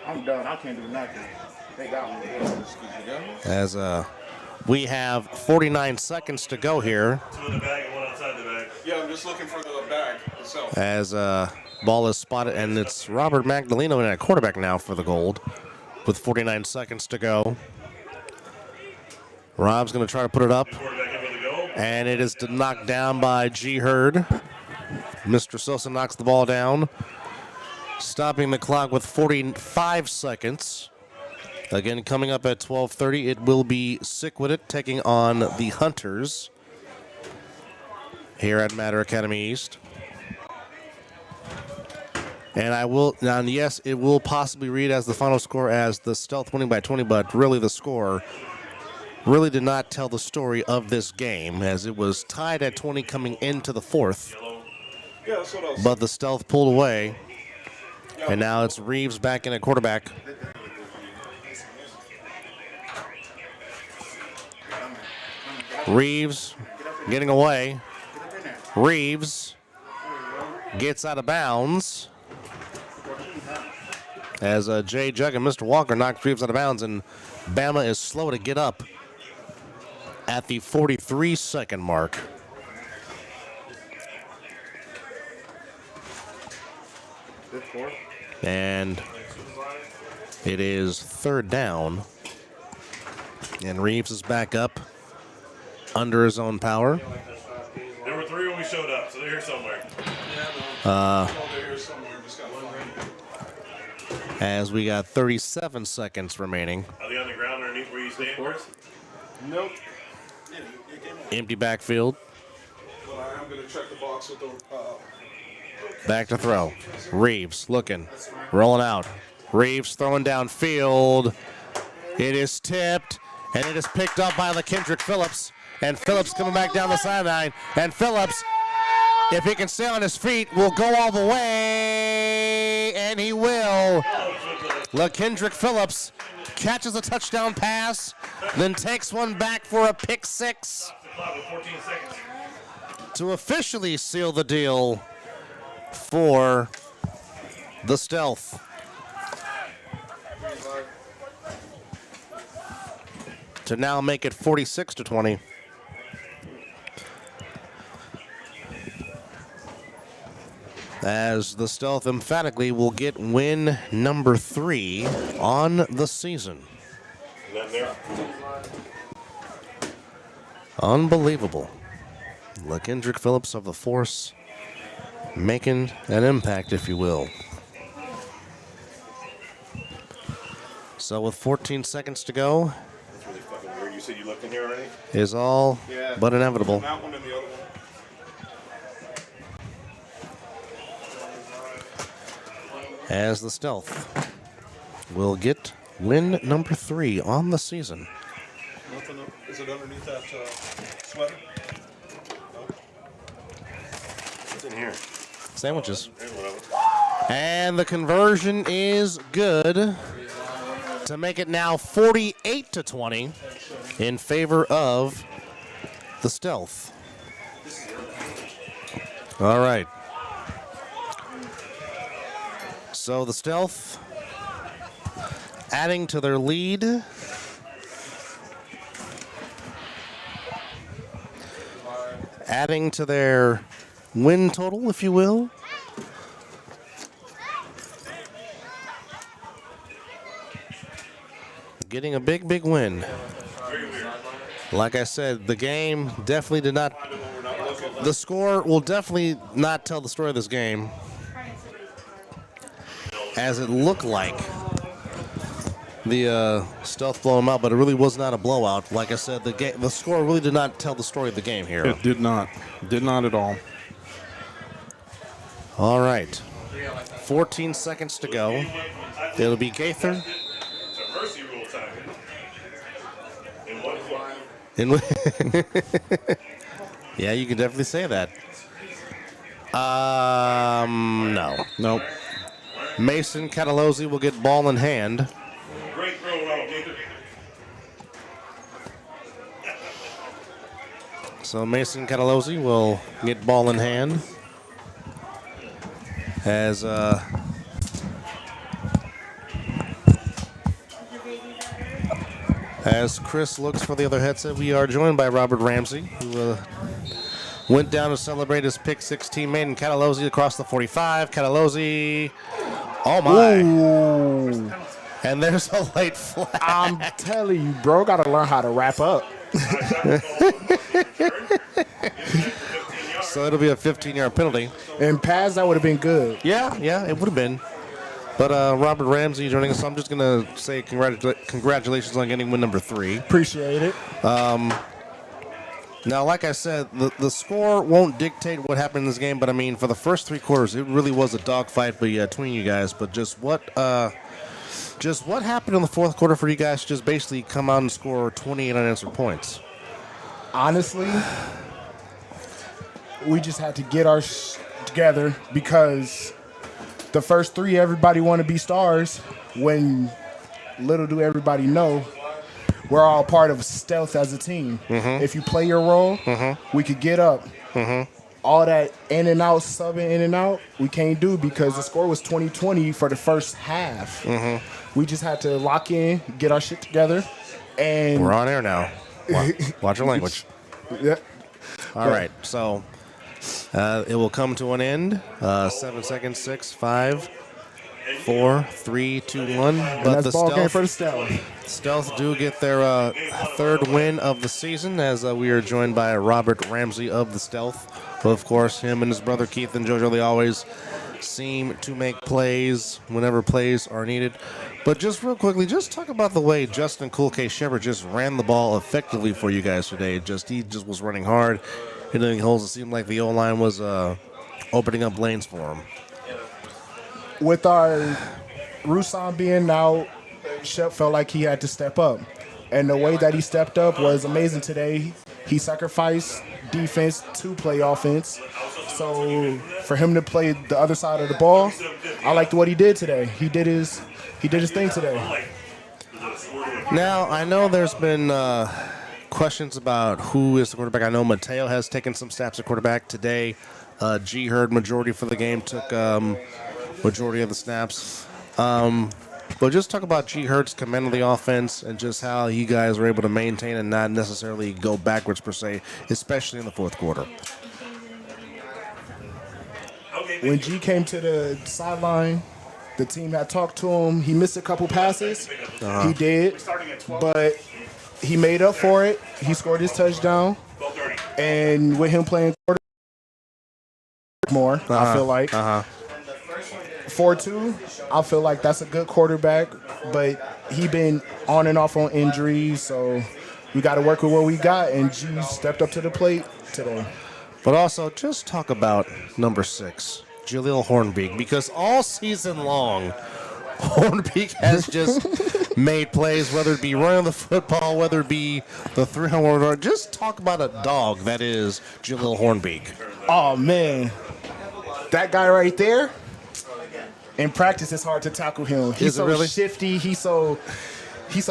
I'm done. I can't do nothing. They got me. As we have 49 seconds to go here. 2 in the bag and 1 outside the bag. Yeah, I'm just looking for the bag itself. As ball is spotted, and it's Robert Magdaleno in at quarterback now for the gold with 49 seconds to go. Rob's going to try to put it up, Quarterback in for the goal. and it is knocked down by G. Hurd. Mr. Sosa knocks the ball down, stopping the clock with 45 seconds. Again, coming up at 12:30, it will be Sick With It taking on the Hunters. here at Matter Academy East. And I will, now yes, it will possibly read as the final score as the Stealth winning by 20, but really the score really did not tell the story of this game, as it was tied at 20 coming into the fourth. Yeah, that's what I was. But the Stealth pulled away, and now it's Reeves back in at quarterback. Reeves getting away. Reeves gets out of bounds as Jay Jug and Mr. Walker knocked Reeves out of bounds, and Bama is slow to get up at the 43-second mark. And it is third down, and Reeves is back up under his own power. There were 3 when we showed up, so they're here somewhere. As we got 37 seconds remaining. Are they on the ground underneath where you stand, Chris? Nope. Empty backfield. But I am going to check the box with the. Back to throw. Reeves looking. Rolling out. Reeves throwing downfield. It is tipped, and it is picked up by LaKendrick Phillips. And Phillips coming back down the sideline. And Phillips, if he can stay on his feet, will go all the way. And he will. LaKendrick Phillips catches a touchdown pass, then takes one back for a pick six to officially seal the deal for the Stealth. To now make it 46-20. As the Stealth emphatically will get win number 3 on the season. Unbelievable. LaKendrick Phillips of the Force making an impact, if you will. So with 14 seconds to go, That's really fucking weird. You said you looked in here already? is all but inevitable. That one and the other one. As the Stealth will get win number 3 on the season. Nothing. Is it underneath that sweater? No. What's in here? Sandwiches. Here's one of them. And the conversion is good to make it now 48-20 in favor of the Stealth. All right. So the Stealth adding to their lead. Adding to their win total, if you will. Getting a big, big win. Like I said, the game definitely did not. The score will definitely not tell the story of this game, as it looked like the Stealth blow them out, but it really was not a blowout. Like I said, the score really did not tell the story of the game here. It did not. Did not at all. All right. 14 seconds to go. It'll be Gaither. It's a mercy rule time. In one quarter. Yeah, you can definitely say that. No. Nope. Mason Catalozzi will get ball in hand. Great throw, Gaither. So Mason Catalozzi will get ball in hand. As Chris looks for the other headset, we are joined by Robert Ramsey, who went down to celebrate his pick 6 teammate, and Catalozzi across the 45. Catalozzi, oh my. Ooh. And there's a late flag. I'm telling you, bro, gotta learn how to wrap up. So it'll be a 15-yard penalty. And pass, that would have been good. Yeah, it would have been. But Robert Ramsey joining us. So I'm just going to say congratulations on getting win number 3. Appreciate it. Now, like I said, the score won't dictate what happened in this game, but I mean, for the first 3 quarters, it really was a dogfight between you guys. But just what happened in the fourth quarter for you guys to just basically come out and score 28 unanswered points? Honestly, we just had to get our together because the first three, everybody want to be stars. When little do everybody know, we're all part of stealth as a team. If you play your role, we could get up. All that in and out, subbing in and out, we can't do because the score was 20-20 for the first half. We just had to lock in, get our shit together, and We're on air now. Watch your language. yeah, All right, so it will come to an end. 7 seconds, 6, 5, 4, 3, 2, 1. and But that's the ball game for stealth, the stealth. Stealth do get their third win of the season as we are joined by Robert Ramsey of the Stealth. Well, of course, him and his brother Keith and JoJo, they always seem to make plays whenever plays are needed. But just real quickly, just talk about the way Justin Cool K Shepard just ran the ball effectively for you guys today. He just was running hard, hitting holes. It seemed like the O-line was opening up lanes for him. With our Rusan being out, Shep felt like he had to step up. And the way that he stepped up was amazing today. He sacrificed defense to play offense. So for him to play the other side of the ball, I liked what he did today. He did his thing today. Now, I know there's been questions about who is the quarterback. I know Mateo has taken some snaps at quarterback today. G Herd majority for the game took majority of the snaps. But just talk about G Herd's command of the offense and just how you guys were able to maintain and not necessarily go backwards per se, especially in the fourth quarter. When G came to the sideline, the team had talked to him. He missed a couple passes. He did, but he made up for it. He scored his touchdown. And with him playing quarterback more, I feel like. 4-2, I feel like that's a good quarterback, but he been on and off on injuries, so we got to work with what we got, and G stepped up to the plate today. But also, just talk about number 6, Jaleel Hornbeak, because all season long, Hornbeak has just made plays, whether it be running the football, whether it be the 300. Just talk about a dog that is Jaleel Hornbeak. Oh, man. That guy right there, in practice, it's hard to tackle him. He's Is it so really? shifty. He's so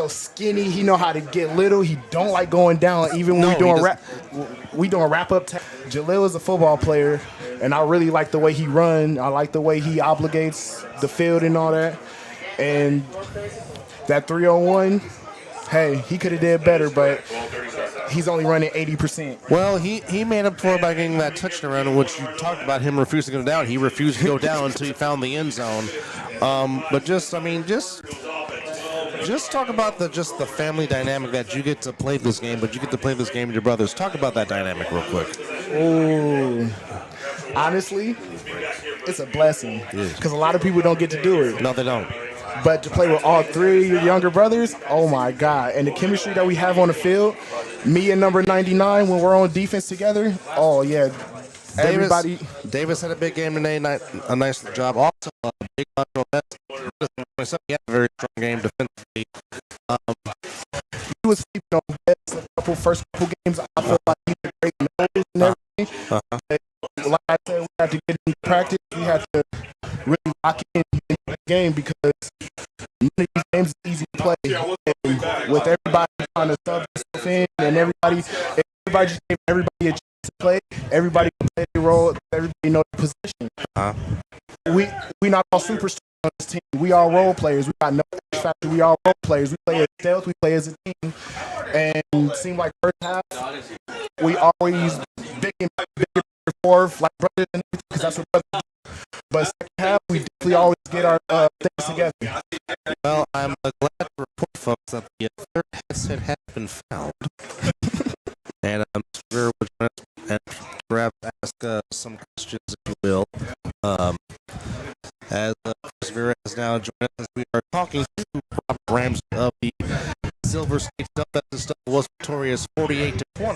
skinny. He know how to get little. He don't like going down. Even when we doing wrap up. Jaleel is a football player, and I really like the way he run. I like the way he obligates the field and all that. And that 3-on-1, hey, he could have did better, but he's only running 80%. Well, he made up for it by getting that touchdown, in which you talked about him refusing to go down. He refused to go down until he found the end zone. But just talk about the family dynamic that you get to play this game, but you get to play this game with your brothers. Talk about that dynamic real quick. Oh, honestly, it's a blessing because a lot of people don't get to do it. No, they don't. But to play with all three of your younger brothers, oh my God. And the chemistry that we have on the field, me and number 99, when we're on defense together, oh yeah. Everybody. Davis had a big game today, a nice job. Also, a big he had a very strong game defensively. He was sleeping on best first couple games. I feel like he had great nose and everything. Like I said, we had to get into practice. We had to really lock in the game because none of these games is easy to play. And with everybody trying to sub themselves in and everybody just gave everybody a chance to play. Everybody can play their role. Everybody know their position. We not all superstars on this team. We all role players. We got no X factor. We all role players. We play as stealth. We play as a team. And it seemed like first half, we always bigger fourth, like brothers and everything, because that's what brothers do. But second half, we definitely always get our things together. Well, I'm glad to report, folks, that the third headset has been found. And Mr. Rivera will join us and perhaps ask some questions, if you will. As Chris Rivera has now joined us, we are talking to Robert Ramsey of the Silver State Delphinics was victorious 48-20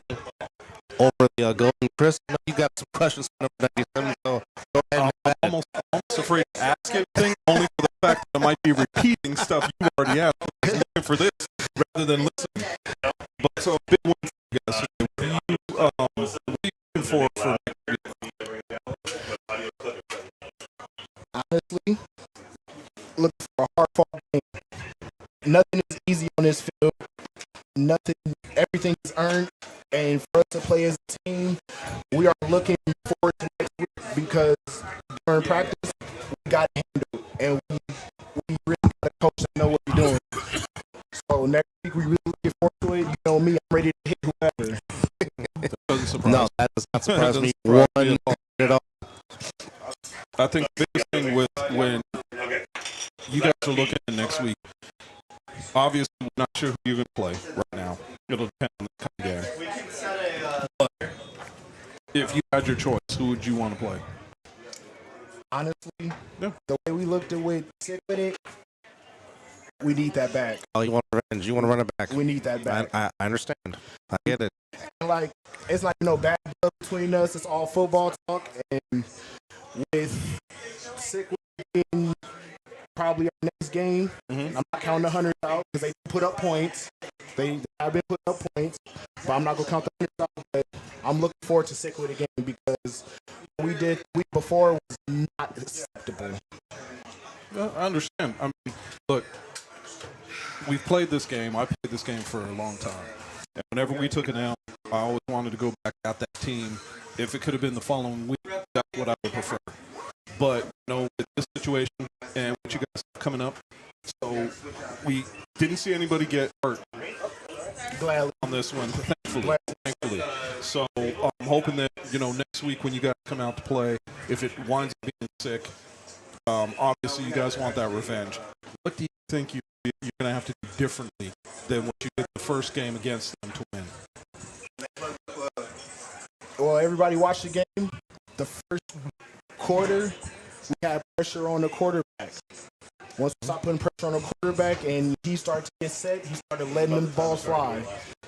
over the Golden Chris. I know you got some questions for number 97, so go ahead and I'm almost afraid to ask anything, only for the fact that I might be repeating stuff you already asked. I was looking for this rather than listening. But so a big one for you guys. What are you looking for Honestly, looking for a hard-fought game. Nothing is easy on this field. Everything is earned. And for us to play as a team, we are looking forward to next week because during practice, we got to handle it. And we really got a coach that know what we're doing. So next week, we really looking forward to it. You know me, I'm ready to hit whoever. No, that does not surprise me one at all. I think the biggest thing with when you guys are looking at next week, obviously we're not sure who you're going to play right now. It'll depend on the kind of game. But if you had your choice, who would you want to play? Honestly, the way we looked at sick with it, we need that back. Oh, you want revenge? You want to run it back? We need that back. I understand. I get it. Like it's like no bad blood between us. It's all football talk, and with sick being probably our next game, I'm not counting the hundreds out because they put up points. They have been putting up points, but I'm not gonna count the hundreds out. But I'm looking forward to sick with the game because what we did the week before was not acceptable. I understand. I mean, look, we've played this game. I played this game for a long time. And whenever we took it out, I always wanted to go back at that team. If it could have been the following week, that's what I would prefer. But, with this situation and what you guys have coming up, so we didn't see anybody get hurt Gladly on this one, thankfully. So I'm hoping that, next week when you guys come out to play, if it winds up being sick, obviously you guys want that revenge. What do you think you're going to have to do differently than what you did the first game against them to win? Well, everybody watched the game. The first quarter, we had pressure on the quarterback. Once we stopped putting pressure on the quarterback and he started to get set, he started letting them balls fly.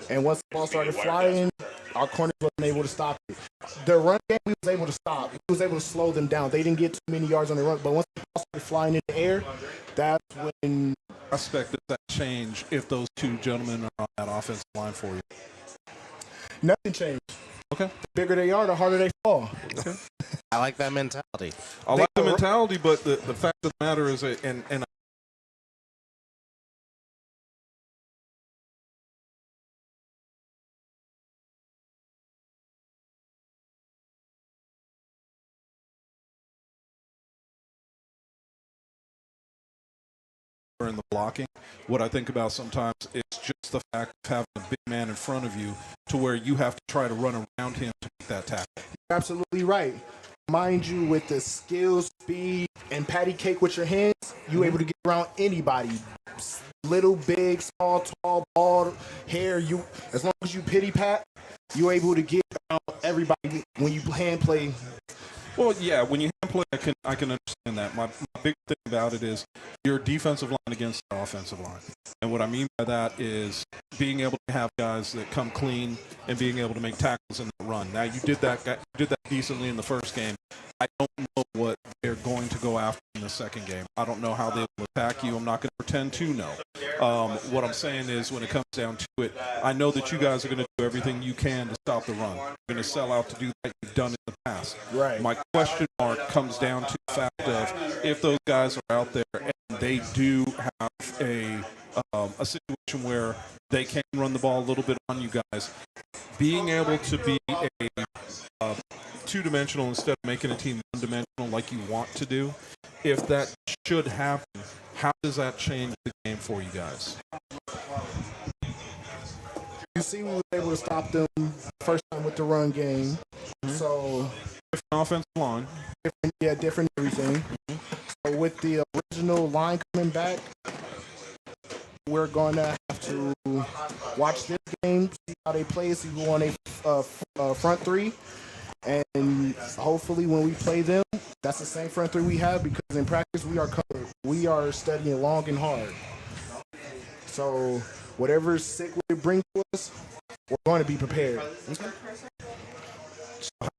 And once the ball started flying, our corners wasn't able to stop it. The run game, we was able to stop. We was able to slow them down. They didn't get too many yards on the run, but once the ball started flying in the air, that's when... I expect that change if those two gentlemen are on that offensive line for you. Nothing changed. Okay. The bigger they are, the harder they fall. Okay. I like that mentality. I like the mentality, but the fact of the matter is, and in the blocking, what I think about sometimes is just the fact of having a big man in front of you to where you have to try to run around him to make that tackle. You're absolutely right. Mind you, with the skill, speed, and patty cake with your hands, you're able to get around anybody. Little, big, small, tall, bald, hair. As long as you pity pat, you're able to get around everybody when you hand play. Well, yeah, when you hand play, I can understand that. My big thing about it is your defensive line against the offensive line. And what I mean by that is being able to have guys that come clean and being able to make tackles in the run. Now, you did that decently in the first game. I don't know what they're going to go after in the second game. I don't know how they will attack you. I'm not going to pretend to know. What I'm saying is when it comes down to it, I know that you guys are going to do everything you can to stop the run. You're going to sell out to do that. You've done it in the past. Right. My question mark comes down to the fact of if those guys are out there and they do have a situation where they can run the ball a little bit on you guys, being able to be a two-dimensional instead of making a team one-dimensional like you want to do, if that should happen, how does that change the game for you guys? You see, we were able to stop them first time with the run game. So different offensive line, different everything. So with the original line coming back, we're going to have to watch this game, see how they play, see who on a front three. And hopefully when we play them, that's the same front three we have because in practice we are covered. We are studying long and hard. So whatever Sick would bring to us, we're going to be prepared.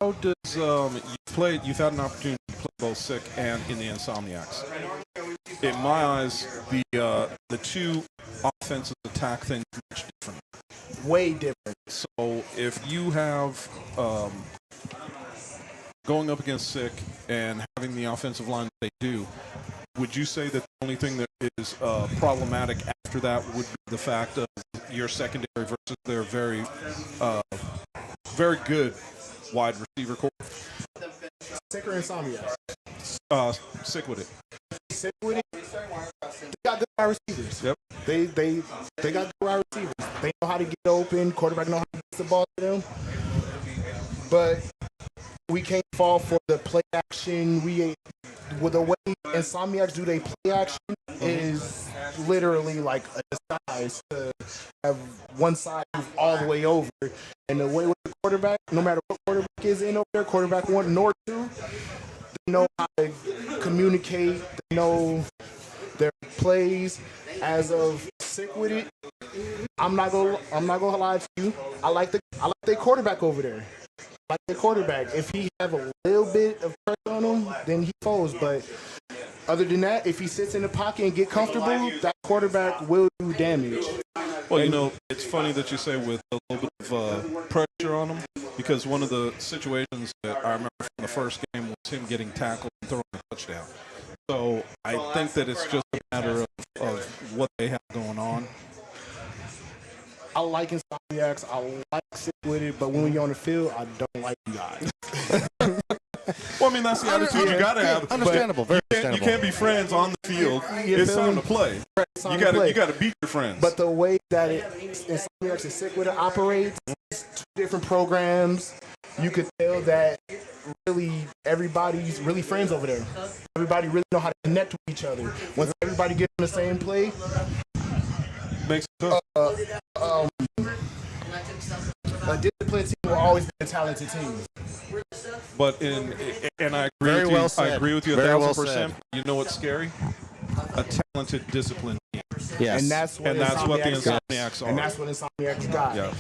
How does you've had an opportunity to play both Sick and in the Insomniacs. In my eyes, the two offensive attack things are much different. Way different. So if you have going up against Sick and having the offensive line that they do, would you say that the only thing that is problematic after that would be the fact of your secondary versus their very good wide receiver core? Sick or Insomniacs? Sick with it. Sick with it. They got good wide receivers. Yep. They got good wide receivers. They know how to get open. Quarterback know how to get the ball to them. But we can't fall for the play action. With the way Insomniacs do they play action is literally like a disguise to have one side move all the way over. And the way with the quarterback, no matter what quarterback is in over there, quarterback 1 nor 2, they know how to communicate. They know their plays. As of Sick with it, I'm not gonna lie to you. I like their quarterback over there. Like the quarterback, if he have a little bit of pressure on him, then he falls. But other than that, if he sits in the pocket and get comfortable, that quarterback will do damage. Well, it's funny that you say with a little bit of pressure on him, because one of the situations that I remember from the first game was him getting tackled and throwing a touchdown. So I think that it's just a matter of what they have going on. I like Insomniacs. I like Sick with it, but when you're on the field, I don't like you guys. Well, I mean, that's the attitude you got to have. Understandable, very understandable. You can't be friends on the field. It's time to play. You got to beat your friends. But the way that Insomniacs and Sick with it operates, it's two different programs. You could tell that really everybody's really friends over there. Everybody really know how to connect with each other. Once everybody gets on the same play, makes it tough. A disciplined team will always be a talented team. But and I agree Very with well you. said. I agree with you Very 1,000%. well said. You know what's scary? A talented, disciplined team. Yes. And that's what the Insomniacs Insomniacs are. And that's what Insomniacs got. Yeah.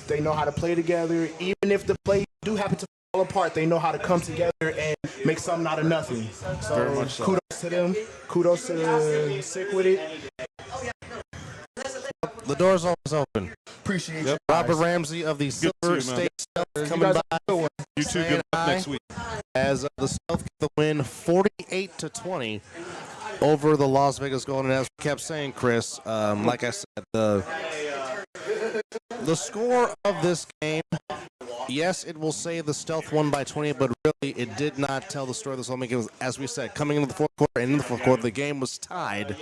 They know how to play together. Even if the plays do happen to fall apart, they know how to come together and make something out of nothing. So, Very much so. Kudos to them. Kudos to Sick with it. The door's always open. Appreciate Yep. you. Robert guys. Ramsey of the to you, Silver man. State Stealth You coming guys by. are good one. You two good luck next week. As the Stealth get the win 48-20 over the Las Vegas Golden. As we kept saying, Chris, like I said, the score of this game, yes, it will say the Stealth won by 20, but really it did not tell the story of this whole game. It was, as we said, coming into the fourth quarter and in the fourth quarter, the game was tied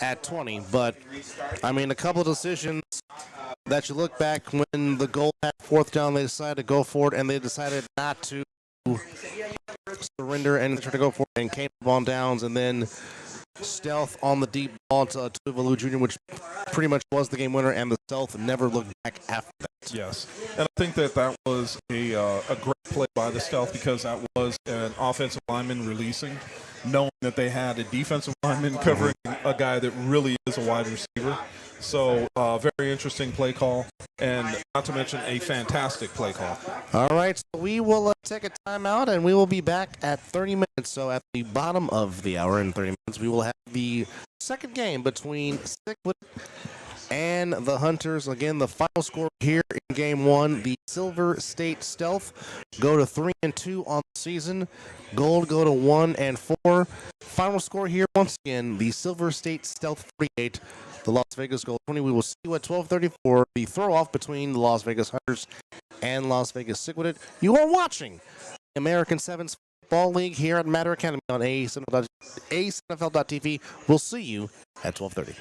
at 20. But, I mean, a couple of decisions that you look back when the goal at fourth down, they decided to go for it, and they decided not to surrender and try to go for it, and came up on downs, and then Stealth on the deep ball to Tuvalu Jr., which pretty much was the game winner, and the Stealth never looked back after that. Yes, and I think that was a great play by the Stealth, because that was an offensive lineman releasing, knowing that they had a defensive lineman covering a guy that really is a wide receiver. So, very interesting play call, and not to mention a fantastic play call. All right, so we will take a timeout, and we will be back at 30 minutes. So at the bottom of the hour in 30 minutes, we will have the second game between Sickwood and the Hunters. Again, the final score here in Game 1, the Silver State Stealth go to 3-2 on the season. Gold go to 1-4. Final score here, once again, the Silver State Stealth 48. The Las Vegas Gold 20. We will see you at 12:34. The throw-off between the Las Vegas Hunters and Las Vegas Sickwood. You are watching American Sevens Football League here at Matter Academy on A7FL.TV. We'll see you at 12:30.